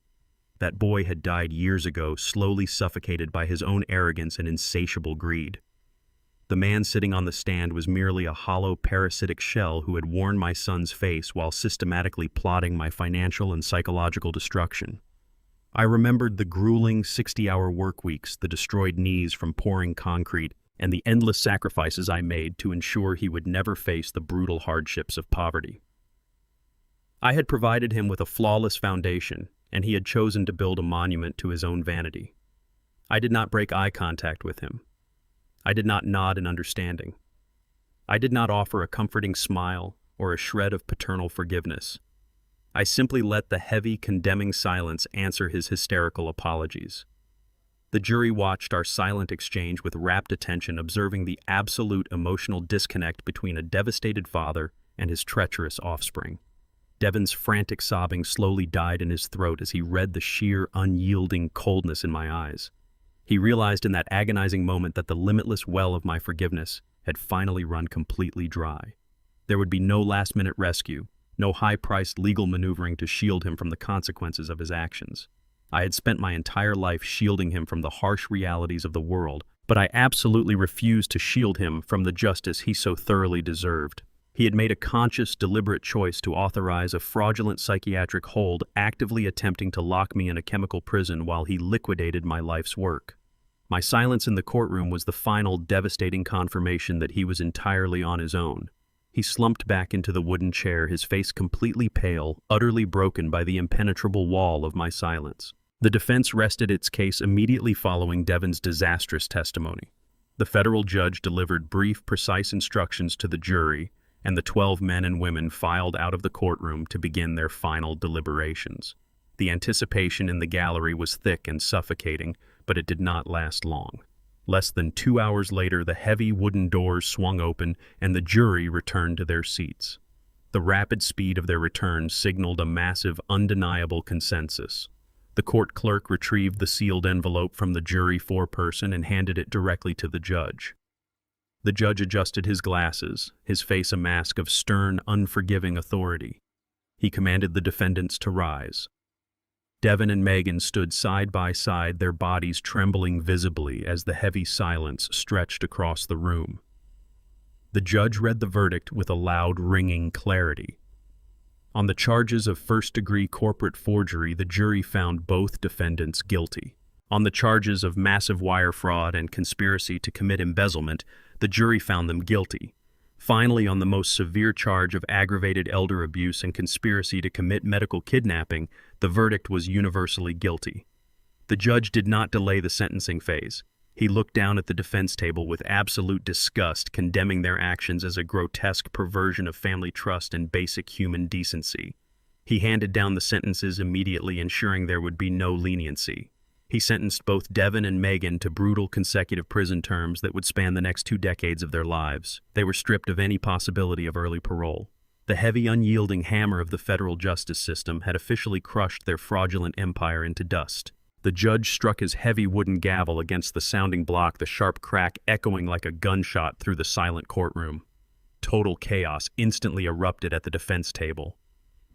That boy had died years ago, slowly suffocated by his own arrogance and insatiable greed. The man sitting on the stand was merely a hollow, parasitic shell who had worn my son's face while systematically plotting my financial and psychological destruction. I remembered the grueling 60-hour work weeks, the destroyed knees from pouring concrete, and the endless sacrifices I made to ensure he would never face the brutal hardships of poverty. I had provided him with a flawless foundation, and he had chosen to build a monument to his own vanity. I did not break eye contact with him. I did not nod in understanding. I did not offer a comforting smile or a shred of paternal forgiveness. I simply let the heavy, condemning silence answer his hysterical apologies. The jury watched our silent exchange with rapt attention, observing the absolute emotional disconnect between a devastated father and his treacherous offspring. Devin's frantic sobbing slowly died in his throat as he read the sheer, unyielding coldness in my eyes. He realized in that agonizing moment that the limitless well of my forgiveness had finally run completely dry. There would be no last-minute rescue, no high-priced legal maneuvering to shield him from the consequences of his actions. I had spent my entire life shielding him from the harsh realities of the world, but I absolutely refused to shield him from the justice he so thoroughly deserved. He had made a conscious, deliberate choice to authorize a fraudulent psychiatric hold, actively attempting to lock me in a chemical prison while he liquidated my life's work. My silence in the courtroom was the final, devastating confirmation that he was entirely on his own. He slumped back into the wooden chair, his face completely pale, utterly broken by the impenetrable wall of my silence. The defense rested its case immediately following Devin's disastrous testimony. The federal judge delivered brief, precise instructions to the jury, and the 12 men and women filed out of the courtroom to begin their final deliberations. The anticipation in the gallery was thick and suffocating, but it did not last long. Less than 2 hours later, the heavy wooden doors swung open and the jury returned to their seats. The rapid speed of their return signaled a massive, undeniable consensus. The court clerk retrieved the sealed envelope from the jury foreperson and handed it directly to the judge. The judge adjusted his glasses, his face a mask of stern, unforgiving authority. He commanded the defendants to rise. Devin and Megan stood side by side, their bodies trembling visibly as the heavy silence stretched across the room. The judge read the verdict with a loud, ringing clarity. On the charges of first-degree corporate forgery, the jury found both defendants guilty. On the charges of massive wire fraud and conspiracy to commit embezzlement, the jury found them guilty. Finally, on the most severe charge of aggravated elder abuse and conspiracy to commit medical kidnapping, the verdict was universally guilty. The judge did not delay the sentencing phase. He looked down at the defense table with absolute disgust, condemning their actions as a grotesque perversion of family trust and basic human decency. He handed down the sentences immediately, ensuring there would be no leniency. He sentenced both Devin and Megan to brutal consecutive prison terms that would span the next 2 decades of their lives. They were stripped of any possibility of early parole. The heavy, unyielding hammer of the federal justice system had officially crushed their fraudulent empire into dust. The judge struck his heavy wooden gavel against the sounding block, the sharp crack echoing like a gunshot through the silent courtroom. Total chaos instantly erupted at the defense table.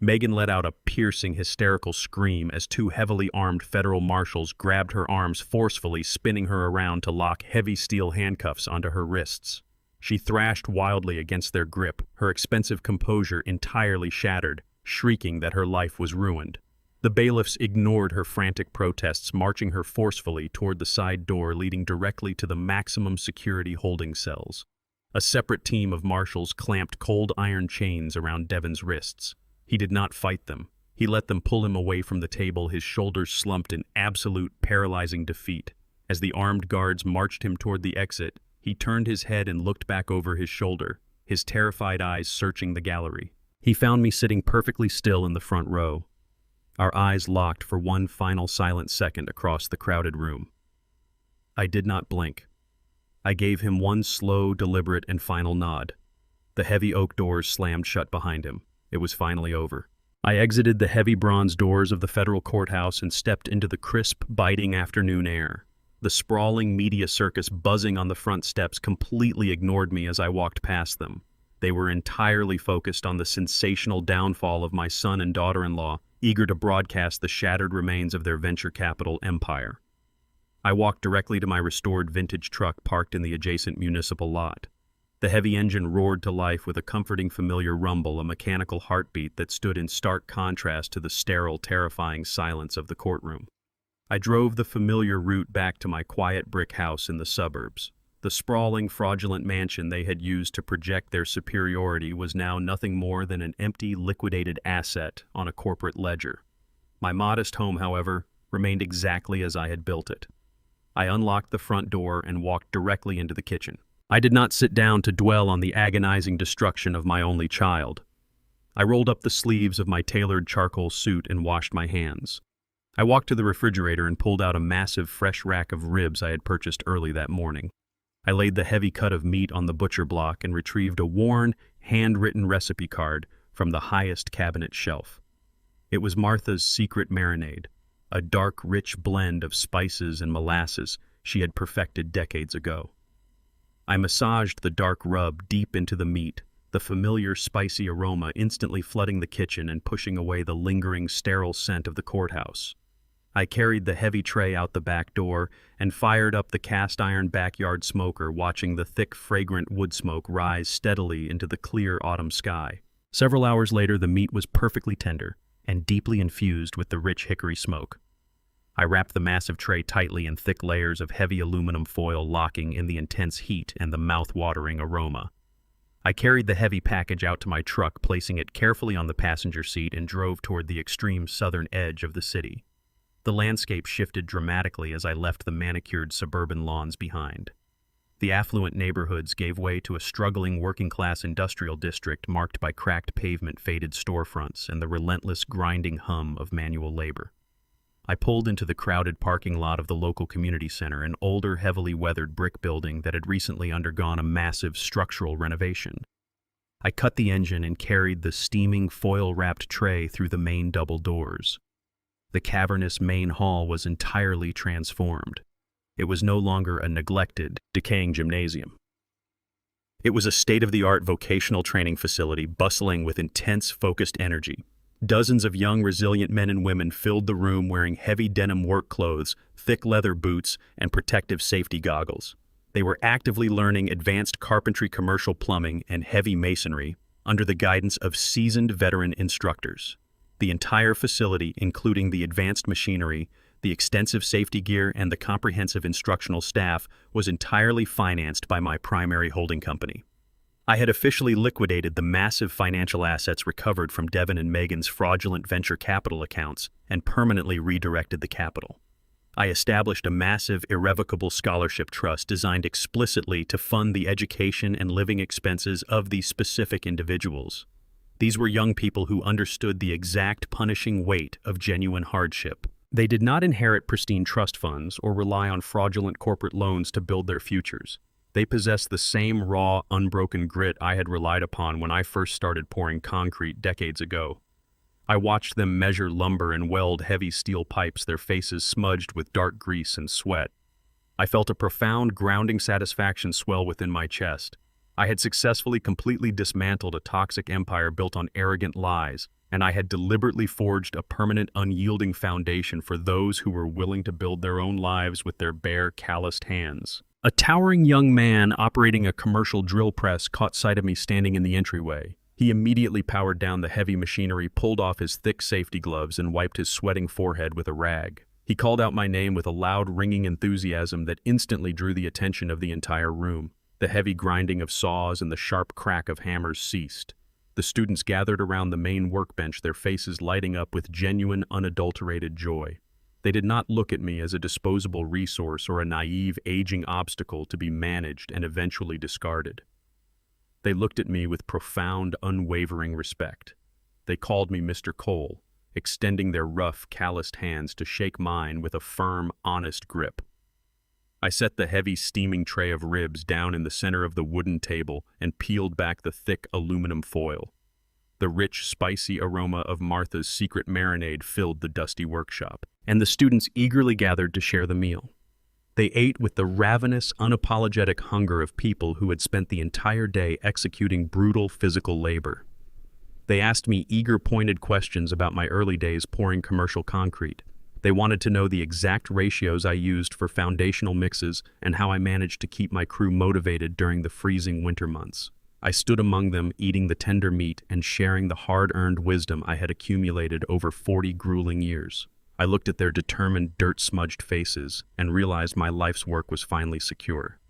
Megan let out a piercing, hysterical scream as 2 heavily armed federal marshals grabbed her arms forcefully, spinning her around to lock heavy steel handcuffs onto her wrists. She thrashed wildly against their grip, her expensive composure entirely shattered, shrieking that her life was ruined. The bailiffs ignored her frantic protests, marching her forcefully toward the side door leading directly to the maximum security holding cells. A separate team of marshals clamped cold iron chains around Devin's wrists. He did not fight them. He let them pull him away from the table, his shoulders slumped in absolute, paralyzing defeat. As the armed guards marched him toward the exit, he turned his head and looked back over his shoulder, his terrified eyes searching the gallery. He found me sitting perfectly still in the front row. Our eyes locked for one final silent second across the crowded room. I did not blink. I gave him one slow, deliberate, and final nod. The heavy oak doors slammed shut behind him. It was finally over. I exited the heavy bronze doors of the federal courthouse and stepped into the crisp, biting afternoon air. The sprawling media circus buzzing on the front steps completely ignored me as I walked past them. They were entirely focused on the sensational downfall of my son and daughter-in-law, eager to broadcast the shattered remains of their venture capital empire. I walked directly to my restored vintage truck parked in the adjacent municipal lot. The heavy engine roared to life with a comforting, familiar rumble, a mechanical heartbeat that stood in stark contrast to the sterile, terrifying silence of the courtroom. I drove the familiar route back to my quiet brick house in the suburbs. The sprawling, fraudulent mansion they had used to project their superiority was now nothing more than an empty, liquidated asset on a corporate ledger. My modest home, however, remained exactly as I had built it. I unlocked the front door and walked directly into the kitchen. I did not sit down to dwell on the agonizing destruction of my only child. I rolled up the sleeves of my tailored charcoal suit and washed my hands. I walked to the refrigerator and pulled out a massive, fresh rack of ribs I had purchased early that morning. I laid the heavy cut of meat on the butcher block and retrieved a worn, handwritten recipe card from the highest cabinet shelf. It was Martha's secret marinade, a dark, rich blend of spices and molasses she had perfected decades ago. I massaged the dark rub deep into the meat, the familiar spicy aroma instantly flooding the kitchen and pushing away the lingering, sterile scent of the courthouse. I carried the heavy tray out the back door and fired up the cast-iron backyard smoker, watching the thick, fragrant wood smoke rise steadily into the clear autumn sky. Several hours later, the meat was perfectly tender and deeply infused with the rich hickory smoke. I wrapped the massive tray tightly in thick layers of heavy aluminum foil, locking in the intense heat and the mouth-watering aroma. I carried the heavy package out to my truck, placing it carefully on the passenger seat, and drove toward the extreme southern edge of the city. The landscape shifted dramatically as I left the manicured suburban lawns behind. The affluent neighborhoods gave way to a struggling working-class industrial district marked by cracked pavement, faded storefronts, and the relentless grinding hum of manual labor. I pulled into the crowded parking lot of the local community center, an older, heavily weathered brick building that had recently undergone a massive structural renovation. I cut the engine and carried the steaming, foil-wrapped tray through the main double doors. The cavernous main hall was entirely transformed. It was no longer a neglected, decaying gymnasium. It was a state-of-the-art vocational training facility bustling with intense, focused energy. Dozens of young, resilient men and women filled the room wearing heavy denim work clothes, thick leather boots, and protective safety goggles. They were actively learning advanced carpentry, commercial plumbing, and heavy masonry, under the guidance of seasoned veteran instructors. The entire facility, including the advanced machinery, the extensive safety gear, and the comprehensive instructional staff, was entirely financed by my primary holding company. I had officially liquidated the massive financial assets recovered from Devin and Megan's fraudulent venture capital accounts and permanently redirected the capital. I established a massive, irrevocable scholarship trust designed explicitly to fund the education and living expenses of these specific individuals. These were young people who understood the exact punishing weight of genuine hardship. They did not inherit pristine trust funds or rely on fraudulent corporate loans to build their futures. They possessed the same raw, unbroken grit I had relied upon when I first started pouring concrete decades ago. I watched them measure lumber and weld heavy steel pipes, their faces smudged with dark grease and sweat. I felt a profound, grounding satisfaction swell within my chest. I had successfully completely dismantled a toxic empire built on arrogant lies, and I had deliberately forged a permanent, unyielding foundation for those who were willing to build their own lives with their bare, calloused hands. A towering young man operating a commercial drill press caught sight of me standing in the entryway. He immediately powered down the heavy machinery, pulled off his thick safety gloves, and wiped his sweating forehead with a rag. He called out my name with a loud, ringing enthusiasm that instantly drew the attention of the entire room. The heavy grinding of saws and the sharp crack of hammers ceased. The students gathered around the main workbench, their faces lighting up with genuine, unadulterated joy. They did not look at me as a disposable resource or a naive, aging obstacle to be managed and eventually discarded. They looked at me with profound, unwavering respect. They called me Mr. Cole, extending their rough, calloused hands to shake mine with a firm, honest grip. I set the heavy, steaming tray of ribs down in the center of the wooden table and peeled back the thick aluminum foil. The rich, spicy aroma of Martha's secret marinade filled the dusty workshop, and the students eagerly gathered to share the meal. They ate with the ravenous, unapologetic hunger of people who had spent the entire day executing brutal physical labor. They asked me eager, pointed questions about my early days pouring commercial concrete. They wanted to know the exact ratios I used for foundational mixes and how I managed to keep my crew motivated during the freezing winter months. I stood among them, eating the tender meat and sharing the hard-earned wisdom I had accumulated over 40 grueling years. I looked at their determined, dirt-smudged faces and realized my life's work was finally secure.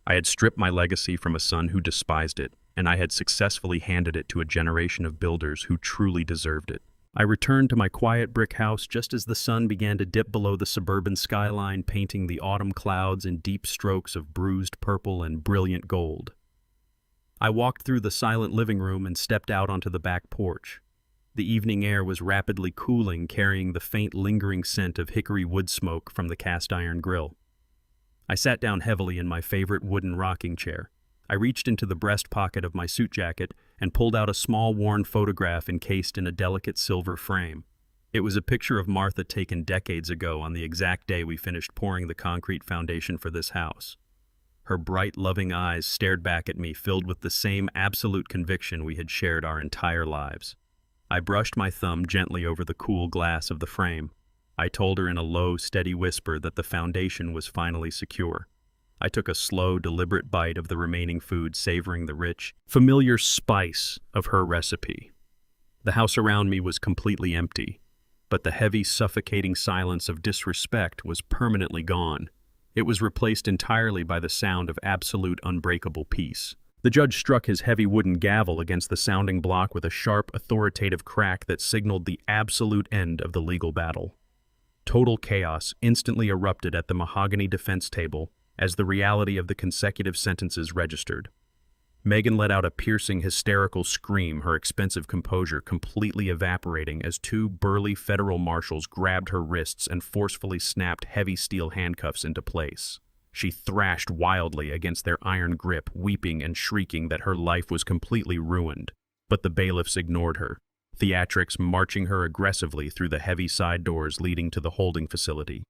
I had stripped my legacy from a son who despised it, and I had successfully handed it to a generation of builders who truly deserved it. I returned to my quiet brick house just as the sun began to dip below the suburban skyline, painting the autumn clouds in deep strokes of bruised purple and brilliant gold. I walked through the silent living room and stepped out onto the back porch. The evening air was rapidly cooling, carrying the faint, lingering scent of hickory wood smoke from the cast-iron grill. I sat down heavily in my favorite wooden rocking chair. I reached into the breast pocket of my suit jacket and pulled out a small, worn photograph encased in a delicate silver frame. It was a picture of Martha taken decades ago on the exact day we finished pouring the concrete foundation for this house. Her bright, loving eyes stared back at me, filled with the same absolute conviction we had shared our entire lives. I brushed my thumb gently over the cool glass of the frame. I told her in a low, steady whisper that the foundation was finally secure. I took a slow, deliberate bite of the remaining food, savoring the rich, familiar spice of her recipe. The house around me was completely empty, but the heavy, suffocating silence of disrespect was permanently gone. It was replaced entirely by the sound of absolute, unbreakable peace. The judge struck his heavy wooden gavel against the sounding block with a sharp, authoritative crack that signaled the absolute end of the legal battle. Total chaos instantly erupted at the mahogany defense table as the reality of the consecutive sentences registered. Megan let out a piercing, hysterical scream, her expensive composure completely evaporating as two burly federal marshals grabbed her wrists and forcefully snapped heavy steel handcuffs into place. She thrashed wildly against their iron grip, weeping and shrieking that her life was completely ruined. But the bailiffs ignored her, theatrics marching her aggressively through the heavy side doors leading to the holding facility.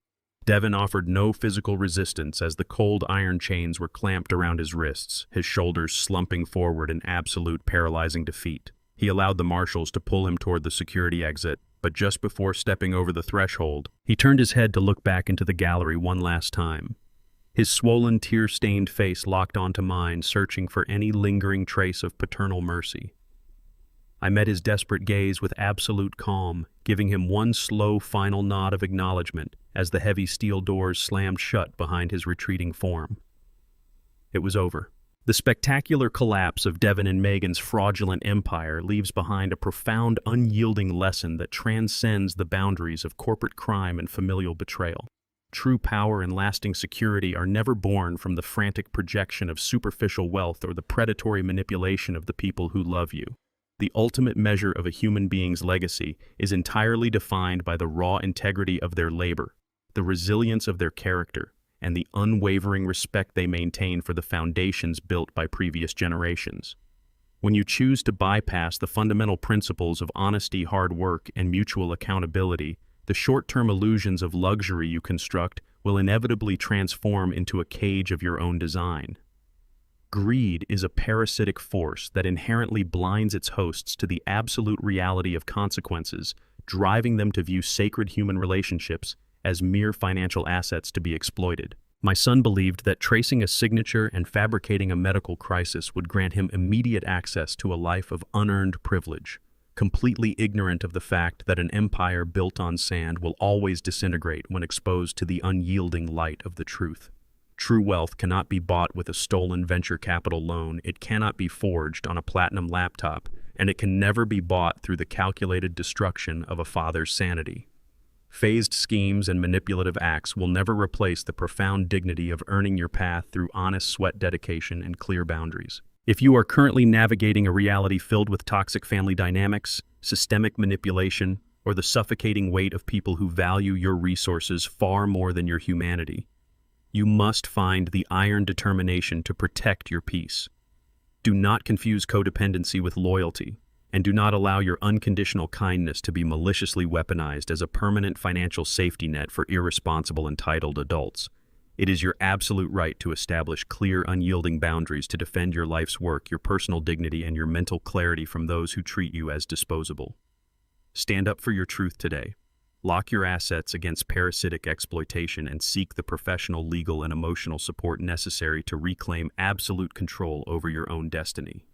Devin offered no physical resistance as the cold iron chains were clamped around his wrists, his shoulders slumping forward in absolute paralyzing defeat. He allowed the marshals to pull him toward the security exit, but just before stepping over the threshold, he turned his head to look back into the gallery one last time. His swollen, tear-stained face locked onto mine, searching for any lingering trace of paternal mercy. I met his desperate gaze with absolute calm, giving him one slow final nod of acknowledgement as the heavy steel doors slammed shut behind his retreating form. It was over. The spectacular collapse of Devin and Megan's fraudulent empire leaves behind a profound, unyielding lesson that transcends the boundaries of corporate crime and familial betrayal. True power and lasting security are never born from the frantic projection of superficial wealth or the predatory manipulation of the people who love you. The ultimate measure of a human being's legacy is entirely defined by the raw integrity of their labor, the resilience of their character, and the unwavering respect they maintain for the foundations built by previous generations. When you choose to bypass the fundamental principles of honesty, hard work, and mutual accountability, the short-term illusions of luxury you construct will inevitably transform into a cage of your own design. Greed is a parasitic force that inherently blinds its hosts to the absolute reality of consequences, driving them to view sacred human relationships as mere financial assets to be exploited. My son believed that tracing a signature and fabricating a medical crisis would grant him immediate access to a life of unearned privilege, completely ignorant of the fact that an empire built on sand will always disintegrate when exposed to the unyielding light of the truth. True wealth cannot be bought with a stolen venture capital loan, it cannot be forged on a platinum laptop, and it can never be bought through the calculated destruction of a father's sanity. Phased schemes and manipulative acts will never replace the profound dignity of earning your path through honest sweat dedication and clear boundaries. If you are currently navigating a reality filled with toxic family dynamics, systemic manipulation, or the suffocating weight of people who value your resources far more than your humanity, you must find the iron determination to protect your peace. Do not confuse codependency with loyalty, and do not allow your unconditional kindness to be maliciously weaponized as a permanent financial safety net for irresponsible, entitled adults. It is your absolute right to establish clear, unyielding boundaries to defend your life's work, your personal dignity, and your mental clarity from those who treat you as disposable. Stand up for your truth today. Lock your assets against parasitic exploitation and seek the professional, legal, and emotional support necessary to reclaim absolute control over your own destiny.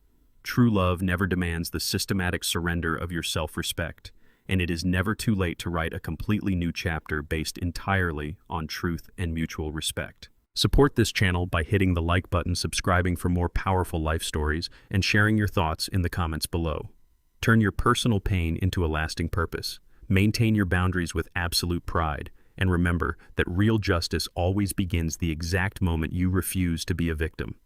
True love never demands the systematic surrender of your self-respect, and it is never too late to write a completely new chapter based entirely on truth and mutual respect. Support this channel by hitting the like button, subscribing for more powerful life stories, and sharing your thoughts in the comments below. Turn your personal pain into a lasting purpose. Maintain your boundaries with absolute pride, and remember that real justice always begins the exact moment you refuse to be a victim.